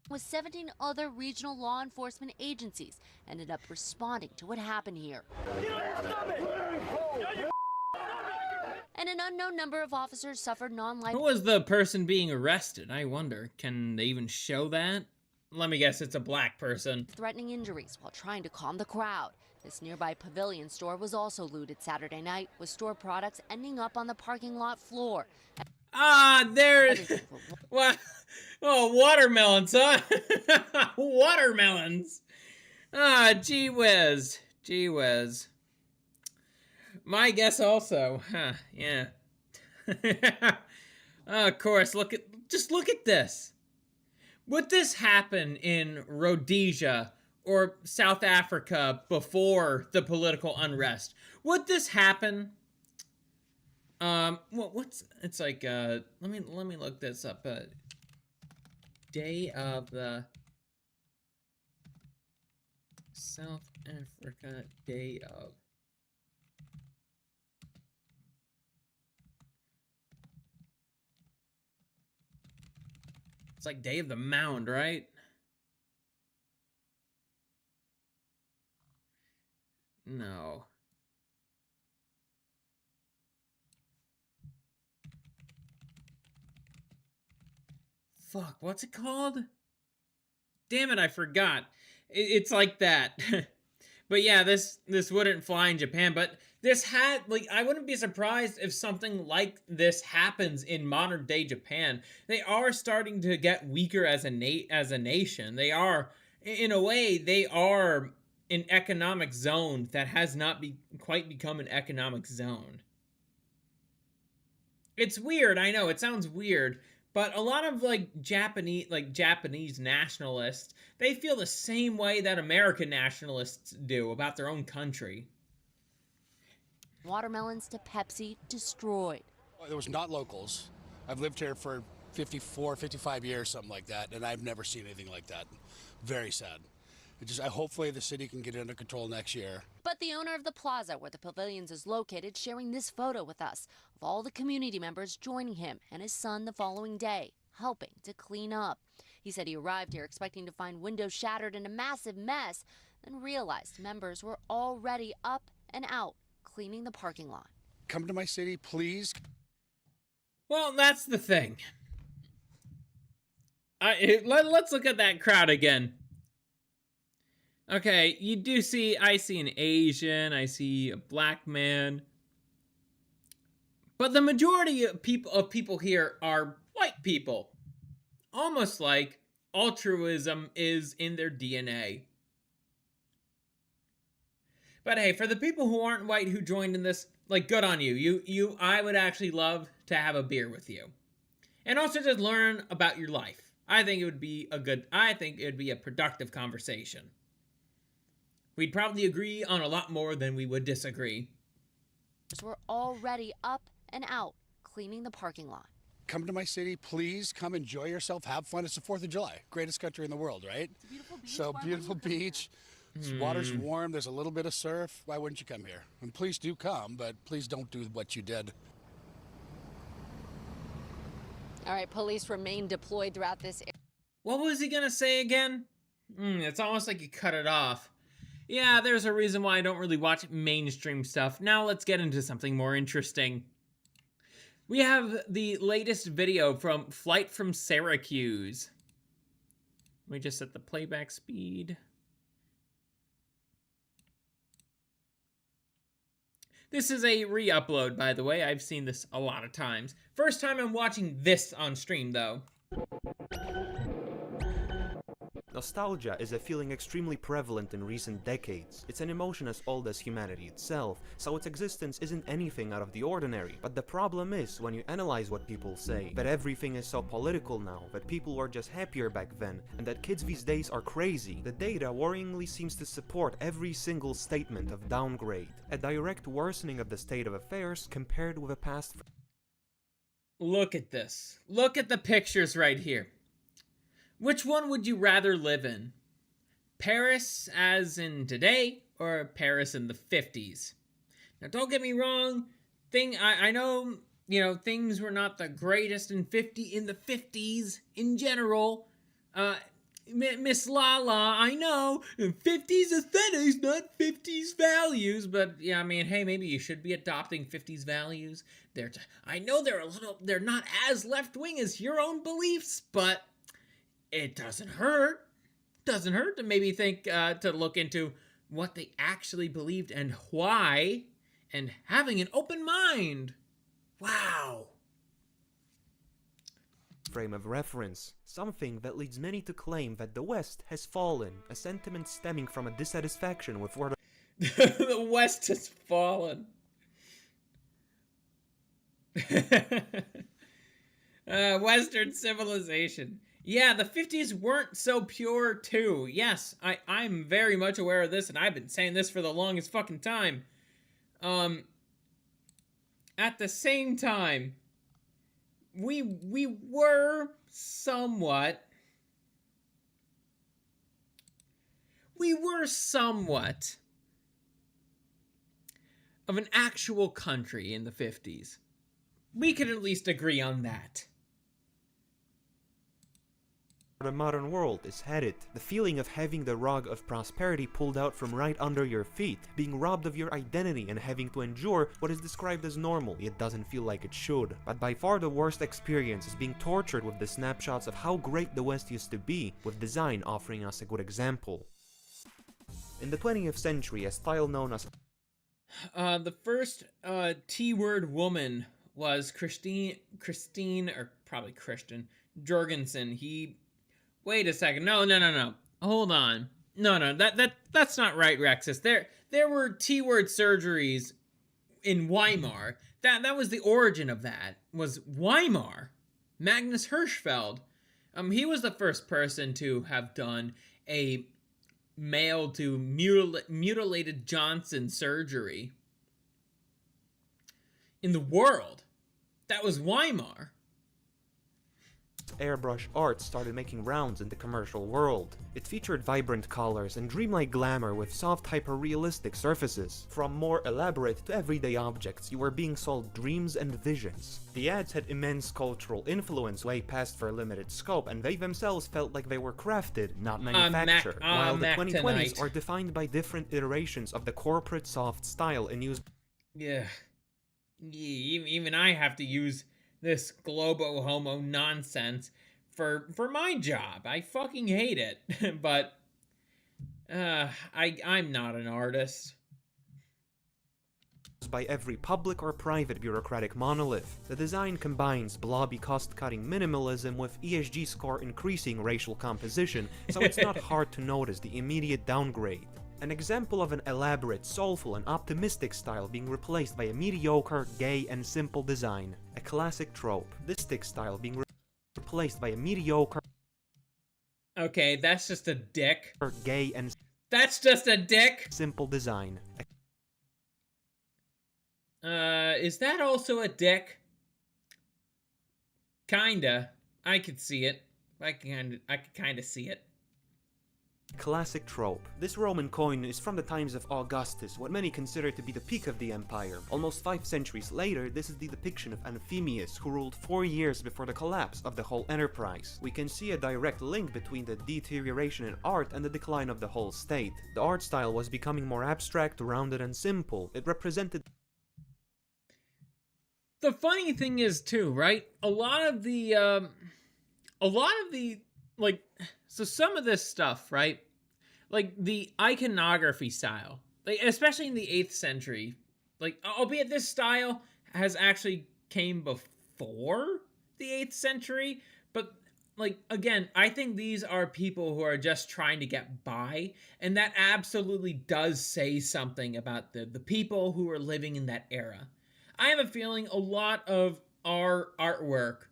with 17 other regional law enforcement agencies, ended up responding to what happened here. And an unknown number of officers suffered non-life. Who was the person being arrested? I wonder. Can they even show that? Let me guess, it's a black person. Threatening injuries while trying to calm the crowd. This nearby pavilion store was also looted Saturday night, with store products ending up on the parking lot floor. Ah, there's... What? Oh, watermelons, huh? Watermelons. Ah, gee whiz. Gee whiz. My guess also. Huh, yeah. Of course, just look at this. Would this happen in Rhodesia or South Africa before the political unrest? Would this happen? It's like, let me look this up. Day of the South Africa Day of. It's like Day of the Mound, right? No. Fuck, what's it called? Damn it, I forgot. It's like that. But yeah, this wouldn't fly in Japan, but I wouldn't be surprised if something like this happens in modern day Japan. They are starting to get weaker as a nation. They are, in a way, they are an economic zone that has not quite become an economic zone. It's weird, I know, it sounds weird, but a lot of Japanese nationalists, they feel the same way that American nationalists do about their own country. Watermelons to Pepsi destroyed. It was not locals. I've lived here for 54, 55 years, something like that, and I've never seen anything like that. Very sad. Hopefully the city can get it under control next year. But the owner of the plaza where the pavilions is located sharing this photo with us of all the community members joining him and his son the following day, helping to clean up. He said he arrived here expecting to find windows shattered and a massive mess, then realized members were already up and out cleaning the parking lot. Come to my city, please. Well, that's the thing. Let's look at that crowd again. Okay, I see an Asian, I see a black man. But the majority of people here are white people. Almost like altruism is in their DNA. But hey, for the people who aren't white who joined in this, good on you. I would actually love to have a beer with you. And also just learn about your life. I think it would be a productive conversation. We'd probably agree on a lot more than we would disagree. We're already up and out cleaning the parking lot. Come to my city, please. Come enjoy yourself, have fun. It's the 4th of July, greatest country in the world, right? It's a beautiful beach. So beautiful beach. Water's warm. There's a little bit of surf. Why wouldn't you come here? And please do come, but please don't do what you did. All right, police remain deployed throughout this area. What was he gonna say again? It's almost like you cut it off. Yeah, there's a reason why I don't really watch mainstream stuff. Now let's get into something more interesting. We have the latest video from Flight from Syracuse. Let me just set the playback speed. This is a re-upload, by the way. I've seen this a lot of times. First time I'm watching this on stream, though. Nostalgia is a feeling extremely prevalent in recent decades. It's an emotion as old as humanity itself, so its existence isn't anything out of the ordinary. But the problem is, when you analyze what people say, that everything is so political now, that people were just happier back then, and that kids these days are crazy. The data worryingly seems to support every single statement of downgrade, a direct worsening of the state of affairs compared with the past. Look at this. Look at the pictures right here. Which one would you rather live in? Paris as in today, or Paris in the 50s? Now don't get me wrong, I know, things were not the greatest in the 50s in general. Miss Lala, I know, 50s aesthetics, not 50s values, but yeah, hey, maybe you should be adopting 50s values. I know they're not as left-wing as your own beliefs, but it doesn't hurt. Doesn't hurt to maybe think, to look into what they actually believed and why, and having an open mind. Wow. Frame of reference, something that leads many to claim that the West has fallen, a sentiment stemming from a dissatisfaction with where the West has fallen. Western civilization. Yeah, the 50s weren't so pure, too. Yes, I'm very much aware of this, and I've been saying this for the longest fucking time. At the same time, we were somewhat of an actual country in the 50s. We could at least agree on that. The modern world is headed. The feeling of having the rug of prosperity pulled out from right under your feet, being robbed of your identity and having to endure what is described as normal, yet doesn't feel like it should. But by far the worst experience is being tortured with the snapshots of how great the West used to be, with design offering us a good example. In the 20th century, a style known as The first T-word woman was Christine, or probably Christian, Jorgensen. Wait a second. No. Hold on. No, that's not right, Rexus. There were T-word surgeries in Weimar. That was the origin of that, was Weimar. Magnus Hirschfeld. He was the first person to have done a male to mutilated Johnson surgery in the world. That was Weimar. Airbrush art started making rounds in the commercial world. It featured vibrant colors and dreamlike glamour with soft, hyper-realistic surfaces. From more elaborate to everyday objects, you were being sold dreams and visions. The ads had immense cultural influence way past their limited scope, and they themselves felt like they were crafted, not manufactured, while the 2020s are defined by different iterations of the corporate soft style in use. Yeah, even I have to use this globo homo nonsense for my job. I fucking hate it. But I'm not an artist. By every public or private bureaucratic monolith. The design combines blobby cost-cutting minimalism with ESG score increasing racial composition, so it's not hard to notice the immediate downgrade. An example of an elaborate, soulful, and optimistic style being replaced by a mediocre, gay, and simple design. A classic trope. This stick style being replaced by a mediocre... Okay, that's just a dick. Gay and... That's just a dick! Simple design. Is that also a dick? Kinda. I could see it. I could kinda see it. Classic trope. This Roman coin is from the times of Augustus, what many consider to be the peak of the empire. Almost 5 centuries later, this is the depiction of Anthemius, who ruled 4 years before the collapse of the whole enterprise. We can see a direct link between the deterioration in art and the decline of the whole state. The art style was becoming more abstract, rounded, and simple. It represented... The funny thing is, too, right? A lot of the, like, so some of this stuff, right? Like, the iconography style, like, especially in the 8th century, like, albeit this style has actually came before the 8th century, but, like, again, I think these are people who are just trying to get by, and that absolutely does say something about the people who are living in that era. I have a feeling a lot of our artwork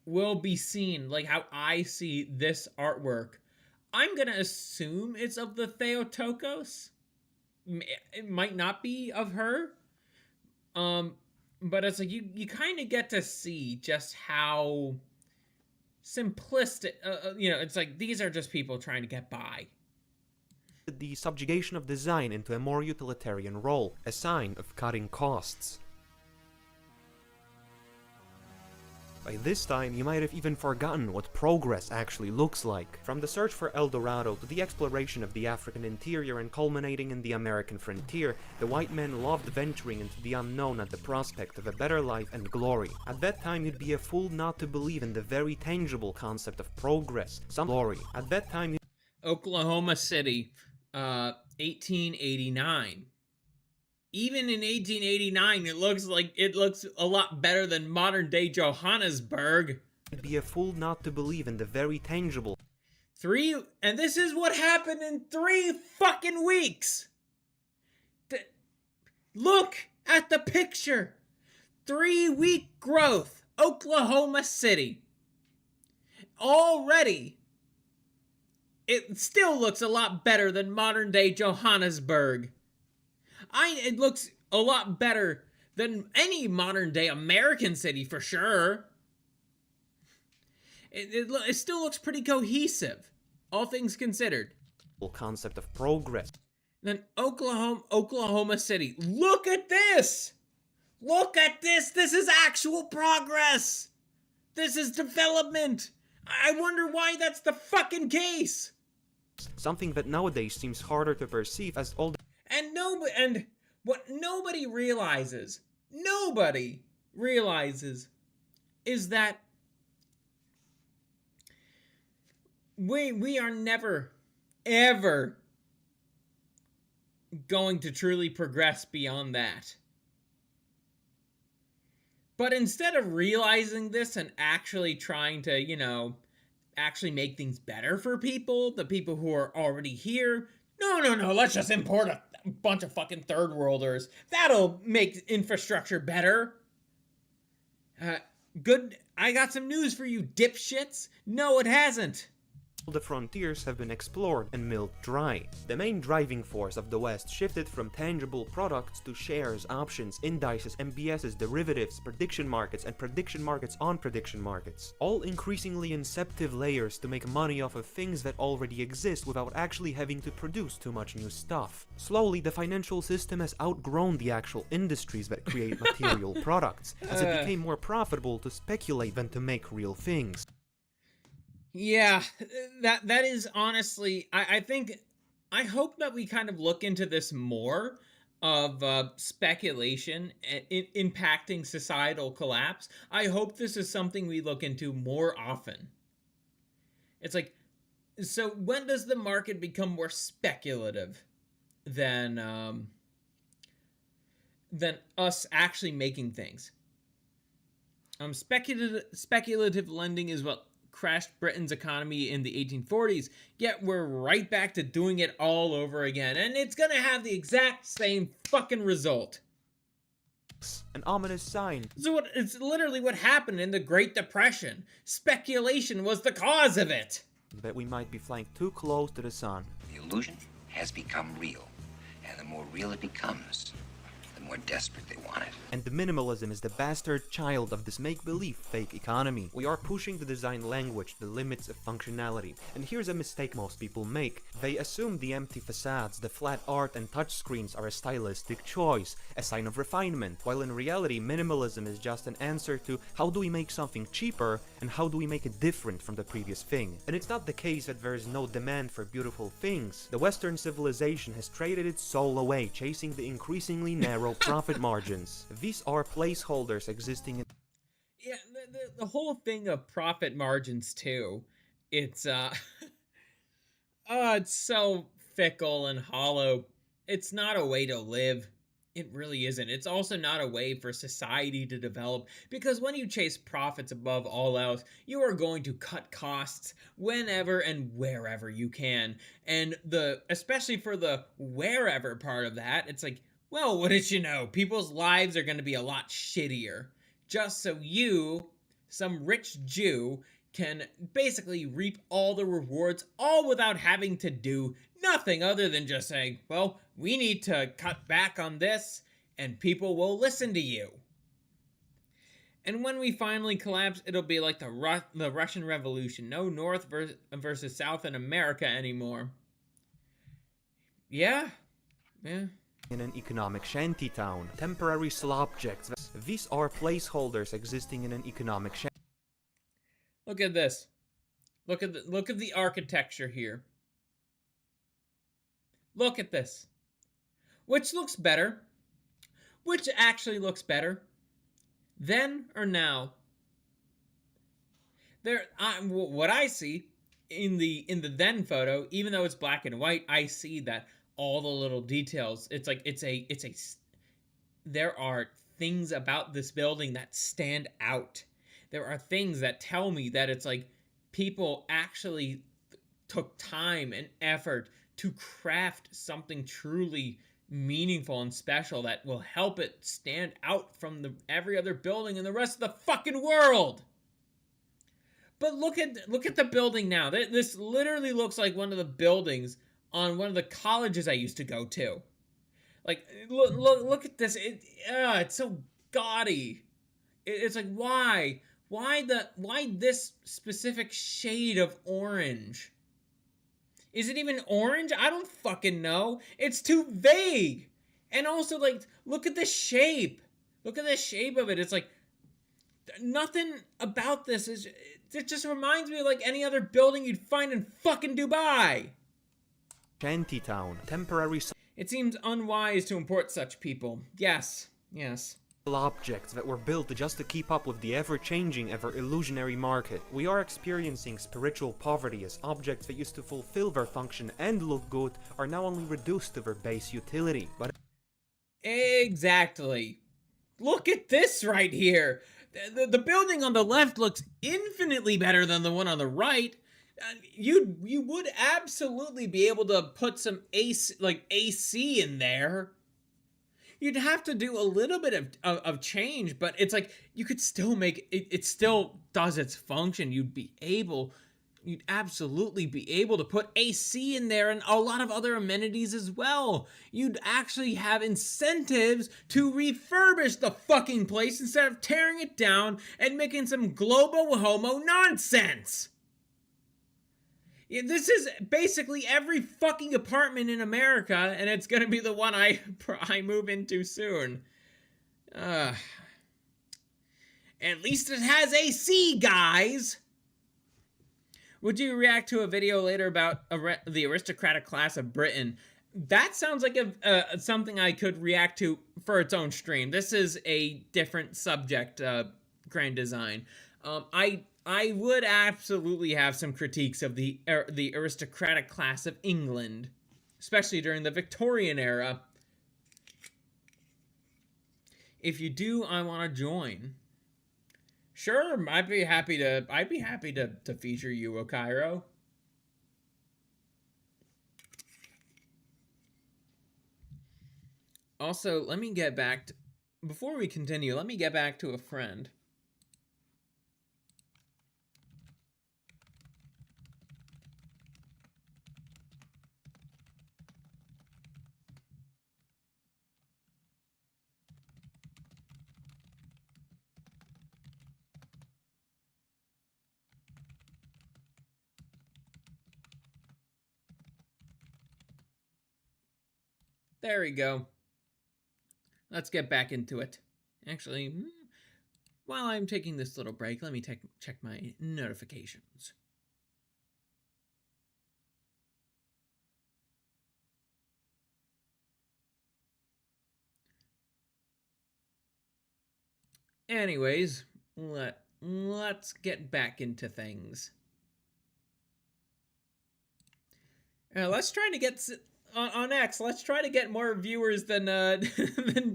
will be seen, like how I see this artwork. I'm gonna assume it's of the Theotokos. It might not be of her. But it's like you kind of get to see just how simplistic, it's like these are just people trying to get by. The subjugation of design into a more utilitarian role, a sign of cutting costs. By this time, you might have even forgotten what progress actually looks like. From the search for El Dorado to the exploration of the African interior and culminating in the American frontier, the white men loved venturing into the unknown at the prospect of a better life and glory. At that time, you'd be a fool not to believe in the very tangible concept of progress, some glory. At that time, Oklahoma City, 1889. Even in 1889, it looks a lot better than modern day Johannesburg. You'd be a fool not to believe in the very tangible. And this is what happened in 3 fucking weeks. Look at the picture. 3-week growth, Oklahoma City. Already, it still looks a lot better than modern day Johannesburg. It looks a lot better than any modern day American city for sure. It still looks pretty cohesive, all things considered. Concept of progress. Then Oklahoma City. Look at this! Look at this! This is actual progress! This is development! I wonder why that's the fucking case! Something that nowadays seems harder to perceive as old. And what nobody realizes is that we are never, ever going to truly progress beyond that. But instead of realizing this and actually trying to, you know, actually make things better for people, the people who are already here, no, let's just import a bunch of fucking third worlders. That'll make infrastructure better. Good, I got some news for you, dipshits. No, it hasn't. The frontiers have been explored and milked dry. The main driving force of the West shifted from tangible products to shares, options, indices, MBSs, derivatives, prediction markets, and prediction markets on prediction markets. All increasingly inceptive layers to make money off of things that already exist without actually having to produce too much new stuff. Slowly, the financial system has outgrown the actual industries that create material products, as it became more profitable to speculate than to make real things. Yeah, that is honestly, I hope that we kind of look into this more of speculation impacting societal collapse. I hope this is something we look into more often. It's like, so when does the market become more speculative than us actually making things? Speculative lending is what crashed Britain's economy in the 1840s, yet we're right back to doing it all over again, and it's gonna have the exact same fucking result. An ominous sign. So it's literally what happened in the Great Depression. Speculation was the cause of it. That we might be flying too close to the sun. The illusion has become real, and the more real it becomes, the more desperate they want it. And the minimalism is the bastard child of this make-believe fake economy. We are pushing the design language to the limits of functionality. And here's a mistake most people make. They assume the empty facades, the flat art and touchscreens are a stylistic choice, a sign of refinement, while in reality minimalism is just an answer to how do we make something cheaper and how do we make it different from the previous thing. And it's not the case that there is no demand for beautiful things. The Western civilization has traded its soul away, chasing the increasingly narrow profit margins. These are placeholders existing in... Yeah, the whole thing of profit margins too, it's oh, it's so fickle and hollow. It's not a way to live. It really isn't. It's also not a way for society to develop, because when you chase profits above all else, you are going to cut costs whenever and wherever you can. And especially for the wherever part of that, it's like, well, what did you know? People's lives are going to be a lot shittier, just so you, some rich Jew, can basically reap all the rewards, all without having to do nothing other than just saying, well, we need to cut back on this, and people will listen to you. And when we finally collapse, it'll be like the Russian Revolution. No North versus South in America anymore. Yeah. In an economic shantytown, temporary slopjects. These are placeholders existing in an economic shanty. Look at this. Look at the architecture here. Look at this. Which looks better? Which actually looks better? Then or now? What I see in the then photo, even though it's black and white, I see that all the little details. It's like there are things about this building that stand out. There are things that tell me that it's like people actually took time and effort to craft something truly meaningful and special that will help it stand out from every other building in the rest of the fucking world. But look at the building now. This literally looks like one of the buildings on one of the colleges I used to go to. Like, look at this. It's so gaudy. It's like, why? Why this specific shade of orange? Is it even orange? I don't fucking know. It's too vague. And also, like, look at the shape. Look at the shape of it. It's like, nothing about this it just reminds me of like any other building you'd find in fucking Dubai. Shantytown, temporary... It seems unwise to import such people. Yes. objects that were built just to keep up with the ever-changing, ever-illusionary market. We are experiencing spiritual poverty as objects that used to fulfill their function and look good are now only reduced to their base utility. But exactly. Look at this right here. The building on the left looks infinitely better than the one on the right. You would absolutely be able to put some AC in there. You'd have to do a little bit of change, but it's like you could still make it. It still does its function. You'd absolutely be able to put AC in there and a lot of other amenities as well. You'd actually have incentives to refurbish the fucking place instead of tearing it down and making some globo homo nonsense. Yeah, this is basically every fucking apartment in America, and it's gonna be the one I move into soon. At least it has AC, guys! Would you react to a video later about the aristocratic class of Britain? That sounds like something I could react to for its own stream. This is a different subject, grand design. I would absolutely have some critiques of the aristocratic class of England, especially during the Victorian era. If you do, I want to join. Sure, I'd be happy to feature you, Cairo. Also, let me get back to, before we continue, let me get back to a friend. There we go. Let's get back into it. Actually, while I'm taking this little break, let me check my notifications. Anyways, let's get back into things. Let's try to get on X. Let's try to get more viewers than than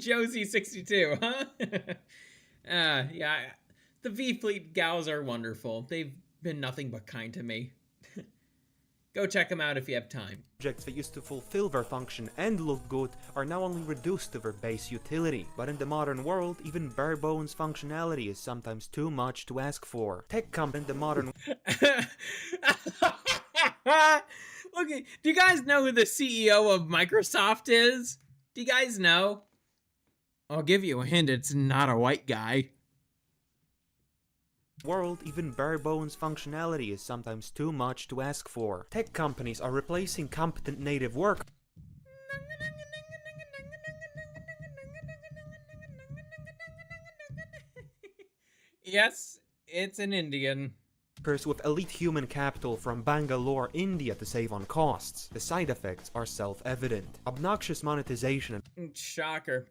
Josie62, huh? Yeah, the V Fleet gals are wonderful. They've been nothing but kind to me. Go check them out if you have time. Objects that used to fulfill their function and look good are now only reduced to their base utility. But in the modern world, even bare bones functionality is sometimes too much to ask for. Tech company in the modern Okay, do you guys know who the CEO of Microsoft is? Do you guys know? I'll give you a hint, it's not a white guy. World, even bare bones functionality is sometimes too much to ask for. Tech companies are replacing competent native work. Yes, it's an Indian. With elite human capital from Bangalore, India to save on costs. The side effects are self-evident. Obnoxious monetization. Shocker.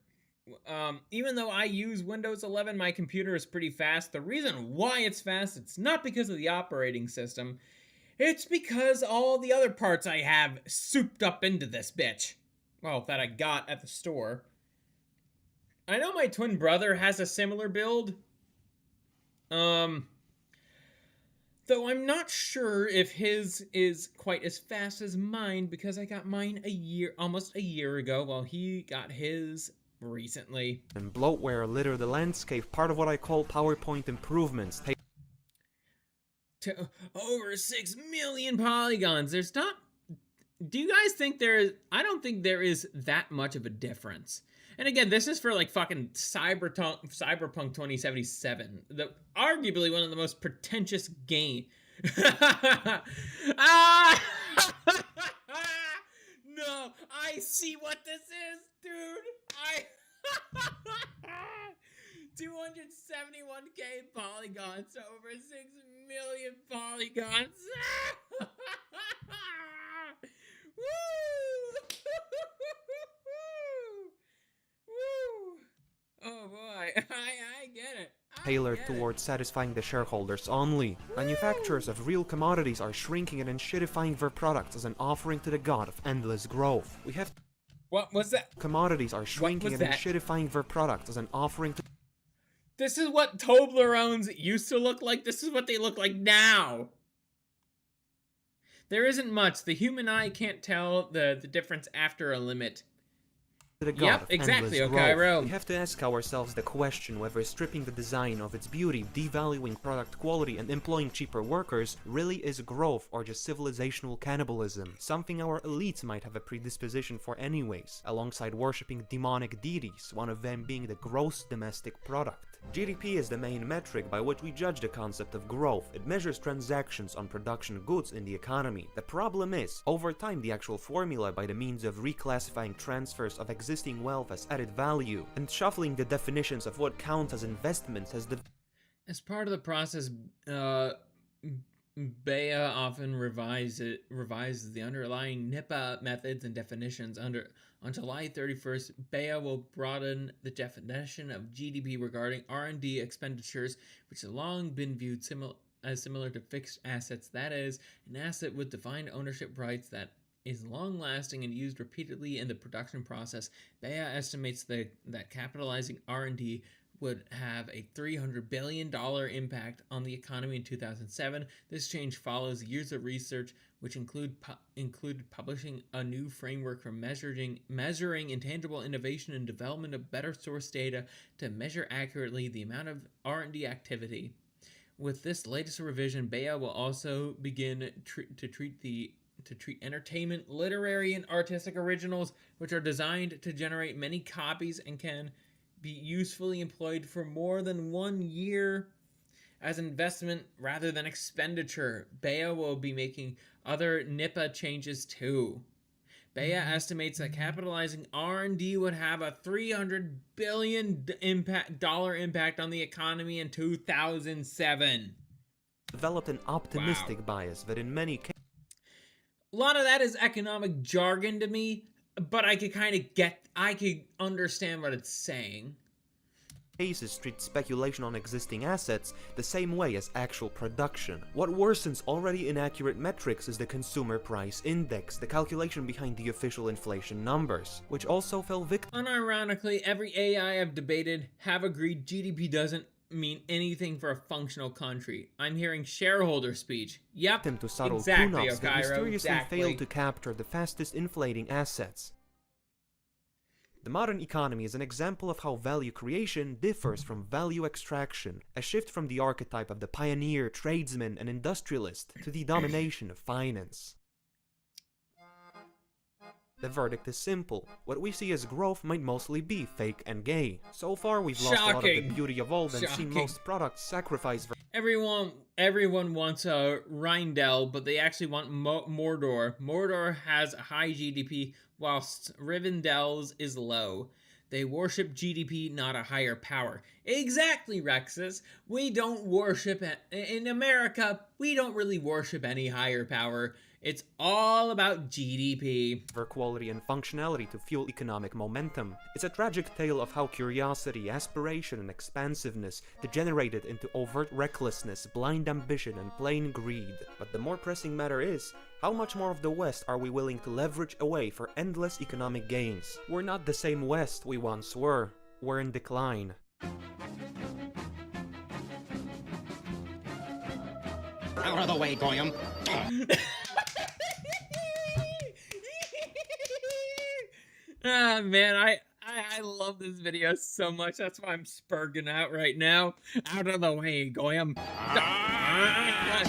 Even though I use Windows 11, my computer is pretty fast. The reason why it's fast, it's not because of the operating system. It's because all the other parts I have souped up into this bitch. Well, that I got at the store. I know my twin brother has a similar build. Though I'm not sure if his is quite as fast as mine because I got mine almost a year ago while he got his recently. And bloatware litter the landscape, part of what I call PowerPoint improvements. To over 6 million polygons. There's not... Do you guys think there is... I don't think there is that much of a difference. And again, this is for like fucking Cyberpunk 2077. Arguably one of the most pretentious games. Ah! No, I see what this is, dude. 271k polygons, over 6 million polygons. Woo! Woo! Oh boy. tailored towards satisfying the shareholders only. Manufacturers of real commodities are shrinking and enshittifying their products as an offering to the god of endless growth. We have What was that? Commodities are shrinking and enshittifying their products as an offering to... This is what Toblerones used to look like. This is what they look like now. There isn't much. The human eye can't tell the difference after a limit. Yep, exactly, Okairo. We have to ask ourselves the question whether stripping the design of its beauty, devaluing product quality, and employing cheaper workers really is growth or just civilizational cannibalism, something our elites might have a predisposition for anyways, alongside worshipping demonic deities, one of them being the gross domestic product. GDP is the main metric by which we judge the concept of growth. It measures transactions on production goods in the economy. The problem is, over time, the actual formula by the means of reclassifying transfers of existing wealth as added value and shuffling the definitions of what counts as investments has As part of the process, Bea often revises the underlying NIPA methods and definitions. On July 31st, Bea will broaden the definition of GDP regarding R&D expenditures, which has long been viewed similar to fixed assets. That is, an asset with defined ownership rights that is long-lasting and used repeatedly in the production process. Bea estimates that capitalizing R&D would have a $300 billion impact on the economy in 2007. This change follows years of research, which included publishing a new framework for measuring intangible innovation and development of better source data to measure accurately the amount of R&D activity. With this latest revision, Bea will also begin to treat entertainment, literary, and artistic originals, which are designed to generate many copies and can be usefully employed for more than 1 year as investment rather than expenditure. Bea will be making other NIPA changes too. Bea estimates that capitalizing R&D would have a $300 billion impact on the economy in 2007. Developed an optimistic bias that in many cases... A lot of that is economic jargon to me, but I could understand what it's saying. Cases treat speculation on existing assets the same way as actual production. What worsens already inaccurate metrics is the consumer price index, the calculation behind the official inflation numbers, which also fell victim. Unironically, every AI I've debated have agreed GDP doesn't mean anything for a functional country. I'm hearing shareholder speech. Yep, to subtle exactly, that mysteriously exactly. failed to capture the fastest inflating assets. The modern economy is an example of how value creation differs from value extraction, a shift from the archetype of the pioneer, tradesman, and industrialist to the domination of finance. The verdict is simple. What we see as growth might mostly be fake and gay. So far, we've lost a lot of the beauty of old and seen most products sacrifice. Everyone wants a Rindell, but they actually want Mordor. Mordor has a high GDP, whilst Rivendell's is low. They worship GDP, not a higher power. Exactly, Rexus. We don't worship... In America, we don't really worship any higher power. It's all about GDP. For quality and functionality to fuel economic momentum. It's a tragic tale of how curiosity, aspiration, and expansiveness degenerated into overt recklessness, blind ambition, and plain greed. But the more pressing matter is, how much more of the West are we willing to leverage away for endless economic gains? We're not the same West we once were. We're in decline. Out of the way, Goyam. Ah, man, I love this video so much. That's why I'm spurging out right now. Out of the way, Goyam.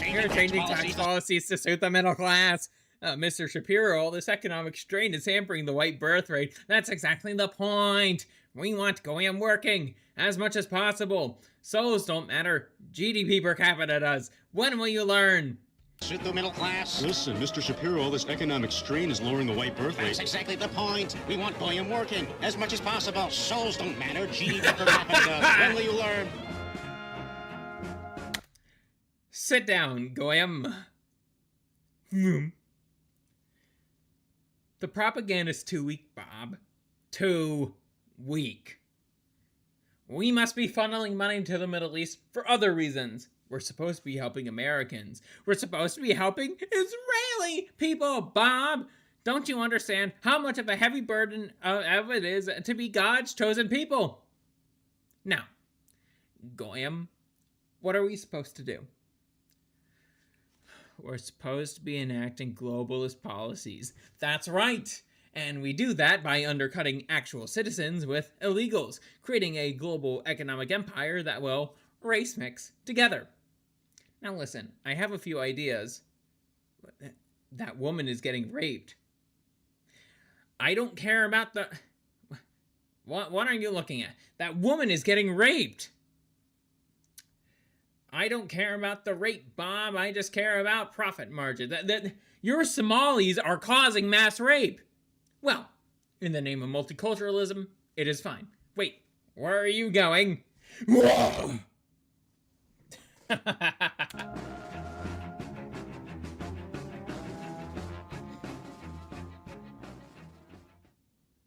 You're changing tax policies to suit the middle class. Mr. Shapiro, this economic strain is hampering the white birth rate. That's exactly the point. We want Goyam working as much as possible. Souls don't matter. GDP per capita does. When will you learn? Suit the middle class. Listen, Mr. Shapiro, all this economic strain is lowering the white birth rate. That's exactly the point. We want Goyam working as much as possible. Souls don't matter. GDP per capita. When will you learn? Sit down, Goyam. The propaganda's too weak, Bob. Too weak. We must be funneling money to the Middle East for other reasons. We're supposed to be helping Americans. We're supposed to be helping Israeli people, Bob. Don't you understand how much of a heavy burden of it is to be God's chosen people? Now, Goyim, what are we supposed to do? We're supposed to be enacting globalist policies. That's right. And we do that by undercutting actual citizens with illegals, creating a global economic empire that will race mix together. Now listen, I have a few ideas. That woman is getting raped. I don't care about the... What are you looking at? That woman is getting raped. I don't care about the rape, Bob. I just care about profit margin. Your Somalis are causing mass rape. Well, in the name of multiculturalism, it is fine. Wait, where are you going? Whoa!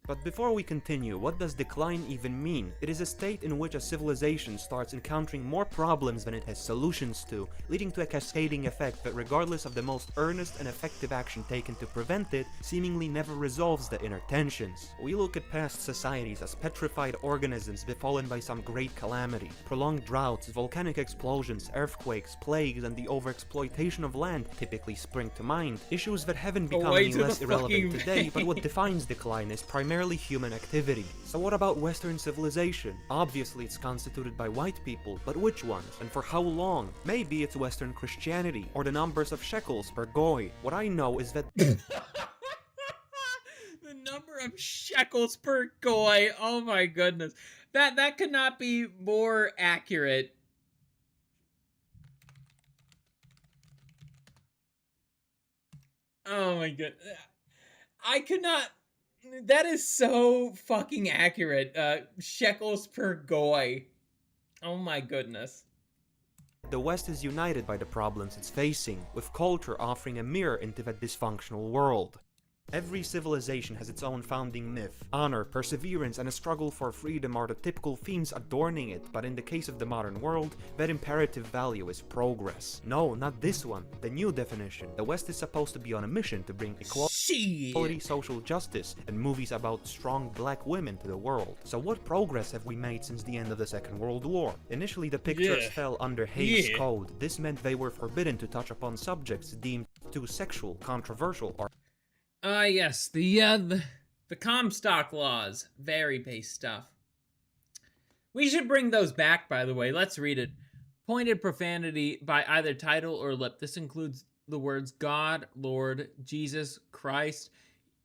But before we continue, what does decline even mean? It is a state in which a civilization starts encountering more problems than it has solutions to, leading to a cascading effect that, regardless of the most earnest and effective action taken to prevent it, seemingly never resolves the inner tensions. We look at past societies as petrified organisms befallen by some great calamity. Prolonged droughts, volcanic explosions, earthquakes, plagues, and the overexploitation of land typically spring to mind. Issues that haven't become any less irrelevant today, but what defines decline is primarily human activity. So what about Western civilization? Obviously it's constituted by white people, but which ones? And for how long? Maybe it's Western Christianity, or the numbers of shekels per goy. What I know is that... The number of shekels per goy. Oh my goodness. That could not be more accurate. Oh my goodness. I could not... That is so fucking accurate. Shekels per goy. Oh my goodness. The West is united by the problems it's facing, with culture offering a mirror into that dysfunctional world. Every civilization has its own founding myth. Honor, perseverance, and a struggle for freedom are the typical themes adorning it, but in the case of the modern world, that imperative value is progress. No, not this one. The new definition. The West is supposed to be on a mission to bring equality, social justice, and movies about strong black women to the world. So what progress have we made since the end of the Second World War? Initially, the pictures fell under Hays Code. This meant they were forbidden to touch upon subjects deemed too sexual, controversial, or... Yes, the Comstock laws. Very base stuff. We should bring those back, by the way. Let's read it. Pointed profanity by either title or lip. This includes the words God, Lord, Jesus, Christ,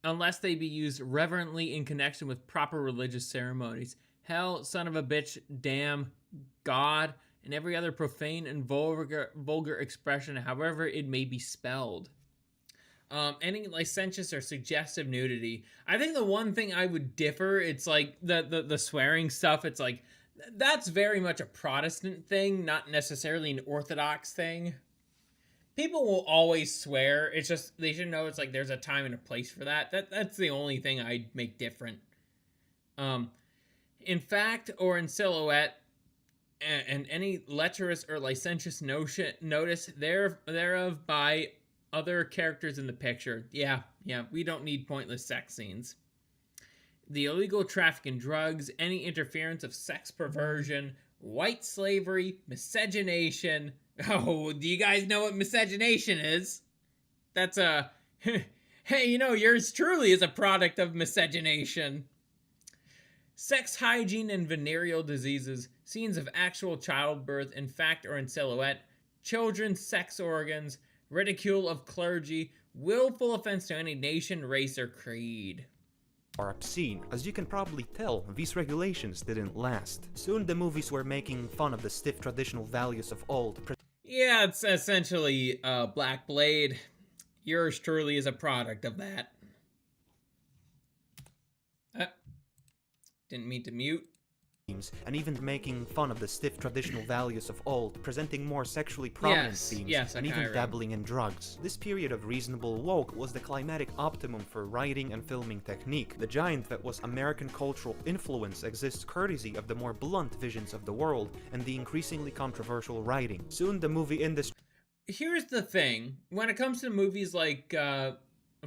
unless they be used reverently in connection with proper religious ceremonies. Hell, son of a bitch, damn, God, and every other profane and vulgar expression, however it may be spelled. Any licentious or suggestive nudity. I think the one thing I would differ, it's like the swearing stuff, it's like, that's very much a Protestant thing, not necessarily an Orthodox thing. People will always swear, it's just, they should know it's like there's a time and a place for that. That's the only thing I'd make different. In fact, or in silhouette, and any lecherous or licentious notice thereof by other characters in the picture. Yeah, we don't need pointless sex scenes. The illegal traffic in drugs, any interference of sex perversion, white slavery, miscegenation. Oh, do you guys know what miscegenation is? That's a... Hey, yours truly is a product of miscegenation. Sex hygiene and venereal diseases, scenes of actual childbirth in fact or in silhouette, children's sex organs, ridicule of clergy, willful offense to any nation, race, or creed. Are obscene. As you can probably tell, these regulations didn't last. Soon the movies were making fun of the stiff traditional values of old. Yeah, it's essentially Black Blade. Yours truly is a product of that. Didn't mean to mute. and even making fun of the stiff traditional values of old, presenting more sexually prominent themes, and even dabbling in drugs. This period of reasonable woke was the climatic optimum for writing and filming technique. The giant that was American cultural influence exists courtesy of the more blunt visions of the world and the increasingly controversial writing. Soon the movie industry... Here's the thing. When it comes to movies like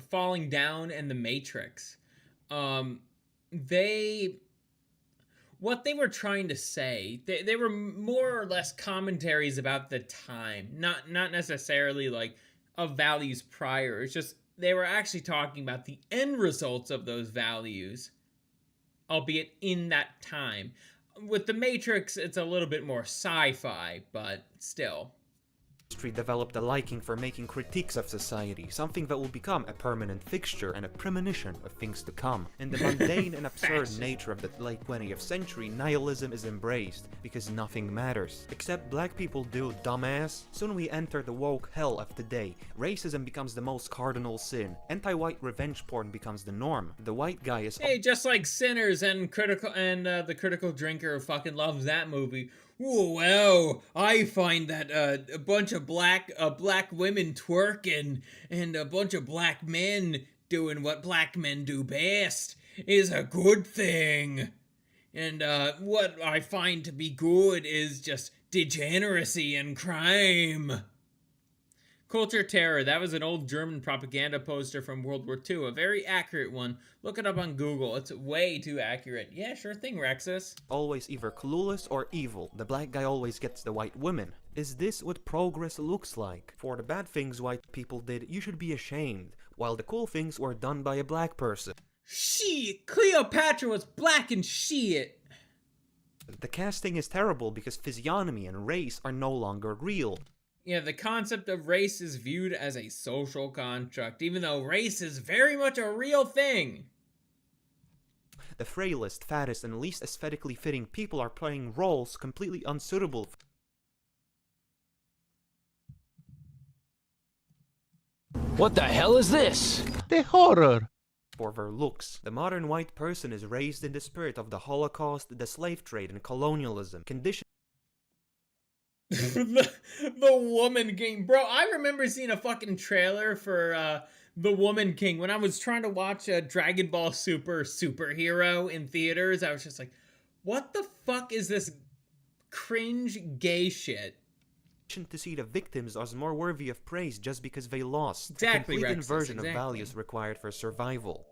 Falling Down and The Matrix, what they were trying to say, they were more or less commentaries about the time, not necessarily like of values prior. It's just they were actually talking about the end results of those values, albeit in that time. With The Matrix, it's a little bit more sci-fi, but still. Developed a liking for making critiques of society, something that will become a permanent fixture and a premonition of things to come. In the mundane and absurd nature of the late 20th century, nihilism is embraced, because nothing matters. Except black people do, dumbass. Soon we enter the woke hell of today. Racism becomes the most cardinal sin. Anti-white revenge porn becomes the norm. The white guy is... Hey, just like Sinners and the Critical Drinker fucking loves that movie. Ooh, well, I find that a bunch of black women twerking and a bunch of black men doing what black men do best is a good thing. And what I find to be good is just degeneracy and crime. Culture Terror, that was an old German propaganda poster from World War II, a very accurate one. Look it up on Google, it's way too accurate. Yeah, sure thing, Rexus. Always either clueless or evil, the black guy always gets the white women. Is this what progress looks like? For the bad things white people did, you should be ashamed, while the cool things were done by a black person. Shit, Cleopatra was black and shit. The casting is terrible because physiognomy and race are no longer real. Yeah, the concept of race is viewed as a social construct, even though race is very much a real thing. The frailest, fattest, and least aesthetically fitting people are playing roles completely unsuitable. What the hell is this? The horror! For their looks. The modern white person is raised in the spirit of the Holocaust, the slave trade, and colonialism. The Woman King. Bro, I remember seeing a fucking trailer for The Woman King when I was trying to watch Dragon Ball Super Superhero in theaters. I was just like, what the fuck is this cringe gay shit? To see the victims as more worthy of praise just because they lost. Exactly, a complete Rexus, inversion exactly. of values required for survival.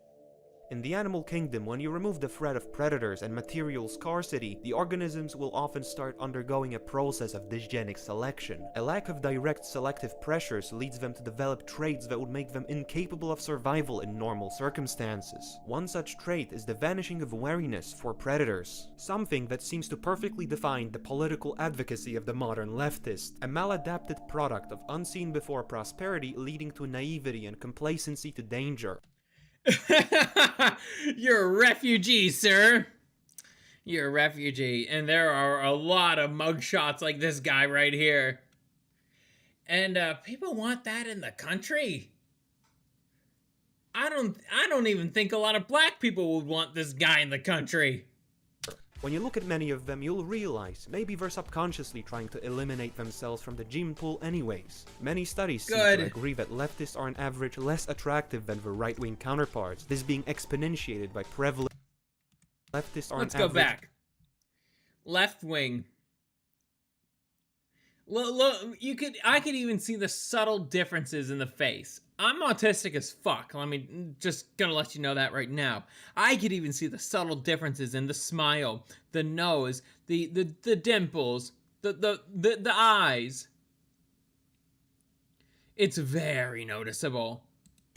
In the animal kingdom, when you remove the threat of predators and material scarcity, the organisms will often start undergoing a process of dysgenic selection. A lack of direct selective pressures leads them to develop traits that would make them incapable of survival in normal circumstances. One such trait is the vanishing of wariness for predators, something that seems to perfectly define the political advocacy of the modern leftist, a maladapted product of unseen before prosperity leading to naivety and complacency to danger. You're a refugee, sir. You're a refugee. And there are a lot of mugshots like this guy right here. And people want that in the country. I don't even think a lot of black people would want this guy in the country. When you look at many of them, you'll realize maybe they're subconsciously trying to eliminate themselves from the gene pool anyways. Many studies seem to agree that leftists are on average less attractive than their right-wing counterparts, this being exponentiated by prevalent leftists are Let's go back. Left wing. Look, I could even see the subtle differences in the face. I'm autistic as fuck. Just gonna let you know that right now. I could even see the subtle differences in the smile, the nose, the dimples, the eyes. It's very noticeable.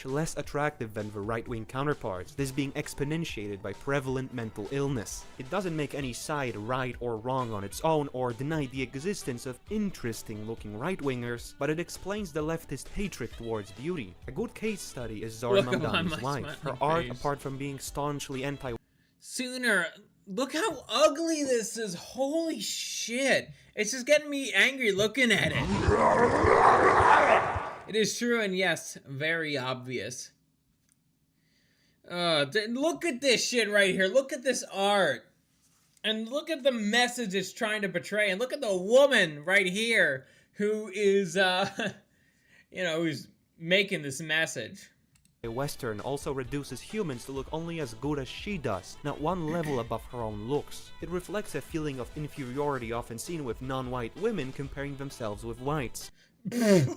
Less attractive than the right-wing counterparts, this being exponentiated by prevalent mental illness. It doesn't make any side right or wrong on its own or deny the existence of interesting-looking right-wingers, but it explains the leftist hatred towards beauty. A good case study is Zora Mamdani's wife. Her art, apart from being staunchly anti- Sooner, look how ugly this is. Holy shit. It's just getting me angry looking at it. It is true, and yes, very obvious. Look at this shit right here. Look at this art. And look at the message it's trying to portray. And look at the woman right here who is, who's making this message. Western also reduces humans to look only as good as she does, not one level above her own looks. It reflects a feeling of inferiority often seen with non-white women comparing themselves with whites. Broke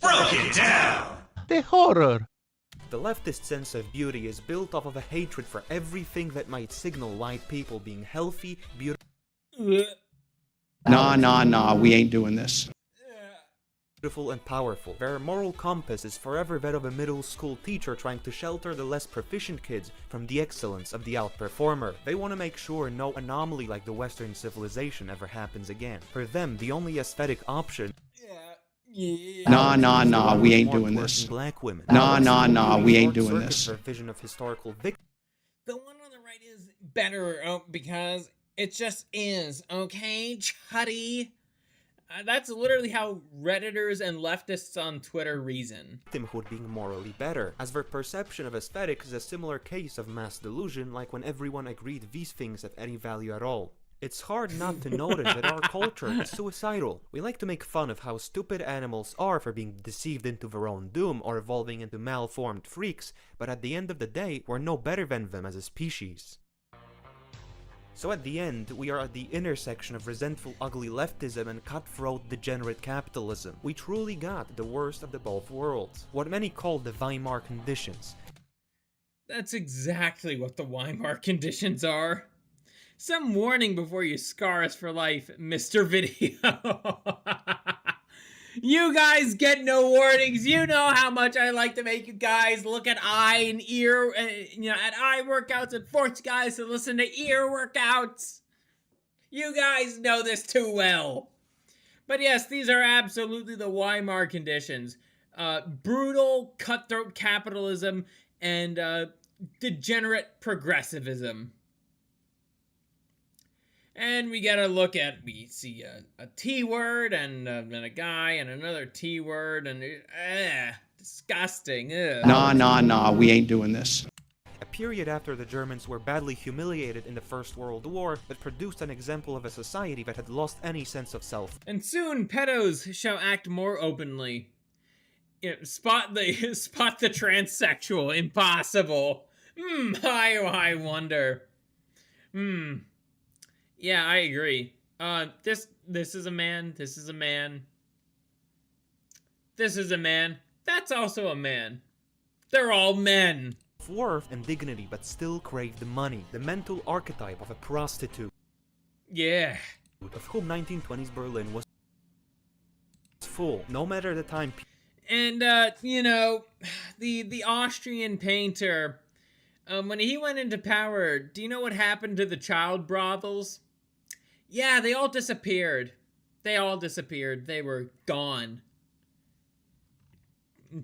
it down! The horror! The leftist sense of beauty is built off of a hatred for everything that might signal white people being healthy, Nah, we ain't doing this. beautiful and powerful. Their moral compass is forever that of a middle school teacher trying to shelter the less proficient kids from the excellence of the outperformer. They want to make sure no anomaly like the Western civilization ever happens again. For them, the only aesthetic option Nah, we ain't doing this. Black women. Nah, we ain't doing this. Their vision of historical victims. The one on the right is better because it just is, okay, Chuddy? That's literally how Redditors and leftists on Twitter reason. Victimhood being morally better, as their perception of aesthetics is a similar case of mass delusion, like when everyone agreed these things have any value at all. It's hard not to notice that our culture is suicidal. We like to make fun of how stupid animals are for being deceived into their own doom or evolving into malformed freaks, but at the end of the day, we're no better than them as a species. So at the end, we are at the intersection of resentful ugly leftism and cutthroat degenerate capitalism. We truly got the worst of the both worlds, what many call the Weimar conditions. That's exactly what the Weimar conditions are. Some warning before you scar us for life, Mr. Video. You guys get no warnings. You know how much I like to make you guys look at eye and ear, at eye workouts and force you guys to listen to ear workouts. You guys know this too well. But yes, these are absolutely the Weimar conditions. Brutal, cutthroat capitalism and degenerate progressivism. And we get a look at, we see a T word and a guy and another T word and disgusting. Ugh. Nah, we ain't doing this. A period after the Germans were badly humiliated in the First World War that produced an example of a society that had lost any sense of self. And soon pedos shall act more openly. Spot the transsexual. Impossible. I wonder. Yeah, I agree. This is a man. This is a man. This is a man. That's also a man. They're all men. Worth and dignity, but still crave the money. The mental archetype of a prostitute. Yeah. Of whom 1920s Berlin was full, no matter the time. And the Austrian painter, when he went into power, do you know what happened to the child brothels? Yeah, they all disappeared. They were gone.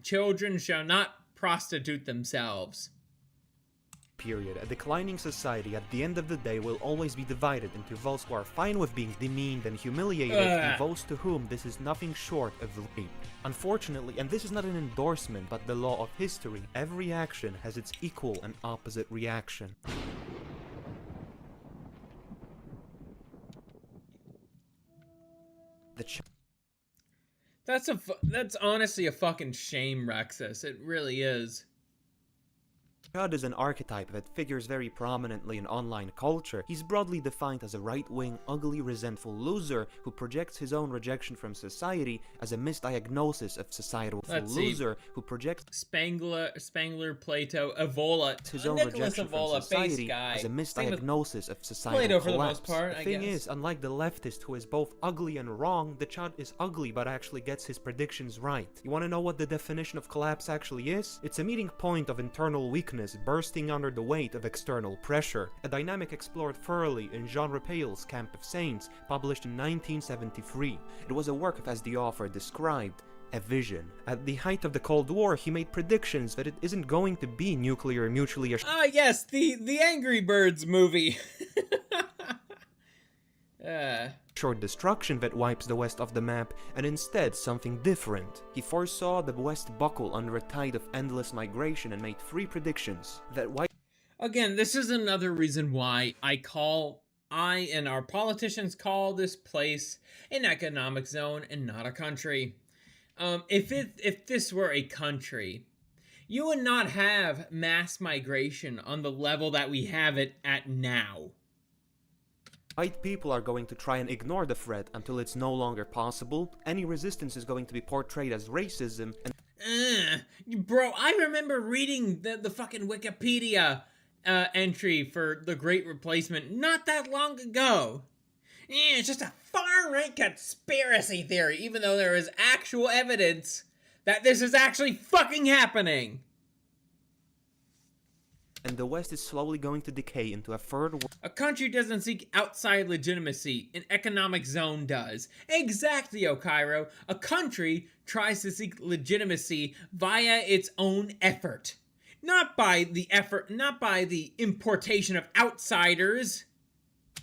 Children shall not prostitute themselves. Period. A declining society at the end of the day will always be divided into those who are fine with being demeaned and humiliated and those to whom this is nothing short of rape. Unfortunately, and this is not an endorsement but the law of history, every action has its equal and opposite reaction. That's honestly a fucking shame, Rexus. It really is. God is an archetype that figures very prominently in online culture. He's broadly defined as a right-wing, ugly, resentful loser who projects his own rejection from society as a misdiagnosis of societal loser who projects Spangler, Plato, Evola, his own Nicholas rejection Evola, from society guy. as a misdiagnosis of societal Plato for collapse. the most part, the thing is, unlike the leftist who is both ugly and wrong, the Chad is ugly but actually gets his predictions right. You want to know what the definition of collapse actually is? It's a meeting point of internal weakness bursting under the weight of external pressure, a dynamic explored thoroughly in Jean Raphael's Camp of Saints, published in 1973. It was a work of, as the author described, a vision. At the height of the Cold War, he made predictions that it isn't going to be nuclear mutually assured. Ah, yes, the Angry Birds movie. Destruction that wipes the West off the map, and instead something different. He foresaw the West buckle under a tide of endless migration and made three predictions that Again, this is another reason why I and our politicians call this place an economic zone and not a country. If this were a country, you would not have mass migration on the level that we have it at now. White people are going to try and ignore the threat until it's no longer possible. Any resistance is going to be portrayed as racism and... Bro, I remember reading the fucking Wikipedia entry for the Great Replacement not that long ago. It's just a far-right conspiracy theory, even though there is actual evidence that this is actually fucking happening. And the West is slowly going to decay into a third world. A country doesn't seek outside legitimacy, an economic zone does. Exactly, O'Cairo. A country tries to seek legitimacy via its own effort. Not by the importation of outsiders.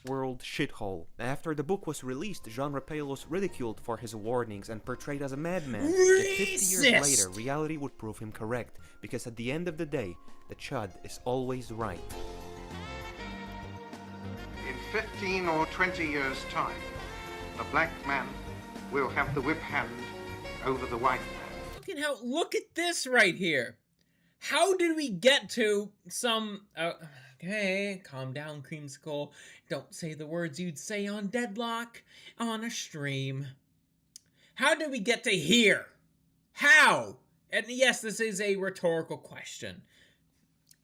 World shithole. After the book was released, Jean Raphael was ridiculed for his warnings and portrayed as a madman. Yet 50 years later, reality would prove him correct, because at the end of the day, the chud is always right. In 15 or 20 years' time, the black man will have the whip hand over the white man. Fucking hell, look at this right here. How did we get to some... okay, calm down, Kreemsicle. Don't say the words you'd say on Deadlock on a stream. How did we get to here? How? And yes, this is a rhetorical question.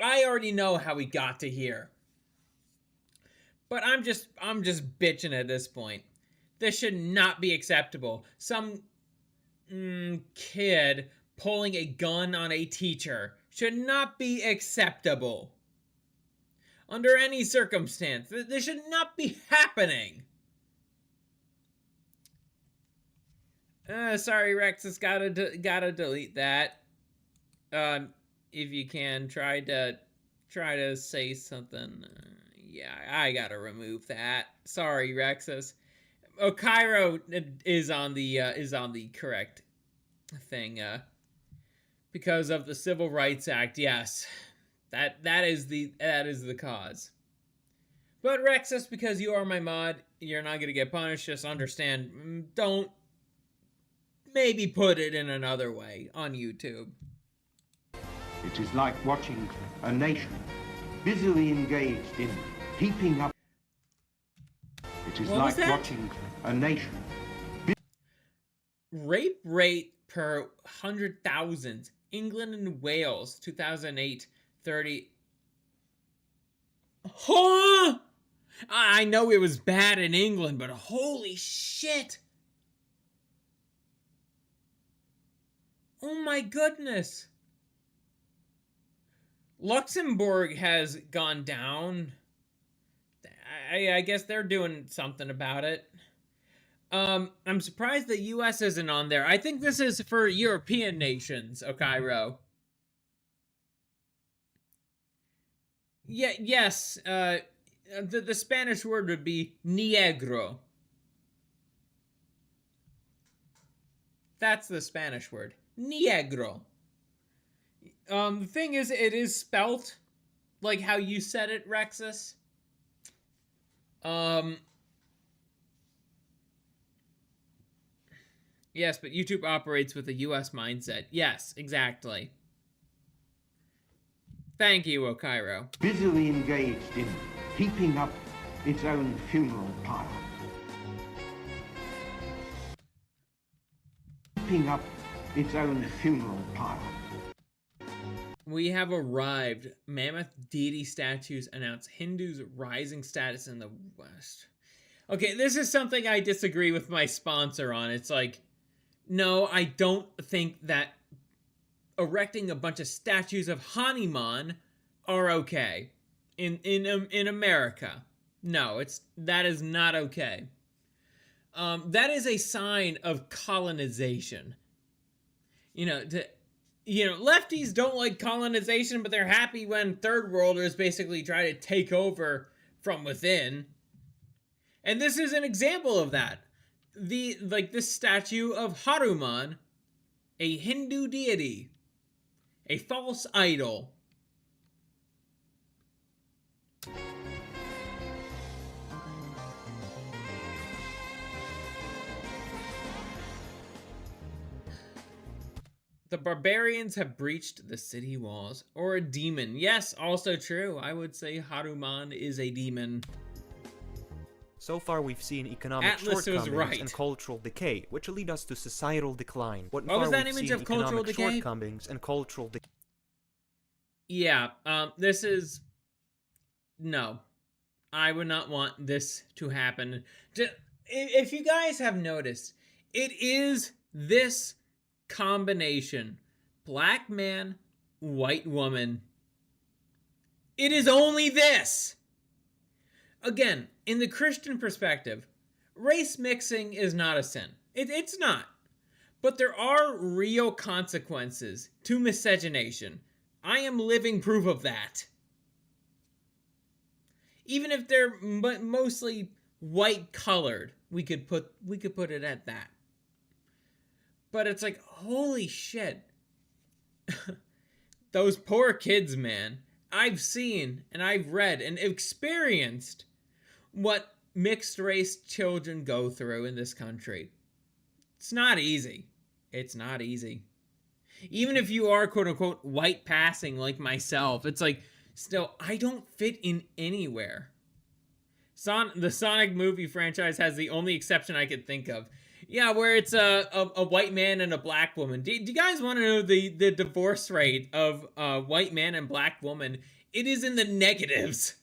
I already know how we got to here. But I'm just bitching at this point. This should not be acceptable. Some kid pulling a gun on a teacher should not be acceptable. Under any circumstance, this should not be happening. Sorry, Rexus, gotta delete that. If you can, try to say something. Yeah, I gotta remove that. Sorry, Rexus. Cairo is on the correct thing. Because of the Civil Rights Act, yes. That is the cause. But Rexus, because you are my mod, you're not gonna get punished. Just understand. Don't maybe put it in another way on YouTube. It is like watching a nation busily engaged in heaping up. It is like watching a nation. Rape rate per 100,000. England and Wales, 2008, 30. Huh? I know it was bad in England, but holy shit. Oh my goodness. Luxembourg has gone down. I guess they're doing something about it. I'm surprised the US isn't on there. I think this is for European nations, O'Cairo. Yeah, yes, the Spanish word would be negro. That's the Spanish word. Negro. The thing is, it is spelt like how you said it, Rexus. Yes, but YouTube operates with a US mindset. Yes, exactly. Thank you, O'Cairo. Busily engaged in heaping up its own funeral pyre. Heaping up its own funeral pyre. We have arrived. Mammoth deity statues announce Hindus' rising status in the West. Okay, this is something I disagree with my sponsor on. It's like, no, I don't think that erecting a bunch of statues of Hanuman are okay in America. No, that is not okay. That is a sign of colonization. Lefties don't like colonization, but they're happy when third worlders basically try to take over from within. And this is an example of that. This statue of Hanuman, a Hindu deity, a false idol. The barbarians have breached the city walls. Or a demon. Yes, also true. I would say Haruman is a demon. So far, we've seen economic Atlas was shortcomings right. and cultural decay, which lead us to societal decline. What was that image of cultural economic decay? Shortcomings and cultural decay. Yeah, this is... No. I would not want this to happen. If you guys have noticed, it is this combination. Black man, white woman. It is only this! Again, in the Christian perspective, race mixing is not a sin. It's not. But there are real consequences to miscegenation. I am living proof of that. Even if they're mostly white colored, we could put it at that. But it's like, holy shit. Those poor kids, man. I've seen and I've read and experienced what mixed race children go through in this country. It's not easy. It's not easy. Even if you are quote unquote white passing like myself, it's like, still, I don't fit in anywhere. The Sonic movie franchise has the only exception I could think of. Yeah, where it's a white man and a black woman. Do you guys want to know the divorce rate of white man and black woman? It is in the negatives.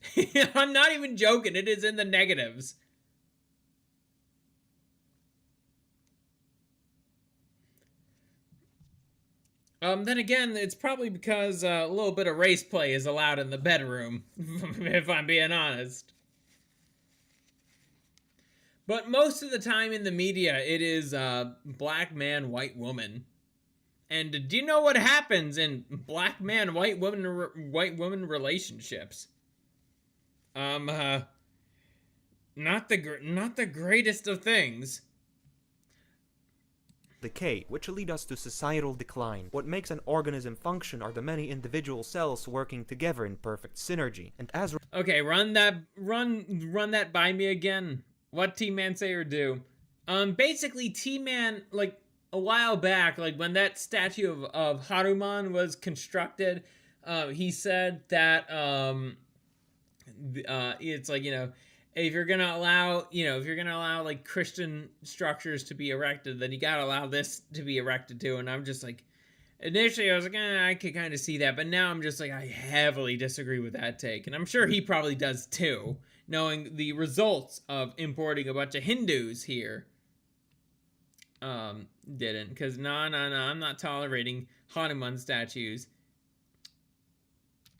I'm not even joking. It is in the negatives. Then again, it's probably because a little bit of race play is allowed in the bedroom, if I'm being honest. But most of the time in the media, it is black man, white woman. And do you know what happens in black man, white woman relationships? Not the greatest of things. Decay, which lead us to societal decline. What makes an organism function are the many individual cells working together in perfect synergy. And as okay, run that by me again. What T-Man say or do? Basically T-Man, like a while back, like when that statue of Haruman was constructed, he said that it's like, you know, if you're gonna allow like Christian structures to be erected, then you gotta allow this to be erected too. And I'm just like, initially I was like, I could kind of see that, but now I'm just like, I heavily disagree with that take, and I'm sure he probably does too, knowing the results of importing a bunch of Hindus here. Didn't, because no, I'm not tolerating Hanuman statues.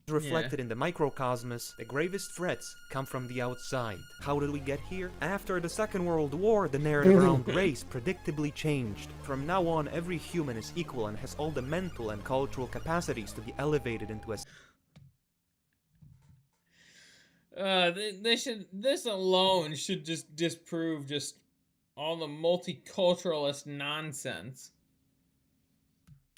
Reflected in the microcosmos, the gravest threats come from the outside. How did we get here? After the Second World War, the narrative around race predictably changed. From now on, every human is equal and has all the mental and cultural capacities to be elevated into a... This alone should just disprove just all the multiculturalist nonsense.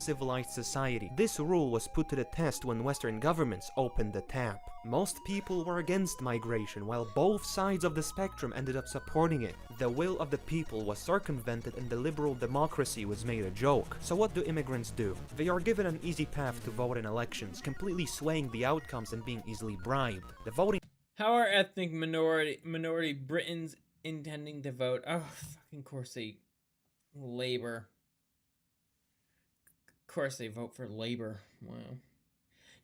Civilized society. This rule was put to the test when Western governments opened the tap. Most people were against migration, while both sides of the spectrum ended up supporting it. The will of the people was circumvented and the liberal democracy was made a joke. So what do immigrants do? They are given an easy path to vote in elections, completely swaying the outcomes and being easily bribed. The voting... How are ethnic minority Britons intending to vote? Oh, fucking course they... Labor. Of course they vote for Labor. Wow.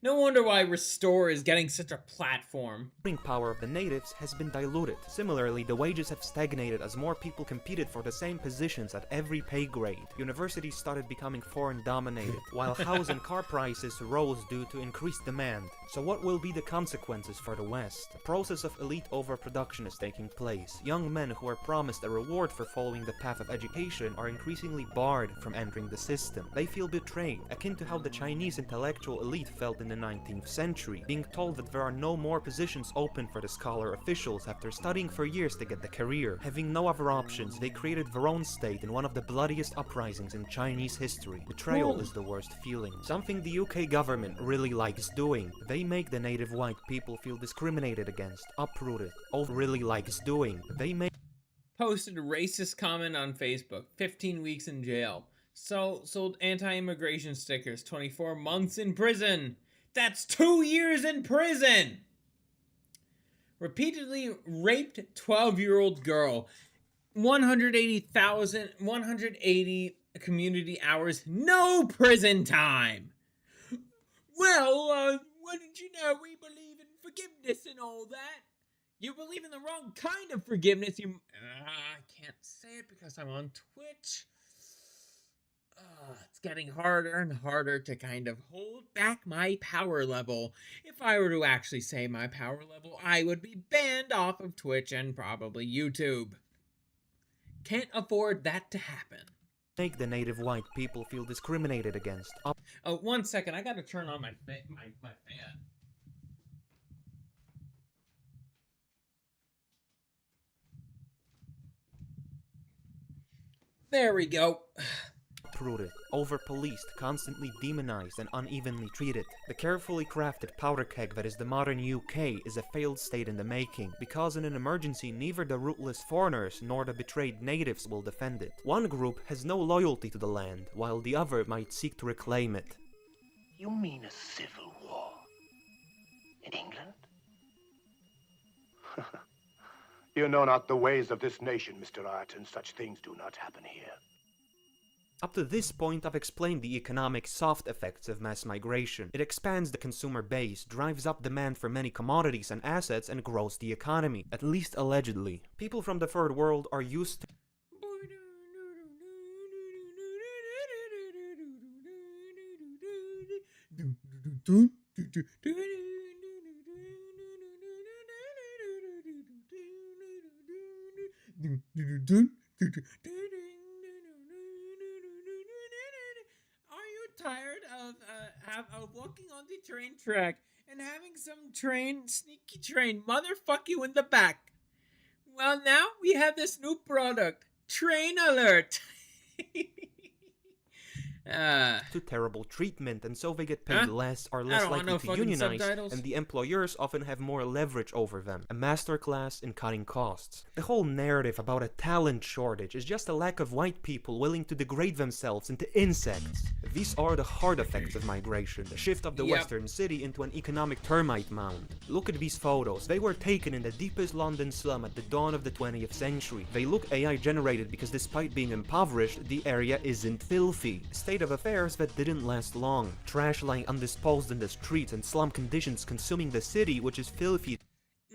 No wonder why Restore is getting such a platform. The power of the natives has been diluted. Similarly, the wages have stagnated as more people competed for the same positions at every pay grade. Universities started becoming foreign-dominated, while house and car prices rose due to increased demand. So what will be the consequences for the West? A process of elite overproduction is taking place. Young men who are promised a reward for following the path of education are increasingly barred from entering the system. They feel betrayed, akin to how the Chinese intellectual elite felt in the 19th century, being told that there are no more positions open for the scholar officials after studying for years to get the career. Having no other options, they created their own state in one of the bloodiest uprisings in Chinese history. Betrayal is the worst feeling, something the UK government really likes doing. They make the native white people feel discriminated against, uprooted. Really likes doing. They make... Posted a racist comment on Facebook. 15 weeks in jail. Sold anti-immigration stickers, 24 months in prison. That's 2 years in prison. Repeatedly raped 12-year-old girl. 180 community hours, no prison time. Well, what did you know? We believe in forgiveness and all that. You believe in the wrong kind of forgiveness. I can't say it because I'm on Twitch. It's getting harder and harder to kind of hold back my power level. If I were to actually say my power level, I would be banned off of Twitch and probably YouTube. Can't afford that to happen. Make the native white people feel discriminated against. Oh, 1 second. I gotta turn on my fan. There we go. Uprooted, over-policed, constantly demonized, and unevenly treated. The carefully crafted powder keg that is the modern UK is a failed state in the making, because in an emergency neither the rootless foreigners nor the betrayed natives will defend it. One group has no loyalty to the land, while the other might seek to reclaim it. You mean a civil war? In England? You know not the ways of this nation, Mr. Ayrton. Such things do not happen here. Up to this point, I've explained the economic soft effects of mass migration. It expands the consumer base, drives up demand for many commodities and assets, and grows the economy. At least allegedly. People from the third world are used to... Tired of walking on the train track and having some sneaky train motherfuck you in the back? Well, now we have this new product, Train Alert. to terrible treatment, and so they get paid less, are less likely to unionize, and the employers often have more leverage over them. A masterclass in cutting costs. The whole narrative about a talent shortage is just a lack of white people willing to degrade themselves into insects. These are the hard effects of migration, the shift of the western city into an economic termite mound. Look at these photos. They were taken in the deepest London slum at the dawn of the 20th century. They look AI generated because despite being impoverished, the area isn't filthy. State of affairs that didn't last long. Trash lying undisposed in the streets and slum conditions consuming the city, which is filthy.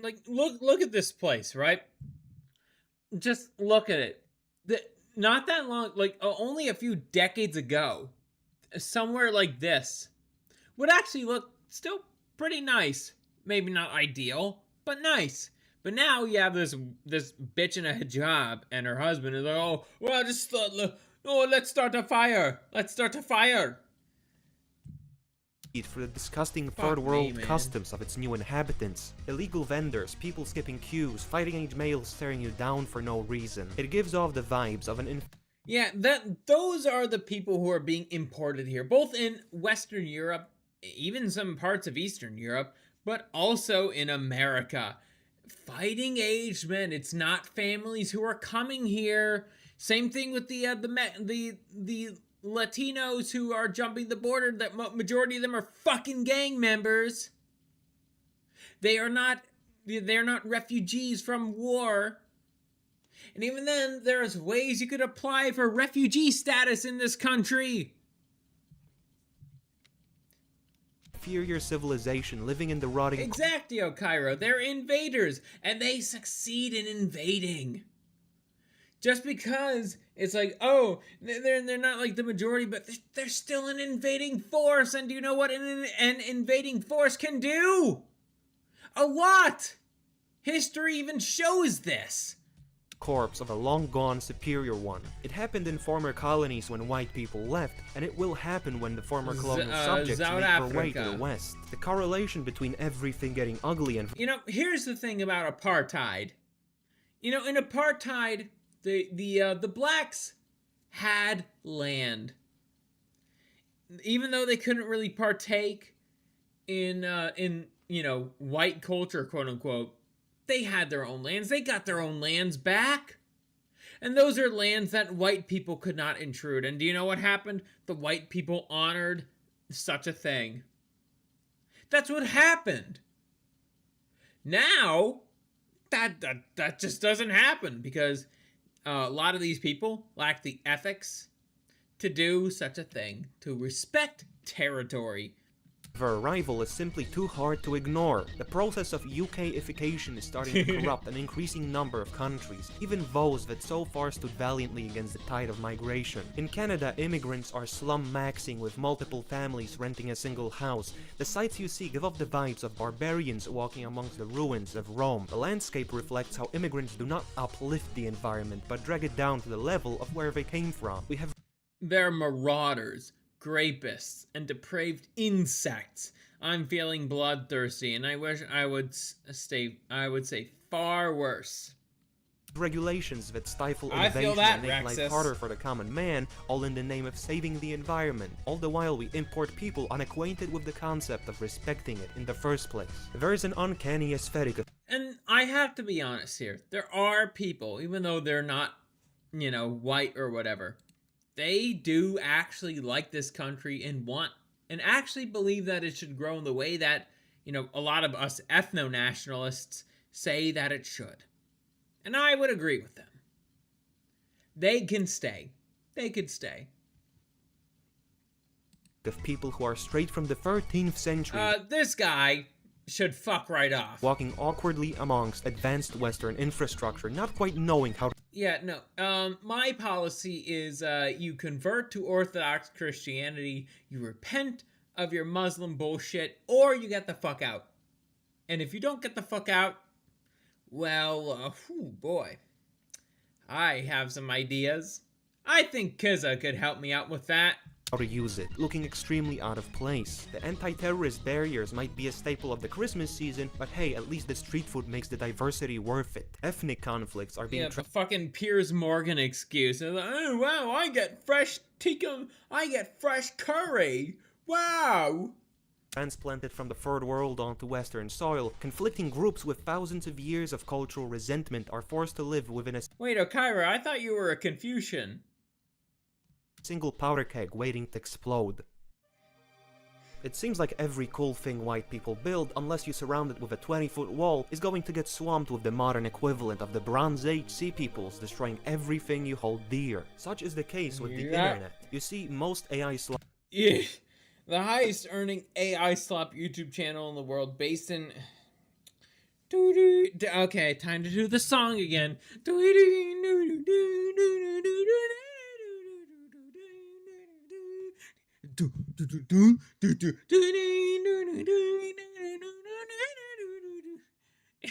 Like, look at this place, right? Just look at it. Not that long, like only a few decades ago, somewhere like this would actually look still pretty nice. Maybe not ideal, but nice. But now you have this bitch in a hijab, and her husband is like, oh, well, just let's start a fire. Let's start a fire. For the disgusting third world customs of its new inhabitants. Illegal vendors, people skipping queues, fighting age males staring you down for no reason. It gives off the vibes of an Yeah, those are the people who are being imported here, both in Western Europe, even some parts of Eastern Europe, but also in America. Fighting age men. It's not families who are coming here. Same thing with the Latinos who are jumping the border. That majority of them are fucking gang members. They're not refugees from war. And even then, there's ways you could apply for refugee status in this country. Inferior civilization living in the rotting... Exactio, Cairo. They're invaders, and they succeed in invading. Just because it's like, oh, they're not like the majority, but they're still an invading force. And do you know what an invading force can do? A lot. History even shows this. Corpse of a long-gone superior one. It happened in former colonies when white people left, and it will happen when the former colonial subjects make their way to the west. The correlation between everything getting ugly and... You know, here's the thing about apartheid. You know, in apartheid, the blacks had land. Even though they couldn't really partake in you know, white culture, quote unquote, they had their own lands. They got their own lands back. And those are lands that white people could not intrude. And do you know what happened? The white people honored such a thing. That's what happened. Now, that just doesn't happen because a lot of these people lack the ethics to do such a thing, to respect territory. Their arrival is simply too hard to ignore. The process of UKification is starting to corrupt an increasing number of countries, even those that so far stood valiantly against the tide of migration. In Canada, immigrants are slum-maxing with multiple families renting a single house. The sights you see give off the vibes of barbarians walking amongst the ruins of Rome. The landscape reflects how immigrants do not uplift the environment, but drag it down to the level of where they came from. They're marauders, grapists, and depraved insects. I'm feeling bloodthirsty, and I wish I would say far worse. Regulations that stifle innovation and make life harder for the common man, all in the name of saving the environment. All the while we import people unacquainted with the concept of respecting it in the first place. There is an uncanny aesthetic of... And I have to be honest here. There are people, even though they're not, you know, white or whatever, they do actually like this country and want and actually believe that it should grow in the way that, you know, a lot of us ethno-nationalists say that it should. And I would agree with them. They can stay. They could stay. Of people who are straight from the 13th century. This guy should fuck right off. Walking awkwardly amongst advanced Western infrastructure, not quite knowing how to... Yeah, no. My policy is you convert to Orthodox Christianity, you repent of your Muslim bullshit, or you get the fuck out. And if you don't get the fuck out, well, boy. I have some ideas. I think Kizza could help me out with that. How to use it, looking extremely out of place. The anti-terrorist barriers might be a staple of the Christmas season, but hey, at least the street food makes the diversity worth it. Ethnic conflicts are being... Yeah, the fucking Piers Morgan excuse. Like, oh wow, I get fresh tikka, I get fresh curry. Wow! Transplanted from the third world onto Western soil, conflicting groups with thousands of years of cultural resentment are forced to live within a... Wait, Okaira, I thought you were a Confucian. Single powder keg waiting to explode. It seems like every cool thing white people build, unless you surround it with a 20-foot wall, is going to get swamped with the modern equivalent of the Bronze Age sea peoples destroying everything you hold dear. Such is the case with the internet. You see, most AI slop... Yeah, the highest earning AI slop YouTube channel in the world based in... Okay, time to do the song again.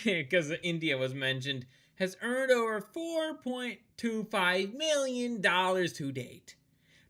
Because India was mentioned, has earned over $4.25 million to date.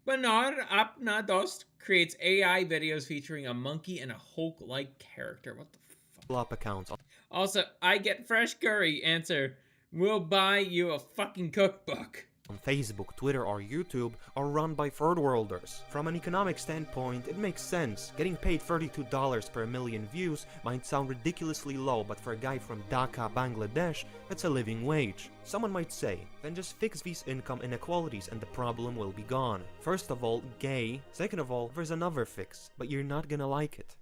Bernard Apnadost creates AI videos featuring a monkey and a Hulk-like character. What the fuck? Flop accounts. Also, I get fresh curry. Answer, we'll buy you a fucking cookbook. On Facebook, Twitter, or YouTube are run by third worlders. From an economic standpoint, it makes sense. Getting paid $32 per million views might sound ridiculously low, but for a guy from Dhaka, Bangladesh, that's a living wage. Someone might say, then just fix these income inequalities and the problem will be gone. First of all, gay. Second of all, there's another fix, but you're not gonna like it.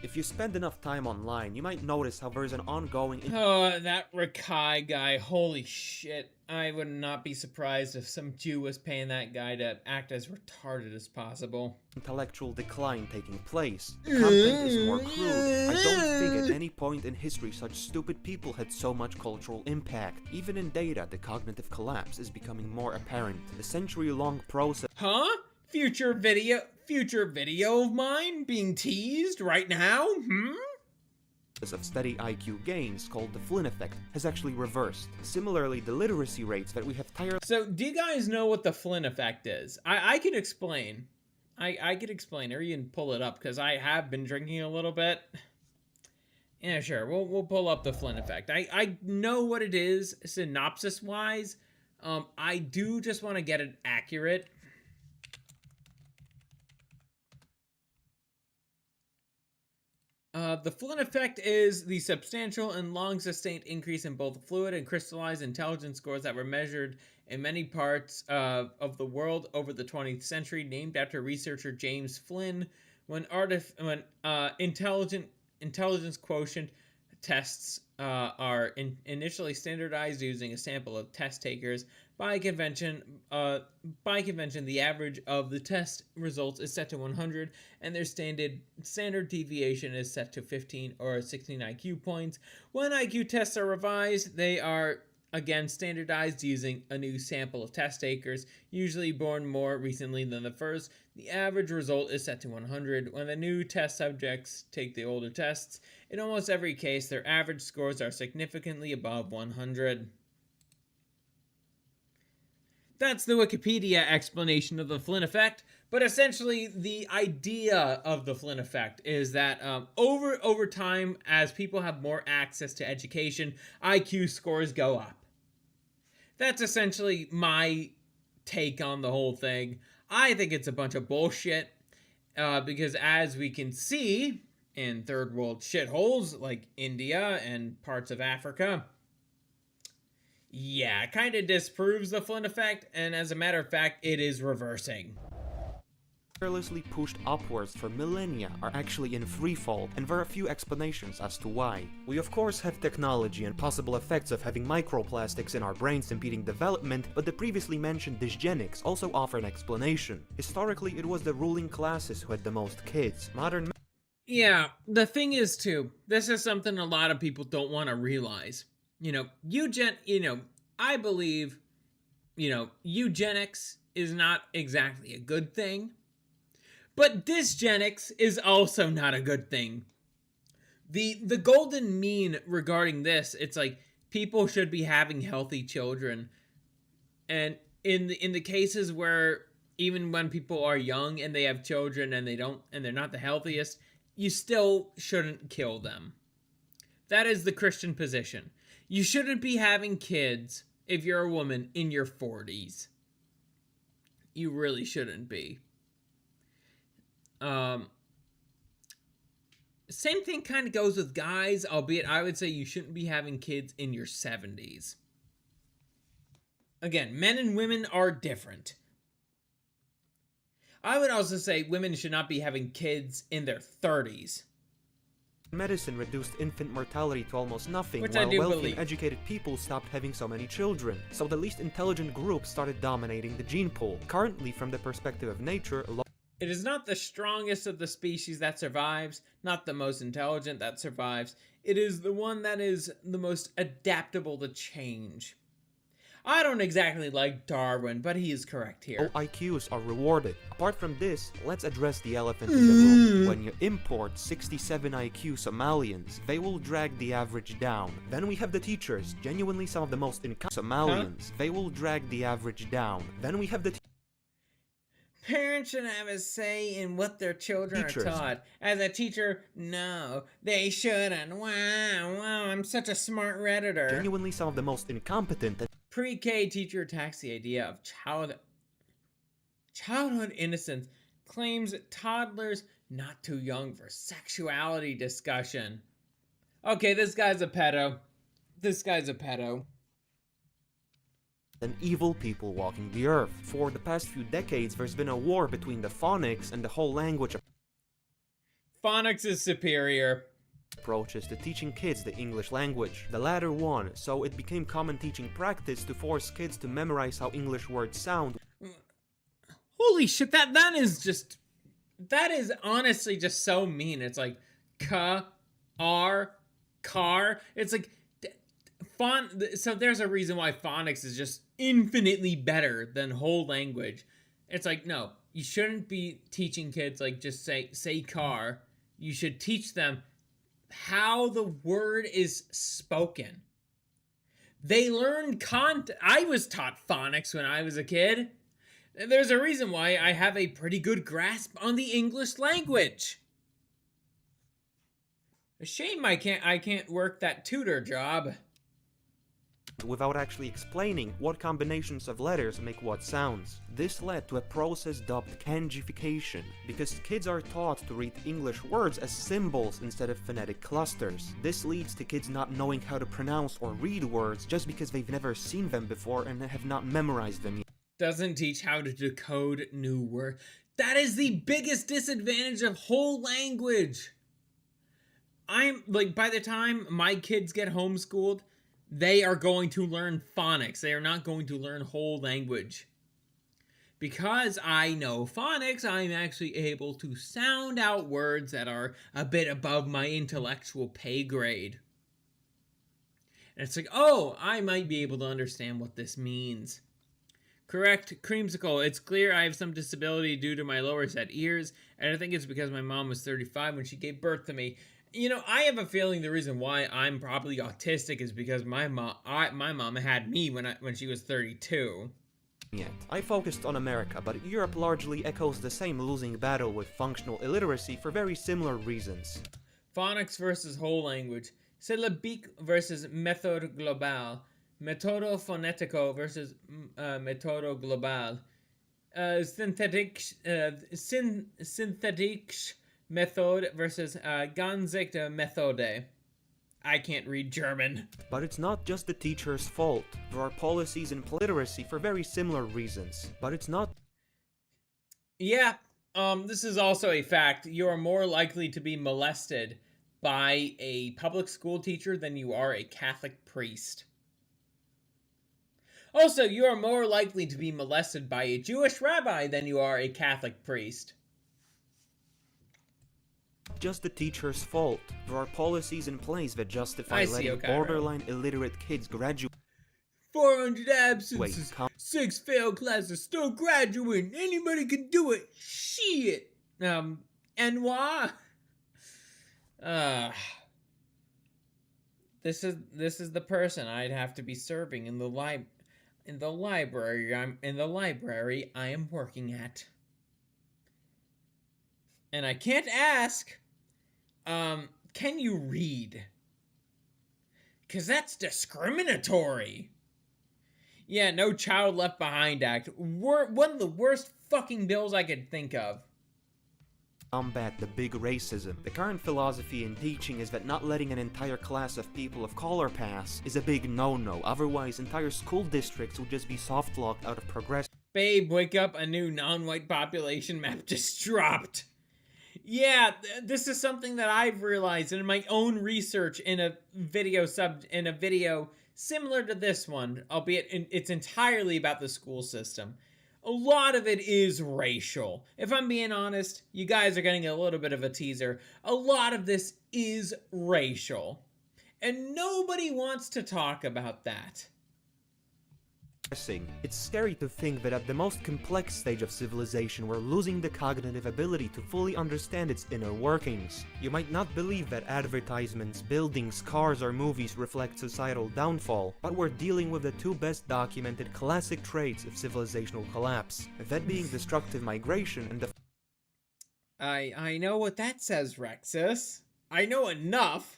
If you spend enough time online, you might notice how there's an ongoing... Oh, that Rakai guy, holy shit. I would not be surprised if some Jew was paying that guy to act as retarded as possible. Intellectual decline taking place. The content is more crude. I don't think at any point in history such stupid people had so much cultural impact. Even in data, the cognitive collapse is becoming more apparent. The century-long process... Huh? Future video of mine being teased right now? Of steady IQ gains, called the Flynn effect, has actually reversed. Similarly, the literacy rates that we have So, do you guys know what the Flynn effect is? I could explain. I could explain, or you can pull it up, because I have been drinking a little bit. Yeah, sure, we'll pull up the Flynn effect. I know what it is, synopsis-wise. I do just want to get it accurate. The Flynn effect is the substantial and long-sustained increase in both fluid and crystallized intelligence scores that were measured in many parts of the world over the 20th century, named after researcher James Flynn. When intelligence quotient tests are initially standardized using a sample of test takers. By convention, the average of the test results is set to 100, and their standard deviation is set to 15 or 16 IQ points. When IQ tests are revised, they are again standardized using a new sample of test takers, usually born more recently than the first. The average result is set to 100. When the new test subjects take the older tests, in almost every case, their average scores are significantly above 100. That's the Wikipedia explanation of the Flynn effect, but essentially the idea of the Flynn effect is that over time, as people have more access to education, IQ scores go up. That's essentially my take on the whole thing. I think it's a bunch of bullshit, because as we can see in third world shitholes like India and parts of Africa, yeah, it kind of disproves the Flynn effect, and as a matter of fact, it is reversing. Carelessly pushed upwards for millennia are actually in free fall, and there are a few explanations as to why. We of course have technology and possible effects of having microplastics in our brains impeding development, but the previously mentioned dysgenics also offer an explanation. Historically, it was the ruling classes who had the most kids. Yeah, the thing is too, this is something a lot of people don't want to realize. I believe, eugenics is not exactly a good thing, but dysgenics is also not a good thing. The golden mean regarding this, it's like people should be having healthy children, and in the cases where even when people are young and they have children and they're not the healthiest, you still shouldn't kill them. That is the Christian position. You shouldn't be having kids if you're a woman in your 40s. You really shouldn't be. Same thing kind of goes with guys, albeit I would say you shouldn't be having kids in your 70s. Again, men and women are different. I would also say women should not be having kids in their 30s. Medicine reduced infant mortality to almost nothing, Which while I do wealthy believe. and educated people stopped having so many children. So the least intelligent groups started dominating the gene pool. Currently, from the perspective of nature, it is not the strongest of the species that survives, not the most intelligent that survives. It is the one that is the most adaptable to change. I don't exactly like Darwin, but he is correct here. All IQs are rewarded. Apart from this, let's address the elephant in the room. When you import 67 IQ Somalians, they will drag the average down. Then we have the teachers, genuinely some of the most Somalians. They will drag the average down. Then we have the Parents should have a say in what their children are taught. As a teacher, no, they shouldn't. Wow, I'm such a smart Redditor. Genuinely some of the most incompetent. Pre-K teacher attacks the idea of childhood innocence, claims toddlers not too young for sexuality discussion. Okay, this guy's a pedo. And evil people walking the earth. For the past few decades, there's been a war between the phonics and the whole language phonics is superior. Approaches to teaching kids the English language. The latter won, so it became common teaching practice to force kids to memorize how English words sound. Holy shit, that is honestly just so mean. It's like car. It's like so there's a reason why phonics is just infinitely better than whole language. It's like, no, you shouldn't be teaching kids like just say car. You should teach them how the word is spoken. They learn I was taught phonics when I was a kid. There's a reason why I have a pretty good grasp on the English language. A shame I can't work that tutor job. without actually explaining what combinations of letters make what sounds. This led to a process dubbed kanjification, because kids are taught to read English words as symbols instead of phonetic clusters. This leads to kids not knowing how to pronounce or read words just because they've never seen them before and have not memorized them yet. Doesn't teach how to decode new words. That is the biggest disadvantage of whole language. I'm like, by the time my kids get homeschooled, they are going to learn phonics. They are not going to learn whole language. Because I know phonics, I'm actually able to sound out words that are a bit above my intellectual pay grade. And it's like, oh, I might be able to understand what this means. Correct, Creamsicle. It's clear I have some disability due to my lower set ears, and I think it's because my mom was 35 when she gave birth to me. You know, I have a feeling the reason why I'm probably autistic is because my mom had me when she was 32. Yet. I focused on America, but Europe largely echoes the same losing battle with functional illiteracy for very similar reasons. Phonics versus whole language. Syllabique versus méthode globale. Método fonético versus método global. Synthetic method versus Ganzigte Methode. I can't read German. But it's not just the teacher's fault. There are policies in literacy for very similar reasons. But it's not... Yeah, this is also a fact. You are more likely to be molested by a public school teacher than you are a Catholic priest. Also, you are more likely to be molested by a Jewish rabbi than you are a Catholic priest. Just the teacher's fault. There are policies in place that justify letting borderline illiterate kids graduate. 400 absences, 6 failed classes, still graduating. Anybody can do it. Shit. And why? This is the person I'd have to be serving in the library I am working at. And I can't ask, can you read? Because that's discriminatory. Yeah, no Child Left Behind Act. One of the worst fucking bills I could think of. Combat the big racism. The current philosophy in teaching is that not letting an entire class of people of color pass is a big no-no, otherwise entire school districts would just be soft-locked out of progress. Babe, wake up, a new non-white population map just dropped. Yeah, this is something that I've realized in my own research in a video similar to this one, albeit it's entirely about the school system. A lot of it is racial. If I'm being honest, you guys are getting a little bit of a teaser. A lot of this is racial. And nobody wants to talk about that. It's scary to think that at the most complex stage of civilization we're losing the cognitive ability to fully understand its inner workings. You might not believe that advertisements, buildings, cars or movies reflect societal downfall, but we're dealing with the two best documented classic traits of civilizational collapse, that being destructive migration and the... I know what that says, Rexus. I know enough.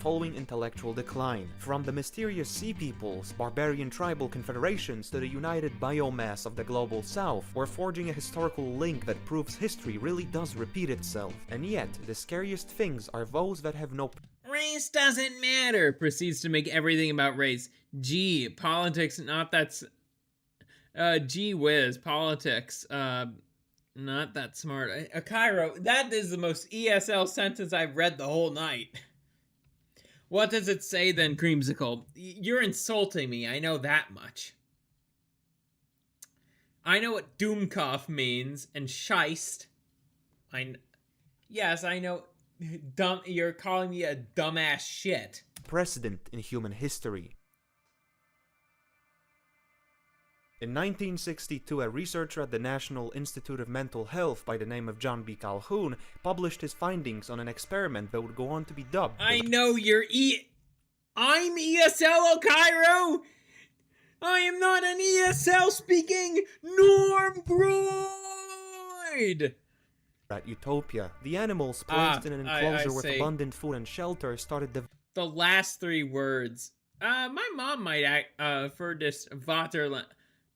Following intellectual decline, from the mysterious sea peoples, barbarian tribal confederations to the united biomass of the global south, we're forging a historical link that proves history really does repeat itself. And yet, the scariest things are those that have no... Race doesn't matter, proceeds to make everything about race. Gee, politics, not that's... gee whiz, politics, not that smart. Cairo, that is the most ESL sentence I've read the whole night. What does it say then, Creamsicle? You're insulting me, I know that much. I know what Doomkoff means, and Scheist. Yes, I know. You're calling me a dumbass shit. Precedent in human history. In 1962, a researcher at the National Institute of Mental Health by the name of John B. Calhoun published his findings on an experiment that would go on to be dubbed... I know you're I'm ESL, Cairo! I am not an ESL speaking norm-groid! At Utopia, the animals placed in an enclosure with abundant food and shelter started the last 3 words My mom might act for this Vaterland,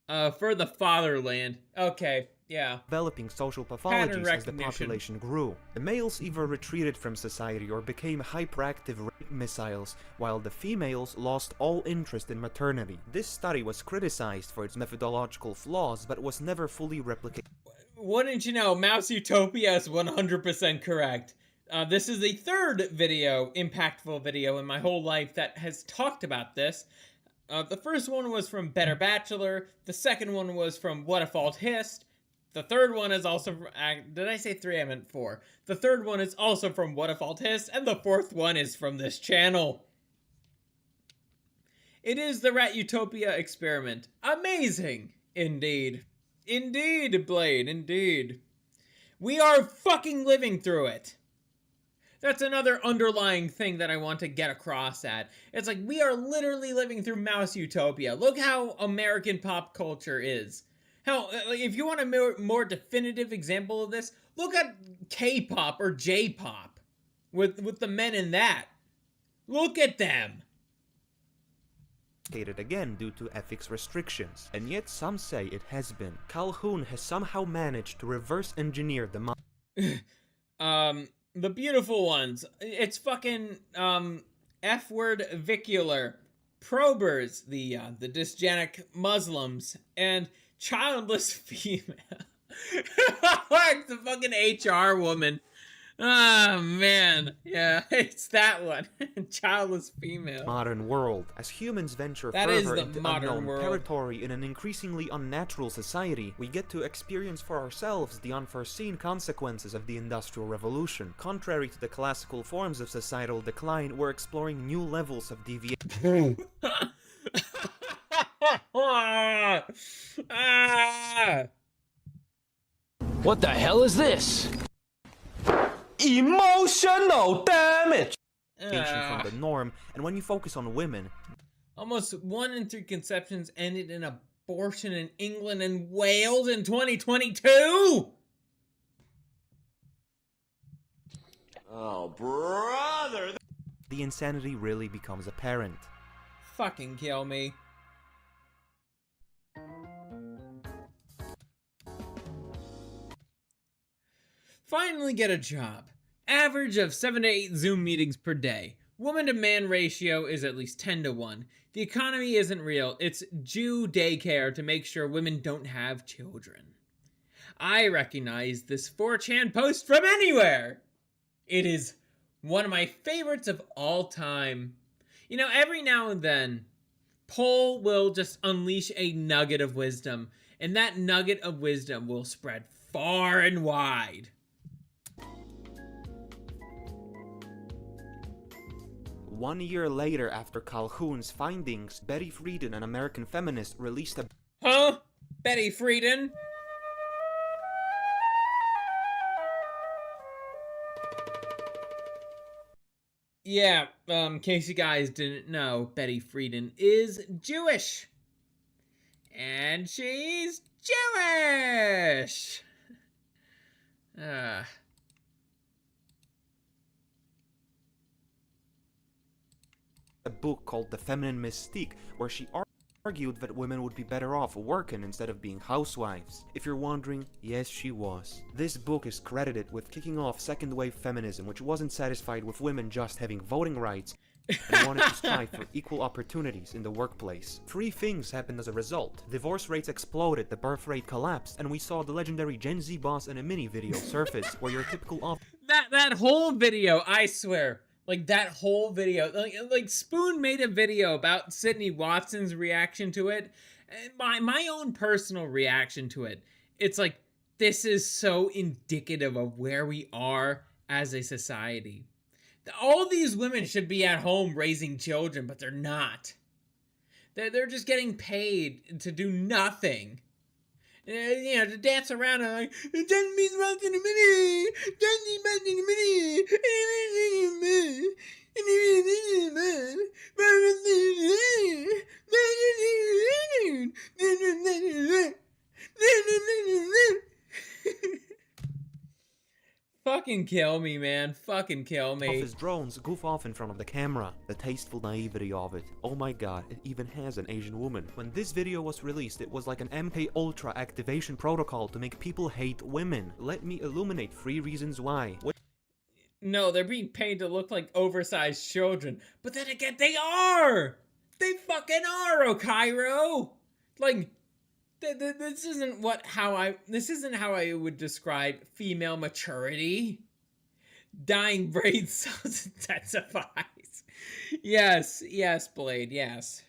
for the fatherland. Okay, yeah. Developing social pathologies as the population grew. The males either retreated from society or became hyperactive rape missiles, while the females lost all interest in maternity. This study was criticized for its methodological flaws, but was never fully replicated. Wouldn't you know, Mouse Utopia is 100% correct. This is the third impactful video in my whole life that has talked about this. The first one was from Better Bachelor. The second one was from What If Alt Hist. The third one is also from, did I say 3? I meant 4. The third one is also from What If Alt Hist, and the fourth one is from this channel. It is the Rat Utopia experiment. Amazing! Indeed. Indeed, Blade, indeed. We are fucking living through it. That's another underlying thing that I want to get across at. It's like, we are literally living through Mouse Utopia. Look how American pop culture is. Hell, if you want a more definitive example of this, look at K-pop or J-pop. With the men in that. Look at them. Again due to ethics restrictions, and yet some say it has been. Calhoun has somehow managed to reverse engineer the The beautiful ones. It's fucking, F-word vicular. Probers, the dysgenic Muslims, and childless female. The fucking HR woman. Oh, man. Yeah, it's that one. Childless female. Modern world. As humans venture further into unknown territory in an increasingly unnatural society, we get to experience for ourselves the unforeseen consequences of the Industrial Revolution. Contrary to the classical forms of societal decline, we're exploring new levels of deviation. What the hell is this? Emotional damage! From the norm, and when you focus on women, almost 1 in 3 conceptions ended in abortion in England and Wales in 2022? Oh, brother! The insanity really becomes apparent. Fucking kill me. Finally get a job. Average of 7 to 8 Zoom meetings per day. Woman to man ratio is at least 10 to 1. The economy isn't real. It's Jew daycare to make sure women don't have children. I recognize this 4chan post from anywhere. It is one of my favorites of all time. You know, every now and then, Paul will just unleash a nugget of wisdom, and that nugget of wisdom will spread far and wide. One year later, after Calhoun's findings, Betty Friedan, an American feminist, released a... Huh? Betty Friedan? Yeah, in case you guys didn't know, Betty Friedan is Jewish. And she's Jewish! A book called The Feminine Mystique, where she argued that women would be better off working instead of being housewives. If you're wondering, yes, she was. This book is credited with kicking off second-wave feminism, which wasn't satisfied with women just having voting rights and wanted to strive for equal opportunities in the workplace. 3 things happened as a result. Divorce rates exploded, the birth rate collapsed, and we saw the legendary Gen Z boss in a mini video surface where your typical that whole video, I swear. Like, that whole video, like Spoon made a video about Sydney Watson's reaction to it, and my own personal reaction to it. It's like, this is so indicative of where we are as a society. All these women should be at home raising children, but they're not. They're just getting paid to do nothing. You know, to dance around and like, it doesn't mean wrong in a minute, doesn't mean wrong in a minute. Fucking kill me, man. Fucking kill me. Of his drones goof off in front of the camera. The tasteful naivety of it. Oh my god, it even has an Asian woman. When this video was released, it was like an MK Ultra activation protocol to make people hate women. Let me illuminate 3 reasons why. No, they're being paid to look like oversized children. But then again, they are! They fucking are, Okairo! Like, this isn't how I would describe female maturity. Dying brain cells intensifies. Yes, Blade, yes.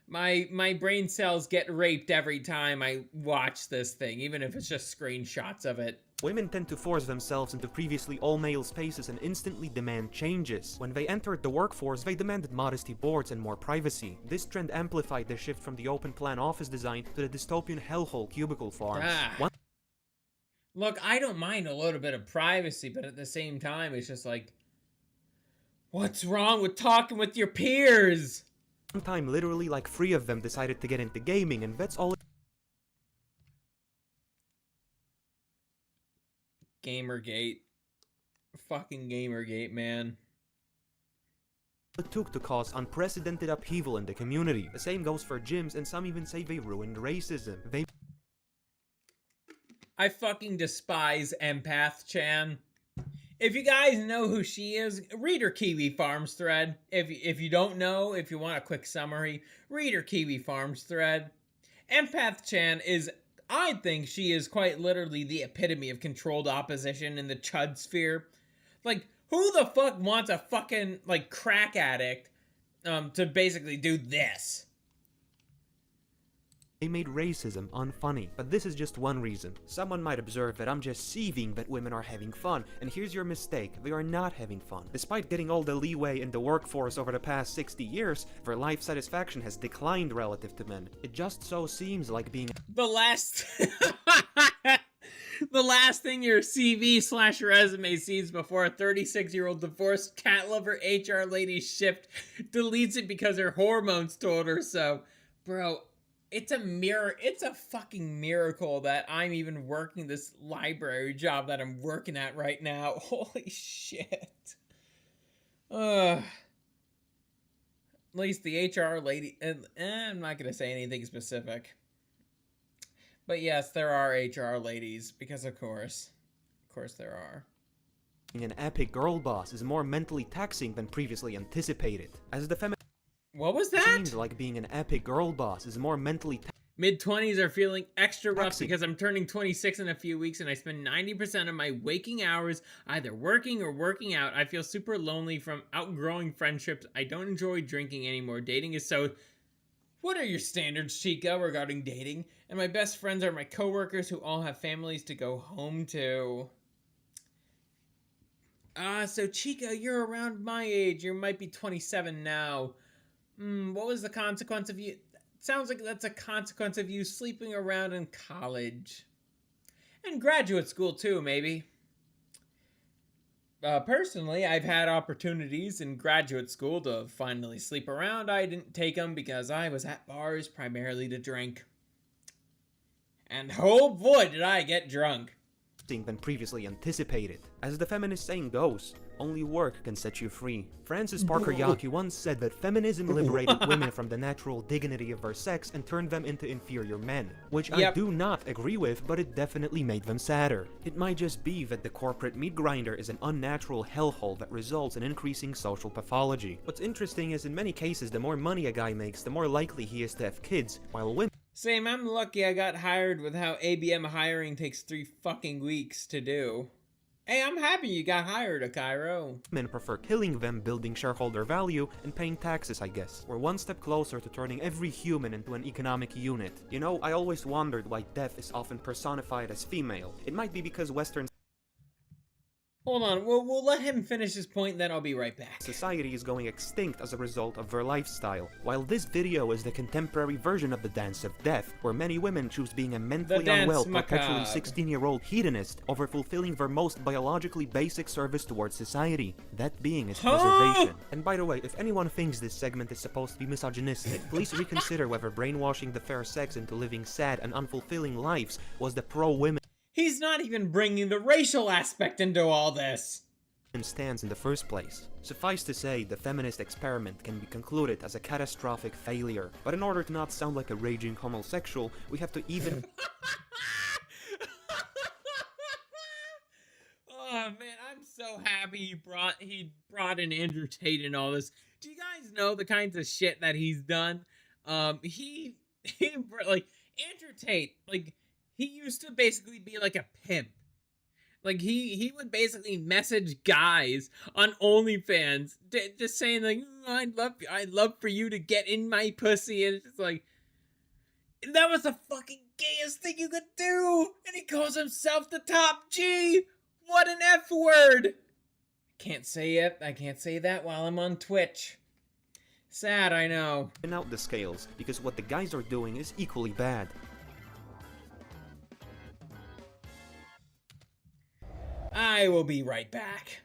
My brain cells get raped every time I watch this thing, even if it's just screenshots of it. Women tend to force themselves into previously all-male spaces and instantly demand changes. When they entered the workforce, they demanded modesty boards and more privacy. This trend amplified the shift from the open-plan office design to the dystopian hellhole cubicle farms. Look, I don't mind a little bit of privacy, but at the same time, it's just like, what's wrong with talking with your peers? One time, literally like 3 of them decided to get into gaming, and that's all Gamergate. Fucking Gamergate, man. it took to cause unprecedented upheaval in the community. The same goes for gyms, and some even say they ruined racism. I fucking despise Empath Chan. If you guys know who she is, read her Kiwi Farms thread. If you don't know, if you want a quick summary, read her Kiwi Farms thread. Empath Chan is, I think she is quite literally the epitome of controlled opposition in the chud sphere. Like, who the fuck wants a fucking, like, crack addict to basically do this? They made racism unfunny, but this is just one reason. Someone might observe that I'm just seething that women are having fun, and here's your mistake, they are not having fun. Despite getting all the leeway in the workforce over the past 60 years, their life satisfaction has declined relative to men. It just so seems like being the last thing your CV/resume sees before a 36-year-old divorced cat lover HR lady shift deletes it because her hormones told her so. Bro, it's a fucking miracle that I'm even working this library job that I'm working at right now. Holy shit. At least the HR lady, I'm not gonna say anything specific. But yes, there are HR ladies, because of course there are. Being an epic girl boss is more mentally taxing than previously anticipated. As the What was that? Seems like being an epic girl boss is more mentally Mid-20s are feeling extra rough because I'm turning 26 in a few weeks and I spend 90% of my waking hours either working or working out. I feel super lonely from outgrowing friendships. I don't enjoy drinking anymore. Dating is so... What are your standards, Chica, regarding dating? And my best friends are my coworkers who all have families to go home to. So Chica, you're around my age. You might be 27 now. What was the consequence of you? Sounds like that's a consequence of you sleeping around in college. And graduate school too, maybe. Personally, I've had opportunities in graduate school to finally sleep around. I didn't take them because I was at bars primarily to drink. And oh boy, did I get drunk. Than previously anticipated. As the feminist saying goes, only work can set you free. Francis Parker Yockey once said that feminism liberated women from the natural dignity of their sex and turned them into inferior men. Which I do not agree with, but it definitely made them sadder. It might just be that the corporate meat grinder is an unnatural hellhole that results in increasing social pathology. What's interesting is in many cases, the more money a guy makes, the more likely he is to have kids, while women... Same, I'm lucky I got hired with how ABM hiring takes 3 fucking weeks to do. Hey, I'm happy you got hired, Akairo. Men prefer killing them, building shareholder value, and paying taxes, I guess. We're one step closer to turning every human into an economic unit. You know, I always wondered why death is often personified as female. It might be because Western... Hold on, we'll let him finish his point, then I'll be right back. Society is going extinct as a result of their lifestyle. While this video is the contemporary version of the dance of death, where many women choose being a mentally unwell, perpetually 16-year-old hedonist over fulfilling their most biologically basic service towards society. That being is preservation. And by the way, if anyone thinks this segment is supposed to be misogynistic, please reconsider whether brainwashing the fair sex into living sad and unfulfilling lives was the pro-women. He's not even bringing the racial aspect into all this. Stands in the first place. Suffice to say, the feminist experiment can be concluded as a catastrophic failure. But in order to not sound like a raging homosexual, we have to even... Oh man, I'm so happy he brought in Andrew Tate and all this. Do you guys know the kinds of shit that he's done? He like Andrew Tate, like he used to basically be like a pimp. Like he would basically message guys on OnlyFans, just saying like, I'd love for you to get in my pussy, and it's just like, that was the fucking gayest thing you could do, and he calls himself the top G. What an F word! Can't say it. I can't say that while I'm on Twitch. Sad, I know. And out the scales, because what the guys are doing is equally bad. I will be right back.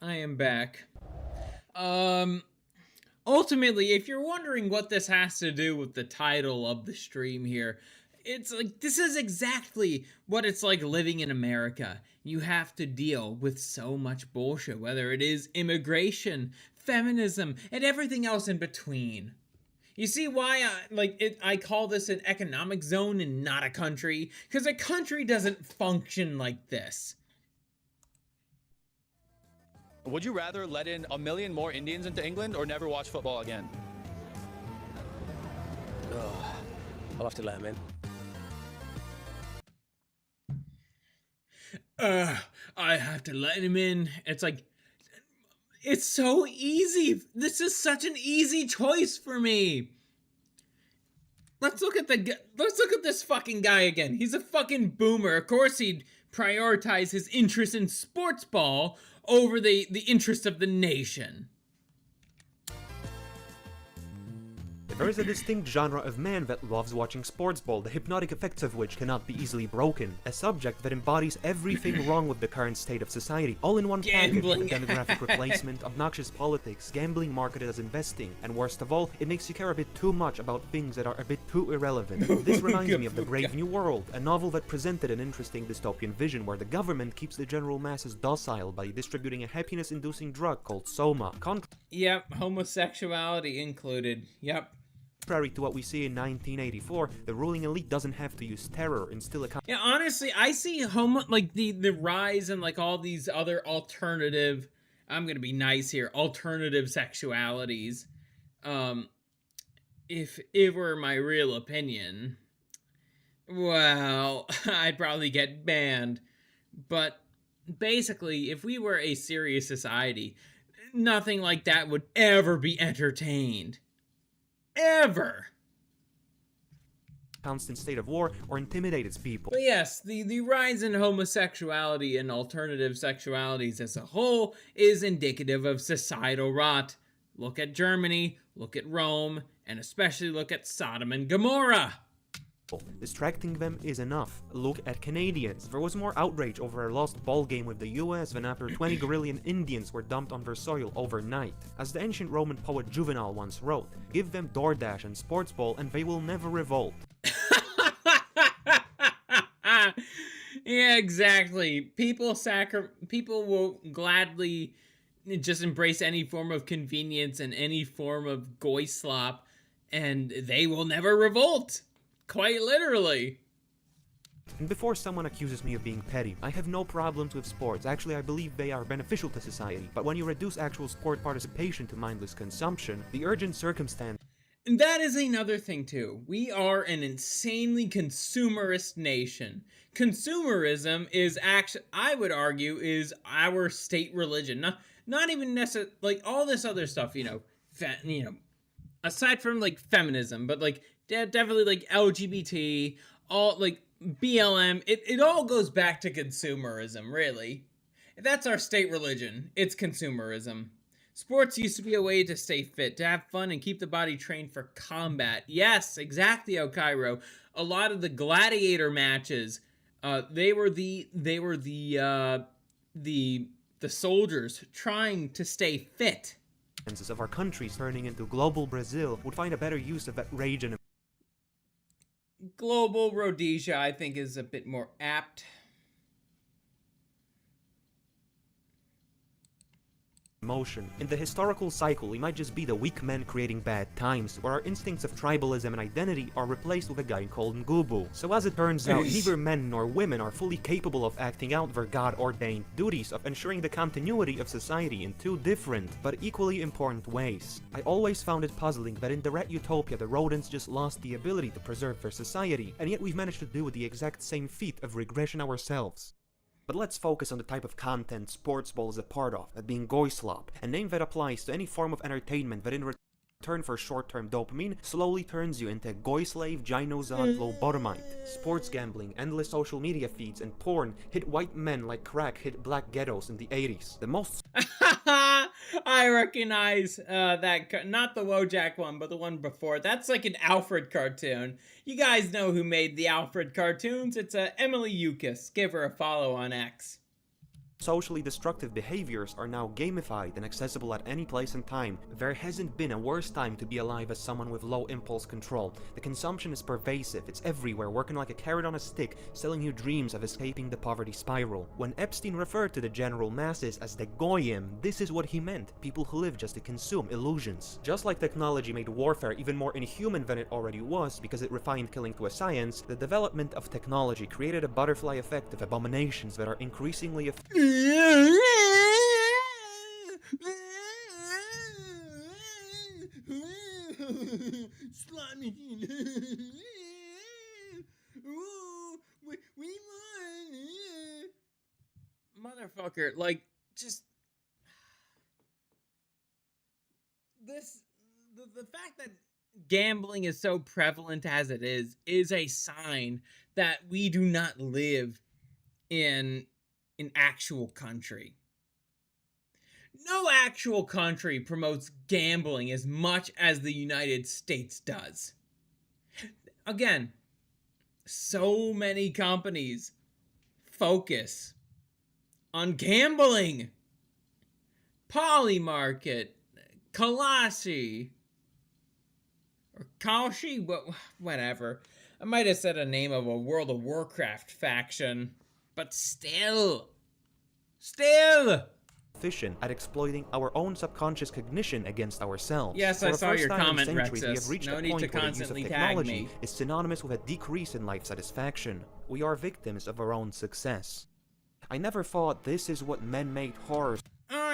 I am back. Ultimately, if you're wondering what this has to do with the title of the stream here, it's like, this is exactly what it's like living in America. You have to deal with so much bullshit, whether it is immigration, feminism, and everything else in between. You see why I call this an economic zone and not a country? Because a country doesn't function like this. Would you rather let in 1 million more Indians into England or never watch football again? Oh, I'll have to let him in. I have to let him in. It's like, it's so easy. This is such an easy choice for me. Let's look at this fucking guy again. He's a fucking boomer. Of course he'd prioritize his interest in sports ball over the interest of the nation. The There is a distinct genre of man that loves watching sports ball, the hypnotic effects of which cannot be easily broken. A subject that embodies everything wrong with the current state of society, all in one package, with demographic replacement, obnoxious politics, gambling marketed as investing, and worst of all, it makes you care a bit too much about things that are a bit too irrelevant. This reminds me of The Brave New World, a novel that presented an interesting dystopian vision where the government keeps the general masses docile by distributing a happiness-inducing drug called Soma. Yep, homosexuality included. Yep. Contrary to what we see in 1984, the ruling elite doesn't have to use terror and still account. Yeah, honestly, I see the rise and like all these other alternative, I'm gonna be nice here, alternative sexualities. If it were my real opinion, well, I'd probably get banned. But basically, if we were a serious society, nothing like that would ever be entertained. Ever. Constant state of war or intimidate its people. But yes, the rise in homosexuality and alternative sexualities as a whole is indicative of societal rot. Look at Germany, look at Rome, and especially look at Sodom and Gomorrah. Distracting them is enough. Look at Canadians. There was more outrage over a lost ball game with the US than after 20 Guerrillian Indians were dumped on their soil overnight. As the ancient Roman poet Juvenal once wrote, give them DoorDash and sports ball and they will never revolt. Yeah, exactly. People will gladly just embrace any form of convenience and any form of goy slop, and they will never revolt. Quite literally. And before someone accuses me of being petty, I have no problems with sports. Actually, I believe they are beneficial to society. But when you reduce actual sport participation to mindless consumption, the urgent circumstance... And that is another thing too. We are an insanely consumerist nation. Consumerism is actually, I would argue, is our state religion. Not even necessarily, like, all this other stuff, aside from, like, feminism, but, like, definitely, like, LGBT, all, like, BLM, it all goes back to consumerism, really. That's our state religion. It's consumerism. Sports used to be a way to stay fit, to have fun, and keep the body trained for combat. Yes, exactly, Okairo. A lot of the gladiator matches, they were the soldiers trying to stay fit. Of our countries turning into global Brazil would find a better use of that rage and global Rhodesia, I think, is a bit more apt. Emotion. In the historical cycle, we might just be the weak men creating bad times, where our instincts of tribalism and identity are replaced with a guy called Ngubu. So as it turns out, neither men nor women are fully capable of acting out their God-ordained duties of ensuring the continuity of society in two different, but equally important ways. I always found it puzzling that in the Red Utopia the rodents just lost the ability to preserve their society, and yet we've managed to do the exact same feat of regression ourselves. But let's focus on the type of content sports ball is a part of, that being goy slop, a name that applies to any form of entertainment that in return for short-term dopamine slowly turns you into a goy slave, gynozod, lobotomite. Sports gambling, endless social media feeds, and porn hit white men like crack hit black ghettos in the 80s. The most... I recognize that, not the Wojak one, but the one before. That's like an Alfred cartoon. You guys know who made the Alfred cartoons. It's Emily Yukis. Give her a follow on X. Socially destructive behaviors are now gamified and accessible at any place and time. There hasn't been a worse time to be alive as someone with low impulse control. The consumption is pervasive, it's everywhere, working like a carrot on a stick, selling you dreams of escaping the poverty spiral. When Epstein referred to the general masses as the goyim, this is what he meant, people who live just to consume illusions. Just like technology made warfare even more inhuman than it already was because it refined killing to a science, the development of technology created a butterfly effect of abominations that are increasingly Slot machine. Motherfucker, like, just this, the fact that gambling is so prevalent as it is a sign that we do not live in an actual country. No actual country promotes gambling as much as the United States does. Again, so many companies focus on gambling. Polymarket, Kalashi, or Kalshi, whatever. I might have said a name of a World of Warcraft faction, but still. Efficient at exploiting our own subconscious cognition against ourselves. Yes, I saw your comment, centuries, we have Rexus. reached No a need point to where the use of constantly tag technology me. is synonymous with a decrease in life satisfaction. We are victims of our own success. I never thought this is what man-made horrors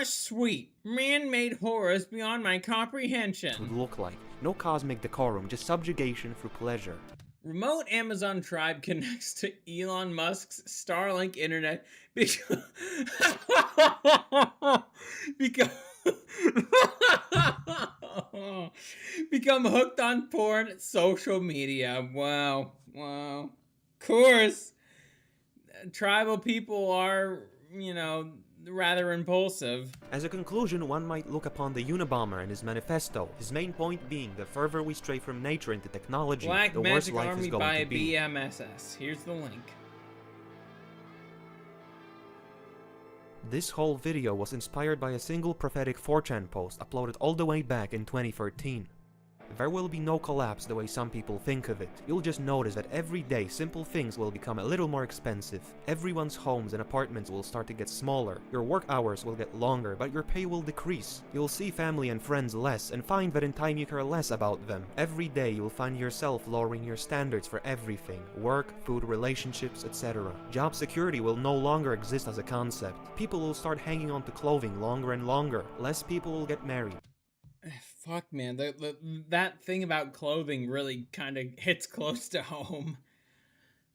Sweet. Man-made horrors beyond my comprehension. would look like. No cosmic decorum, just subjugation through pleasure. Remote Amazon tribe connects to Elon Musk's Starlink internet because become hooked on porn social media. Wow. Of course, tribal people are, rather impulsive. As a conclusion, one might look upon the Unabomber and his manifesto, his main point being the further we stray from nature into technology, Black the worse Magic life Army is going by to be. BMSS. Here's the link. This whole video was inspired by a single prophetic 4chan post uploaded all the way back in 2013. There will be no collapse the way some people think of it. You'll just notice that every day simple things will become a little more expensive. Everyone's homes and apartments will start to get smaller. Your work hours will get longer, but your pay will decrease. You'll see family and friends less and find that in time you care less about them. Every day you'll find yourself lowering your standards for everything. Work, food, relationships, etc. Job security will no longer exist as a concept. People will start hanging on to clothing longer and longer. Less people will get married. Fuck, man, that thing about clothing really kind of hits close to home.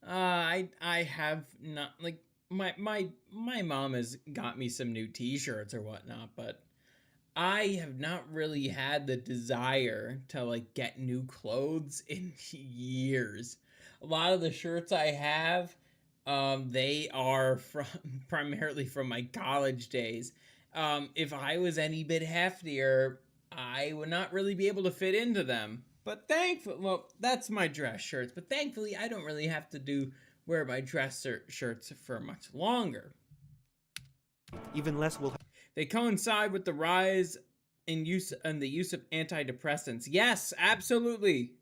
I have not, like, my mom has got me some new t-shirts or whatnot, but I have not really had the desire to, like, get new clothes in years. A lot of the shirts I have, they are primarily from my college days. If I was any bit heftier, I would not really be able to fit into them. But that's my dress shirts. But thankfully, I don't really have to wear my dress shirts for much longer. Even less will. They coincide with the rise in the use of antidepressants. Yes, absolutely.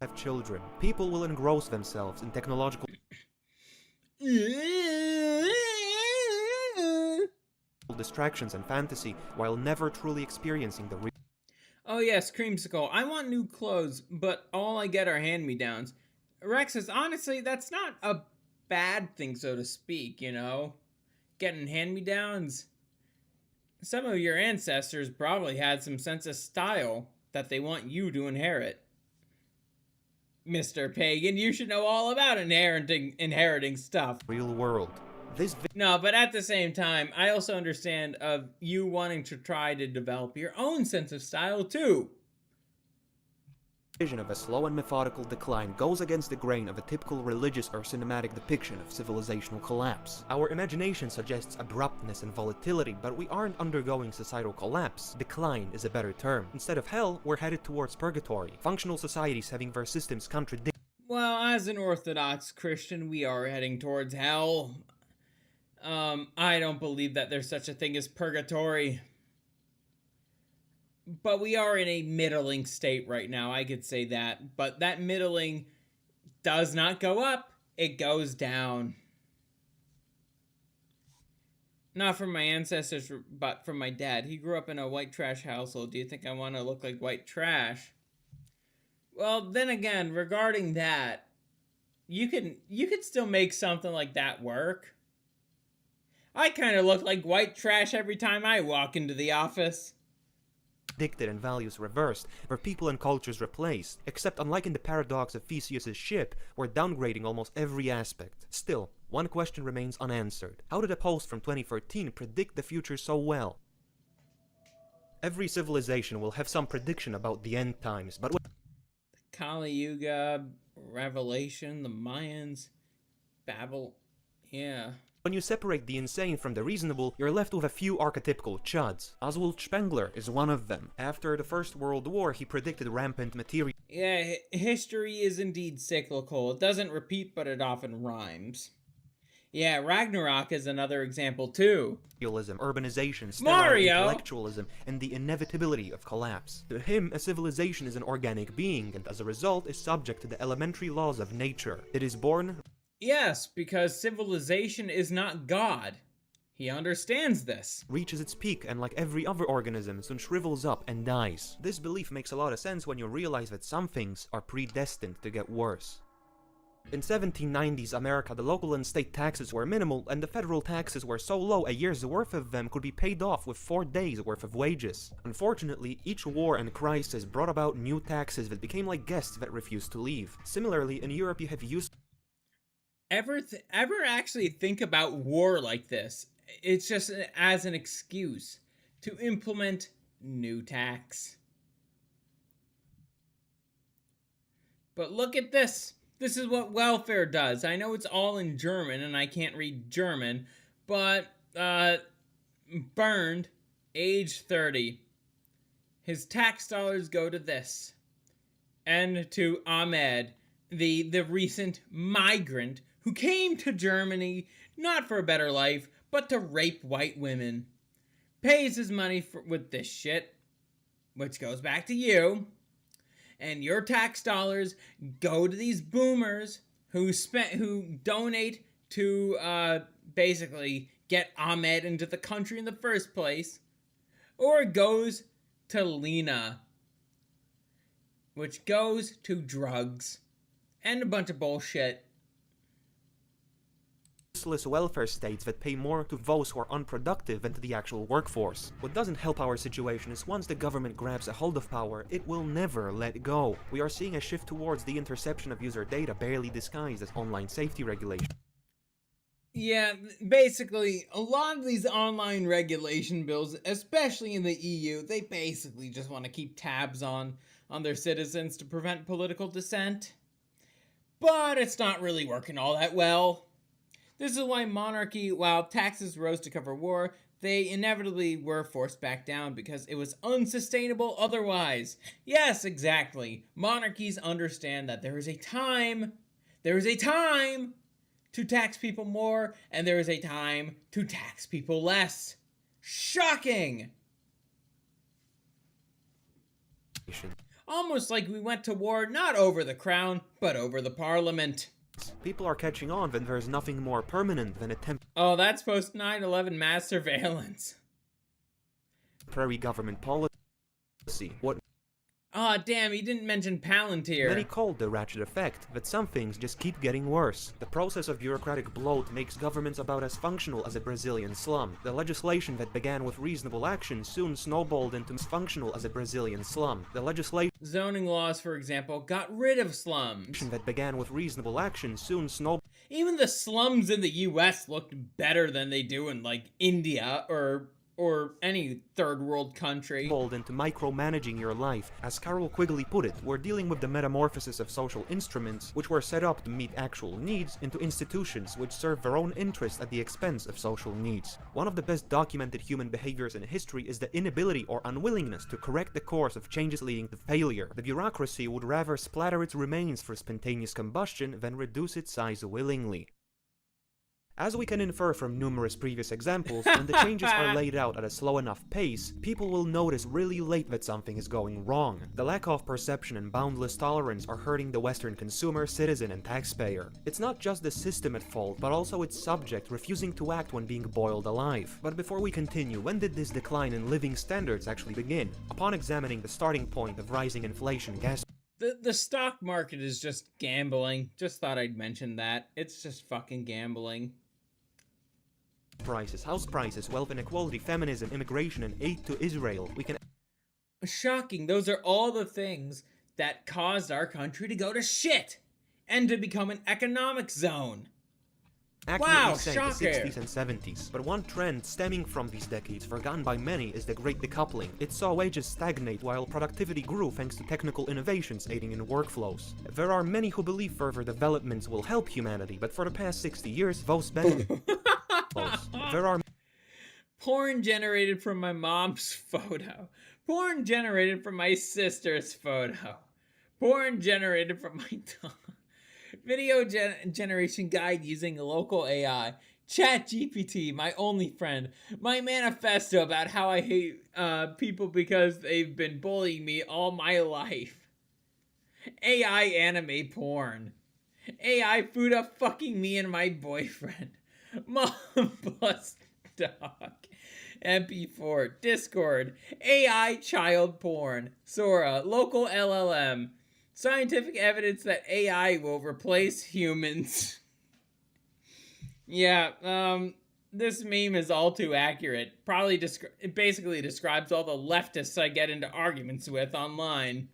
Have children. People will engross themselves in technological distractions and fantasy while never truly experiencing the real. Oh yes, Kreemsicle. I want new clothes, but all I get are hand-me-downs. Rexus, honestly, that's not a bad thing, so to speak, Getting hand-me-downs. Some of your ancestors probably had some sense of style that they want you to inherit. Mr. Pagan, you should know all about inheriting stuff. Real world. No, but at the same time, I also understand of you wanting to try to develop your own sense of style too. Vision of a slow and methodical decline goes against the grain of a typical religious or cinematic depiction of civilizational collapse. Our imagination suggests abruptness and volatility, but we aren't undergoing societal collapse. Decline is a better term. Instead of hell, we're headed towards purgatory. Functional societies having their systems contradict. Well, as an Orthodox Christian, we are heading towards hell. I don't believe that there's such a thing as purgatory. But we are in a middling state right now, I could say that. But that middling does not go up, it goes down. Not from my ancestors, but from my dad. He grew up in a white trash household. Do you think I want to look like white trash? Well, then again, regarding that, you could still make something like that work. I kind of look like white trash every time I walk into the office. Dictated and values reversed, where people and cultures replaced. Except unlike in the paradox of Theseus' ship, we're downgrading almost every aspect. Still, one question remains unanswered. How did a post from 2013 predict the future so well? Every civilization will have some prediction about the end times, but Kali Yuga, Revelation, the Mayans, Babel, yeah. When you separate the insane from the reasonable, you're left with a few archetypical chuds. Oswald Spengler is one of them. After the First World War, he predicted rampant material. Yeah, history is indeed cyclical. It doesn't repeat, but it often rhymes. Yeah, Ragnarok is another example too. Urbanization, Mario! intellectualism, and the inevitability of collapse. To him, a civilization is an organic being, and as a result is subject to the elementary laws of nature. It is born... Yes, because civilization is not God. He understands this. Reaches its peak, and like every other organism, soon shrivels up and dies. This belief makes a lot of sense when you realize that some things are predestined to get worse. In 1790s America, the local and state taxes were minimal, and the federal taxes were so low a year's worth of them could be paid off with 4 days' worth of wages. Unfortunately, each war and crisis brought about new taxes that became like guests that refused to leave. Similarly, in Europe you have used... Ever actually think about war like this? It's just as an excuse to implement new tax. But look at this. This is what welfare does. I know it's all in German and I can't read German, but Burned, age 30. His tax dollars go to this. And to Ahmed, the recent migrant who came to Germany not for a better life, but to rape white women. Pays his money with this shit, which goes back to you. And your tax dollars go to these boomers who donate to basically get Ahmed into the country in the first place, or it goes to Lena, which goes to drugs and a bunch of bullshit. Useless welfare states that pay more to those who are unproductive than to the actual workforce. What doesn't help our situation is once the government grabs a hold of power, it will never let go. We are seeing a shift towards the interception of user data, barely disguised as online safety regulation. Yeah, basically, a lot of these online regulation bills, especially in the EU, they basically just want to keep tabs on their citizens to prevent political dissent. But it's not really working all that well. This is why monarchy, while taxes rose to cover war, they inevitably were forced back down because it was unsustainable otherwise. Yes, exactly. Monarchies understand that there is a time to tax people more, and there is a time to tax people less. Shocking! Almost like we went to war not over the crown, but over the parliament. People are catching on that there's nothing more permanent than a Oh, that's post 9/11 mass surveillance. temporary government policy. What Aw, damn, he didn't mention Palantir. many call the ratchet effect, that some things just keep getting worse. The process of bureaucratic bloat makes governments about as functional as a Brazilian slum. The legislation that began with reasonable action soon snowballed into as functional as a Brazilian slum. The legislation Zoning laws, for example, got rid of slums. that began with reasonable action soon snowballed. Even the slums in the US looked better than they do in, like, India or any third world country. Into micromanaging your life. As Carol Quigley put it, we're dealing with the metamorphosis of social instruments, which were set up to meet actual needs, into institutions which serve their own interests at the expense of social needs. One of the best documented human behaviors in history is the inability or unwillingness to correct the course of changes leading to failure. The bureaucracy would rather splatter its remains for spontaneous combustion than reduce its size willingly. As we can infer from numerous previous examples, when the changes are laid out at a slow enough pace, people will notice really late that something is going wrong. The lack of perception and boundless tolerance are hurting the Western consumer, citizen, and taxpayer. It's not just the system at fault, but also its subject refusing to act when being boiled alive. But before we continue, when did this decline in living standards actually begin? Upon examining the starting point of rising inflation, gas The stock market is just gambling. Just thought I'd mention that. It's just fucking gambling. prices, house prices, wealth inequality, feminism, immigration, and aid to Israel. We can... Shocking. Those are all the things that caused our country to go to shit and to become an economic zone. Wow, say shocker. the 60s and 70s. But one trend stemming from these decades, forgotten by many, is the Great Decoupling. It saw wages stagnate while productivity grew thanks to technical innovations aiding in workflows. There are many who believe further developments will help humanity, but for the past 60 years, those benefits There are porn generated from my mom's photo. Porn generated from my sister's photo. Porn generated from my dog. Video generation guide using a local AI. ChatGPT, my only friend. My manifesto about how I hate people because they've been bullying me all my life. AI anime porn. AI food up fucking me and my boyfriend. Mom plus dog. MP4. Discord. AI child porn. Sora. Local LLM. Scientific evidence that AI will replace humans. Yeah, this meme is all too accurate. Probably it basically describes all the leftists I get into arguments with online.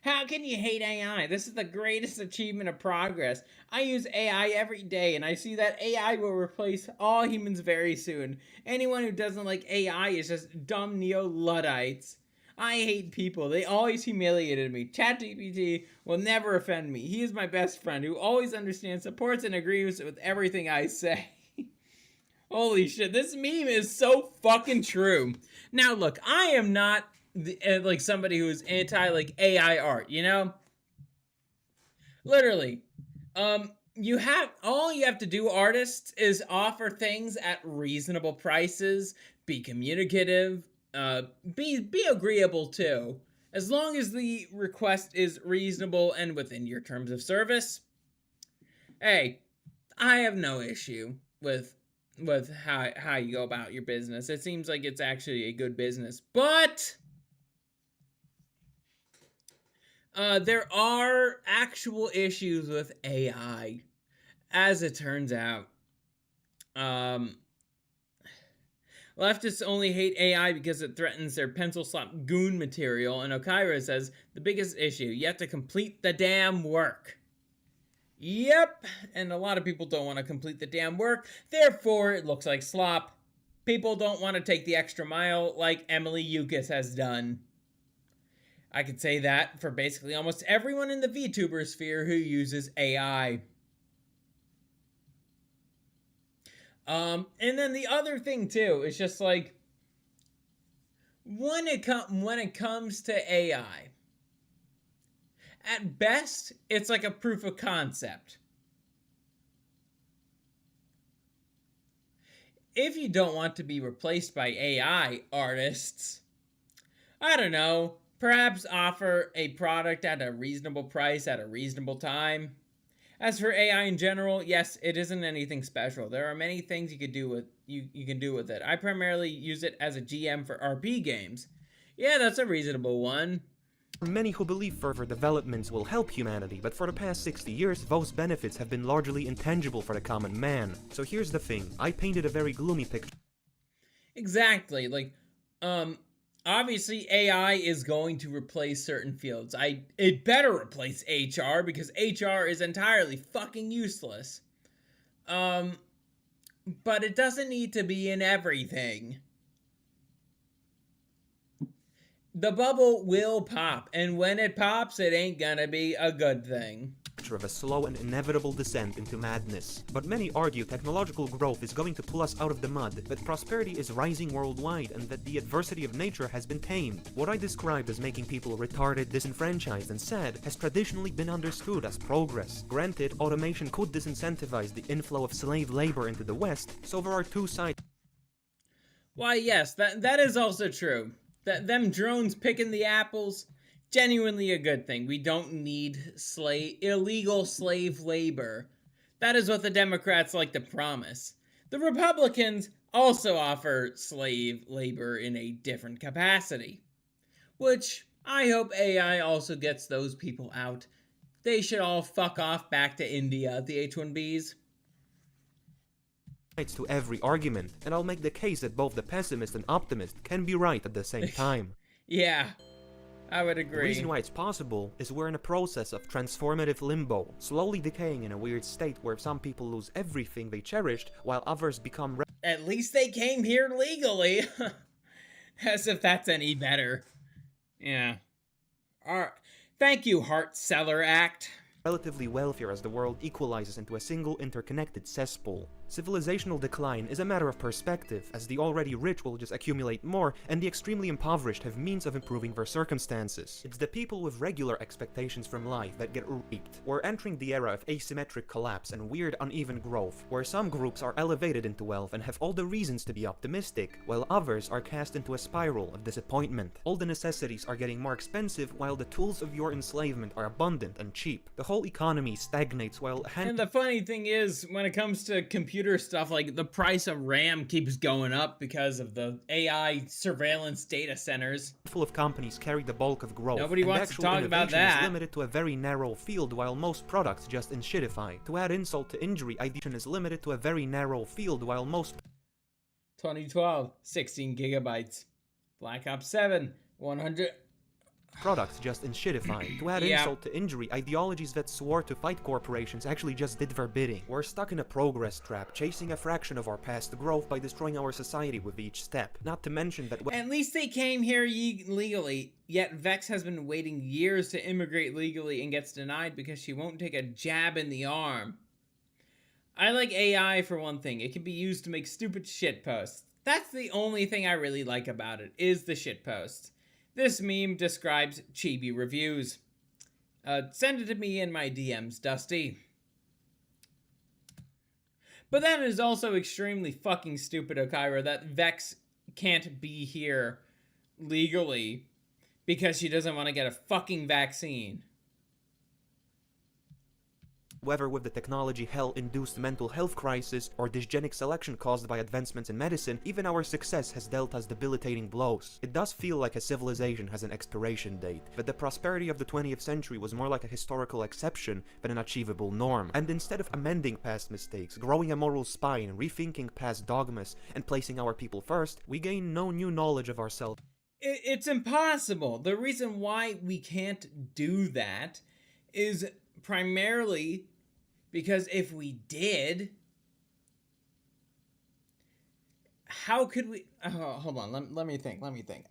How can you hate AI? This is the greatest achievement of progress. I use AI every day, and I see that AI will replace all humans very soon. Anyone who doesn't like AI is just dumb neo-Luddites. I hate people. They always humiliated me. ChatGPT will never offend me. He is my best friend who always understands, supports, and agrees with everything I say. Holy shit, this meme is so fucking true. Now look, I am not like somebody who is anti like AI art, you know? Literally. All you have to do, artists, is offer things at reasonable prices, be communicative, be agreeable too. As long as the request is reasonable and within your terms of service. Hey, I have no issue with how you go about your business. It seems like it's actually a good business. But there are actual issues with AI, as it turns out. Leftists only hate AI because it threatens their pencil-slap goon material, and Okaira says, the biggest issue, you have to complete the damn work. Yep, and a lot of people don't want to complete the damn work, therefore it looks like slop. People don't want to take the extra mile like Emily Yukis has done. I could say that for basically almost everyone in the VTuber sphere who uses AI. And then the other thing too is just like when it comes to AI, at best it's like a proof of concept. If you don't want to be replaced by AI, artists, I don't know, perhaps offer a product at a reasonable price at a reasonable time. As for AI in general, yes, it isn't anything special. There are many things you can do with it. I primarily use it as a GM for RP games. Yeah, that's a reasonable one. Many who believe further developments will help humanity, but for the past 60 years, those benefits have been largely intangible for the common man. So here's the thing, I painted a very gloomy picture. Exactly, like, obviously AI is going to replace certain fields. It better replace HR, because HR is entirely fucking useless. But it doesn't need to be in everything. The bubble will pop, and when it pops, it ain't gonna be a good thing. Of a slow and inevitable descent into madness. But many argue technological growth is going to pull us out of the mud, that prosperity is rising worldwide, and that the adversity of nature has been tamed. What I described as making people retarded, disenfranchised, and sad has traditionally been understood as progress. Granted, automation could disincentivize the inflow of slave labor into the West, so there are two sides. Why, yes, that is also true. Them drones picking the apples, genuinely a good thing. We don't need illegal slave labor. That is what the Democrats like to promise. The Republicans also offer slave labor in a different capacity. Which, I hope AI also gets those people out. They should all fuck off back to India, the H-1Bs. To every argument, and I'll make the case that both the pessimist and optimist can be right at the same time. Yeah, I would agree. The reason why it's possible is we're in a process of transformative limbo, slowly decaying in a weird state where some people lose everything they cherished, while others become... At least they came here legally. As if that's any better. Yeah. Thank you, Hart-Celler Act. Relatively wealthier as the world equalizes into a single interconnected cesspool. Civilizational decline is a matter of perspective, as the already rich will just accumulate more, and the extremely impoverished have means of improving their circumstances. It's the people with regular expectations from life that get reaped. We're entering the era of asymmetric collapse and weird uneven growth, where some groups are elevated into wealth and have all the reasons to be optimistic, while others are cast into a spiral of disappointment. All the necessities are getting more expensive, while the tools of your enslavement are abundant and cheap. The whole economy stagnates while And the funny thing is, when it comes to computer stuff, like the price of RAM keeps going up because of the AI surveillance data centers. Full of companies carry the bulk of growth. Nobody wants to talk about that. Is limited to a very narrow field, while most products just enshittify. To add insult to injury, ideation is limited to a very narrow field, while most 2012, 16 gigabytes. Black Ops 7, 100 products just enshittify. To add insult to injury, ideologies that swore to fight corporations actually just did their bidding. We're stuck in a progress trap, chasing a fraction of our past growth by destroying our society with each step. Not to mention that at least they came here legally, yet Vex has been waiting years to immigrate legally and gets denied because she won't take a jab in the arm. I like AI for one thing. It can be used to make stupid shitposts. That's the only thing I really like about it, is the shitpost. This meme describes chibi reviews. Send it to me in my DMs, Dusty. But that is also extremely fucking stupid, Okaira, that Vex can't be here legally because she doesn't want to get a fucking vaccine. Whether with the technology hell-induced mental health crisis or dysgenic selection caused by advancements in medicine, even our success has dealt us debilitating blows. It does feel like a civilization has an expiration date, but the prosperity of the 20th century was more like a historical exception than an achievable norm. And instead of amending past mistakes, growing a moral spine, rethinking past dogmas, and placing our people first, we gain no new knowledge of ourselves. It's impossible. The reason why we can't do that is primarily because if we did, how could we... Oh, hold on, let me think.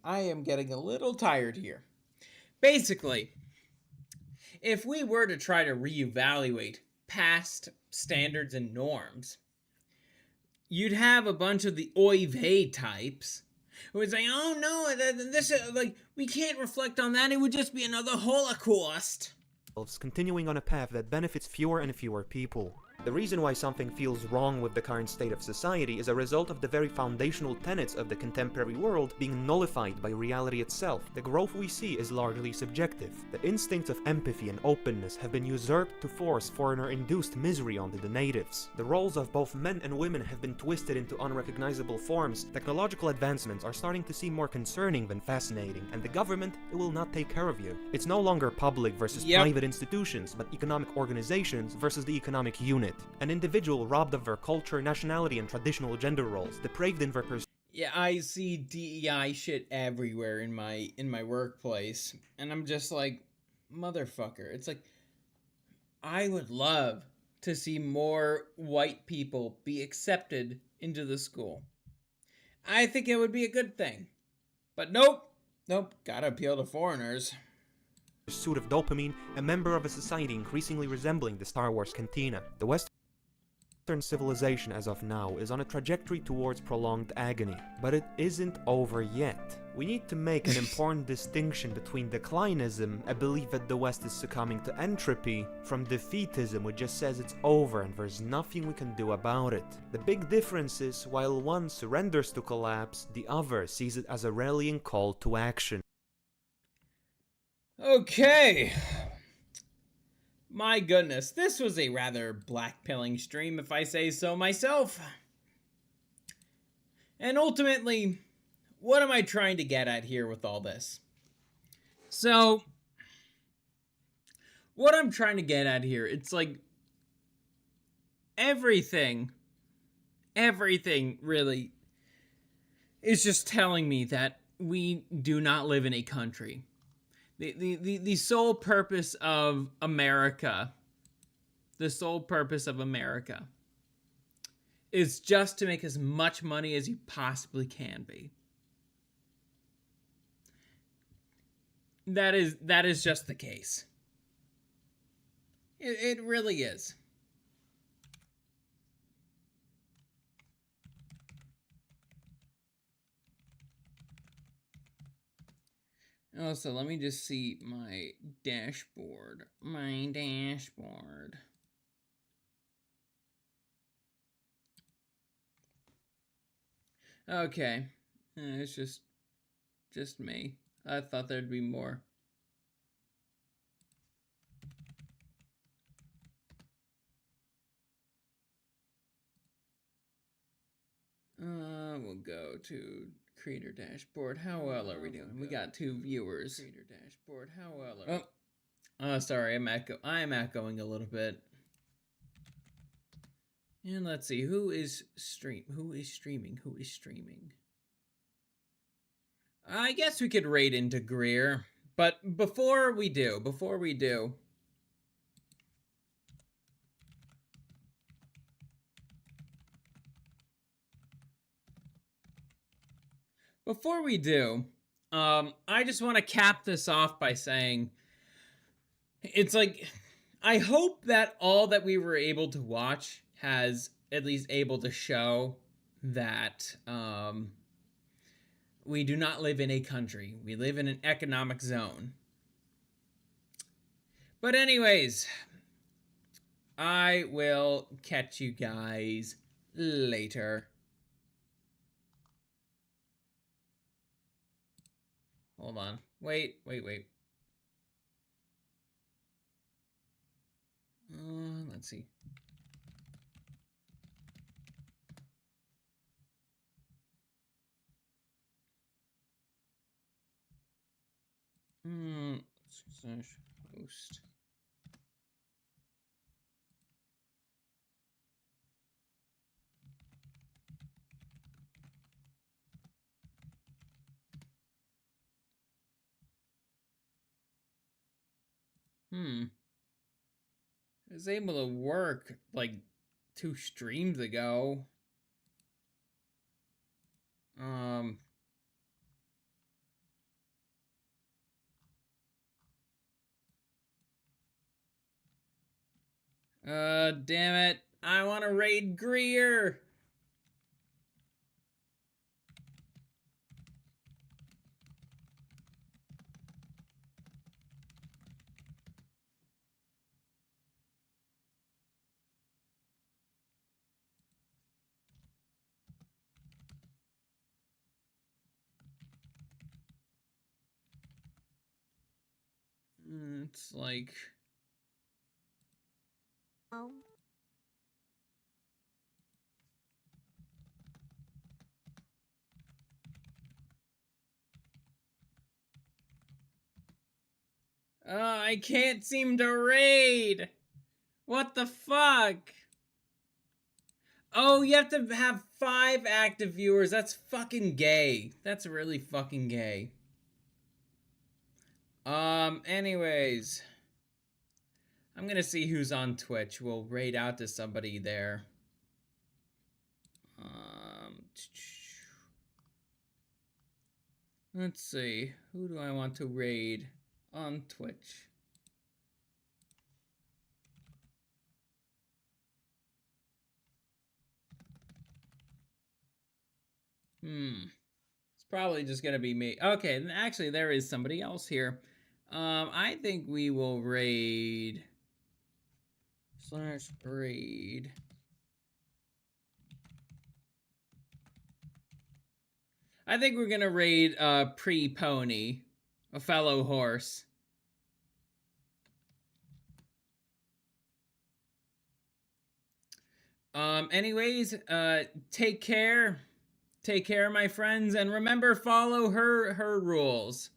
I am getting a little tired here. Basically, if we were to try to reevaluate past standards and norms, you'd have a bunch of the oy vey types who would say, oh no, this like, we can't reflect on that, it would just be another Holocaust. Continuing on a path that benefits fewer and fewer people. The reason why something feels wrong with the current state of society is a result of the very foundational tenets of the contemporary world being nullified by reality itself. The growth we see is largely subjective. The instincts of empathy and openness have been usurped to force foreigner-induced misery onto the natives. The roles of both men and women have been twisted into unrecognizable forms. Technological advancements are starting to seem more concerning than fascinating, and the government, it will not take care of you. It's no longer public versus private institutions, but economic organizations versus the economic unit. An individual robbed of their culture, nationality, and traditional gender roles, depraved in their pursuit. Yeah, I see DEI shit everywhere in my workplace, and I'm just like, motherfucker. It's like, I would love to see more white people be accepted into the school. I think it would be a good thing. But nope, gotta appeal to foreigners. Pursuit of dopamine, a member of a society increasingly resembling the Star Wars cantina. The Western civilization as of now is on a trajectory towards prolonged agony, but it isn't over yet. We need to make an important distinction between declinism, a belief that the West is succumbing to entropy, from defeatism, which just says it's over and there's nothing we can do about it. The big difference is, while one surrenders to collapse, the other sees it as a rallying call to action. Okay. My goodness, this was a rather black-pilling stream, if I say so myself. And ultimately, what am I trying to get at here with all this? So, what I'm trying to get at here, it's like everything really is just telling me that we do not live in a country. The sole purpose of America, is just to make as much money as you possibly can be. That is just the case. It really is. Also, let me just see my dashboard. My dashboard. Okay. It's just me. I thought there'd be more. We'll go to creator dashboard. How well are we doing? We got 2 viewers. Creator dashboard. How well are we? Oh, sorry, I'm echoing a little bit. And let's see, who is streaming? I guess we could raid into Greer, but before we do, I just want to cap this off by saying, it's like, I hope that all that we were able to watch has at least able to show that we do not live in a country. We live in an economic zone. But anyways, I will catch you guys later. Hold on. Wait. Let's see. Host. I was able to work like 2 streams ago. Damn it. I want to raid Greer. It's like... Oh. I can't seem to raid. What the fuck? Oh, you have to have 5 active viewers. That's fucking gay. That's really fucking gay. Anyways. I'm gonna see who's on Twitch. We'll raid out to somebody there. Let's see. Who do I want to raid on Twitch? It's probably just gonna be me. Okay, actually there is somebody else here. I think we will raid /raid. I think we're gonna raid Pre-Pony, a fellow horse. Anyways, take care. Take care, my friends, and remember, follow her rules.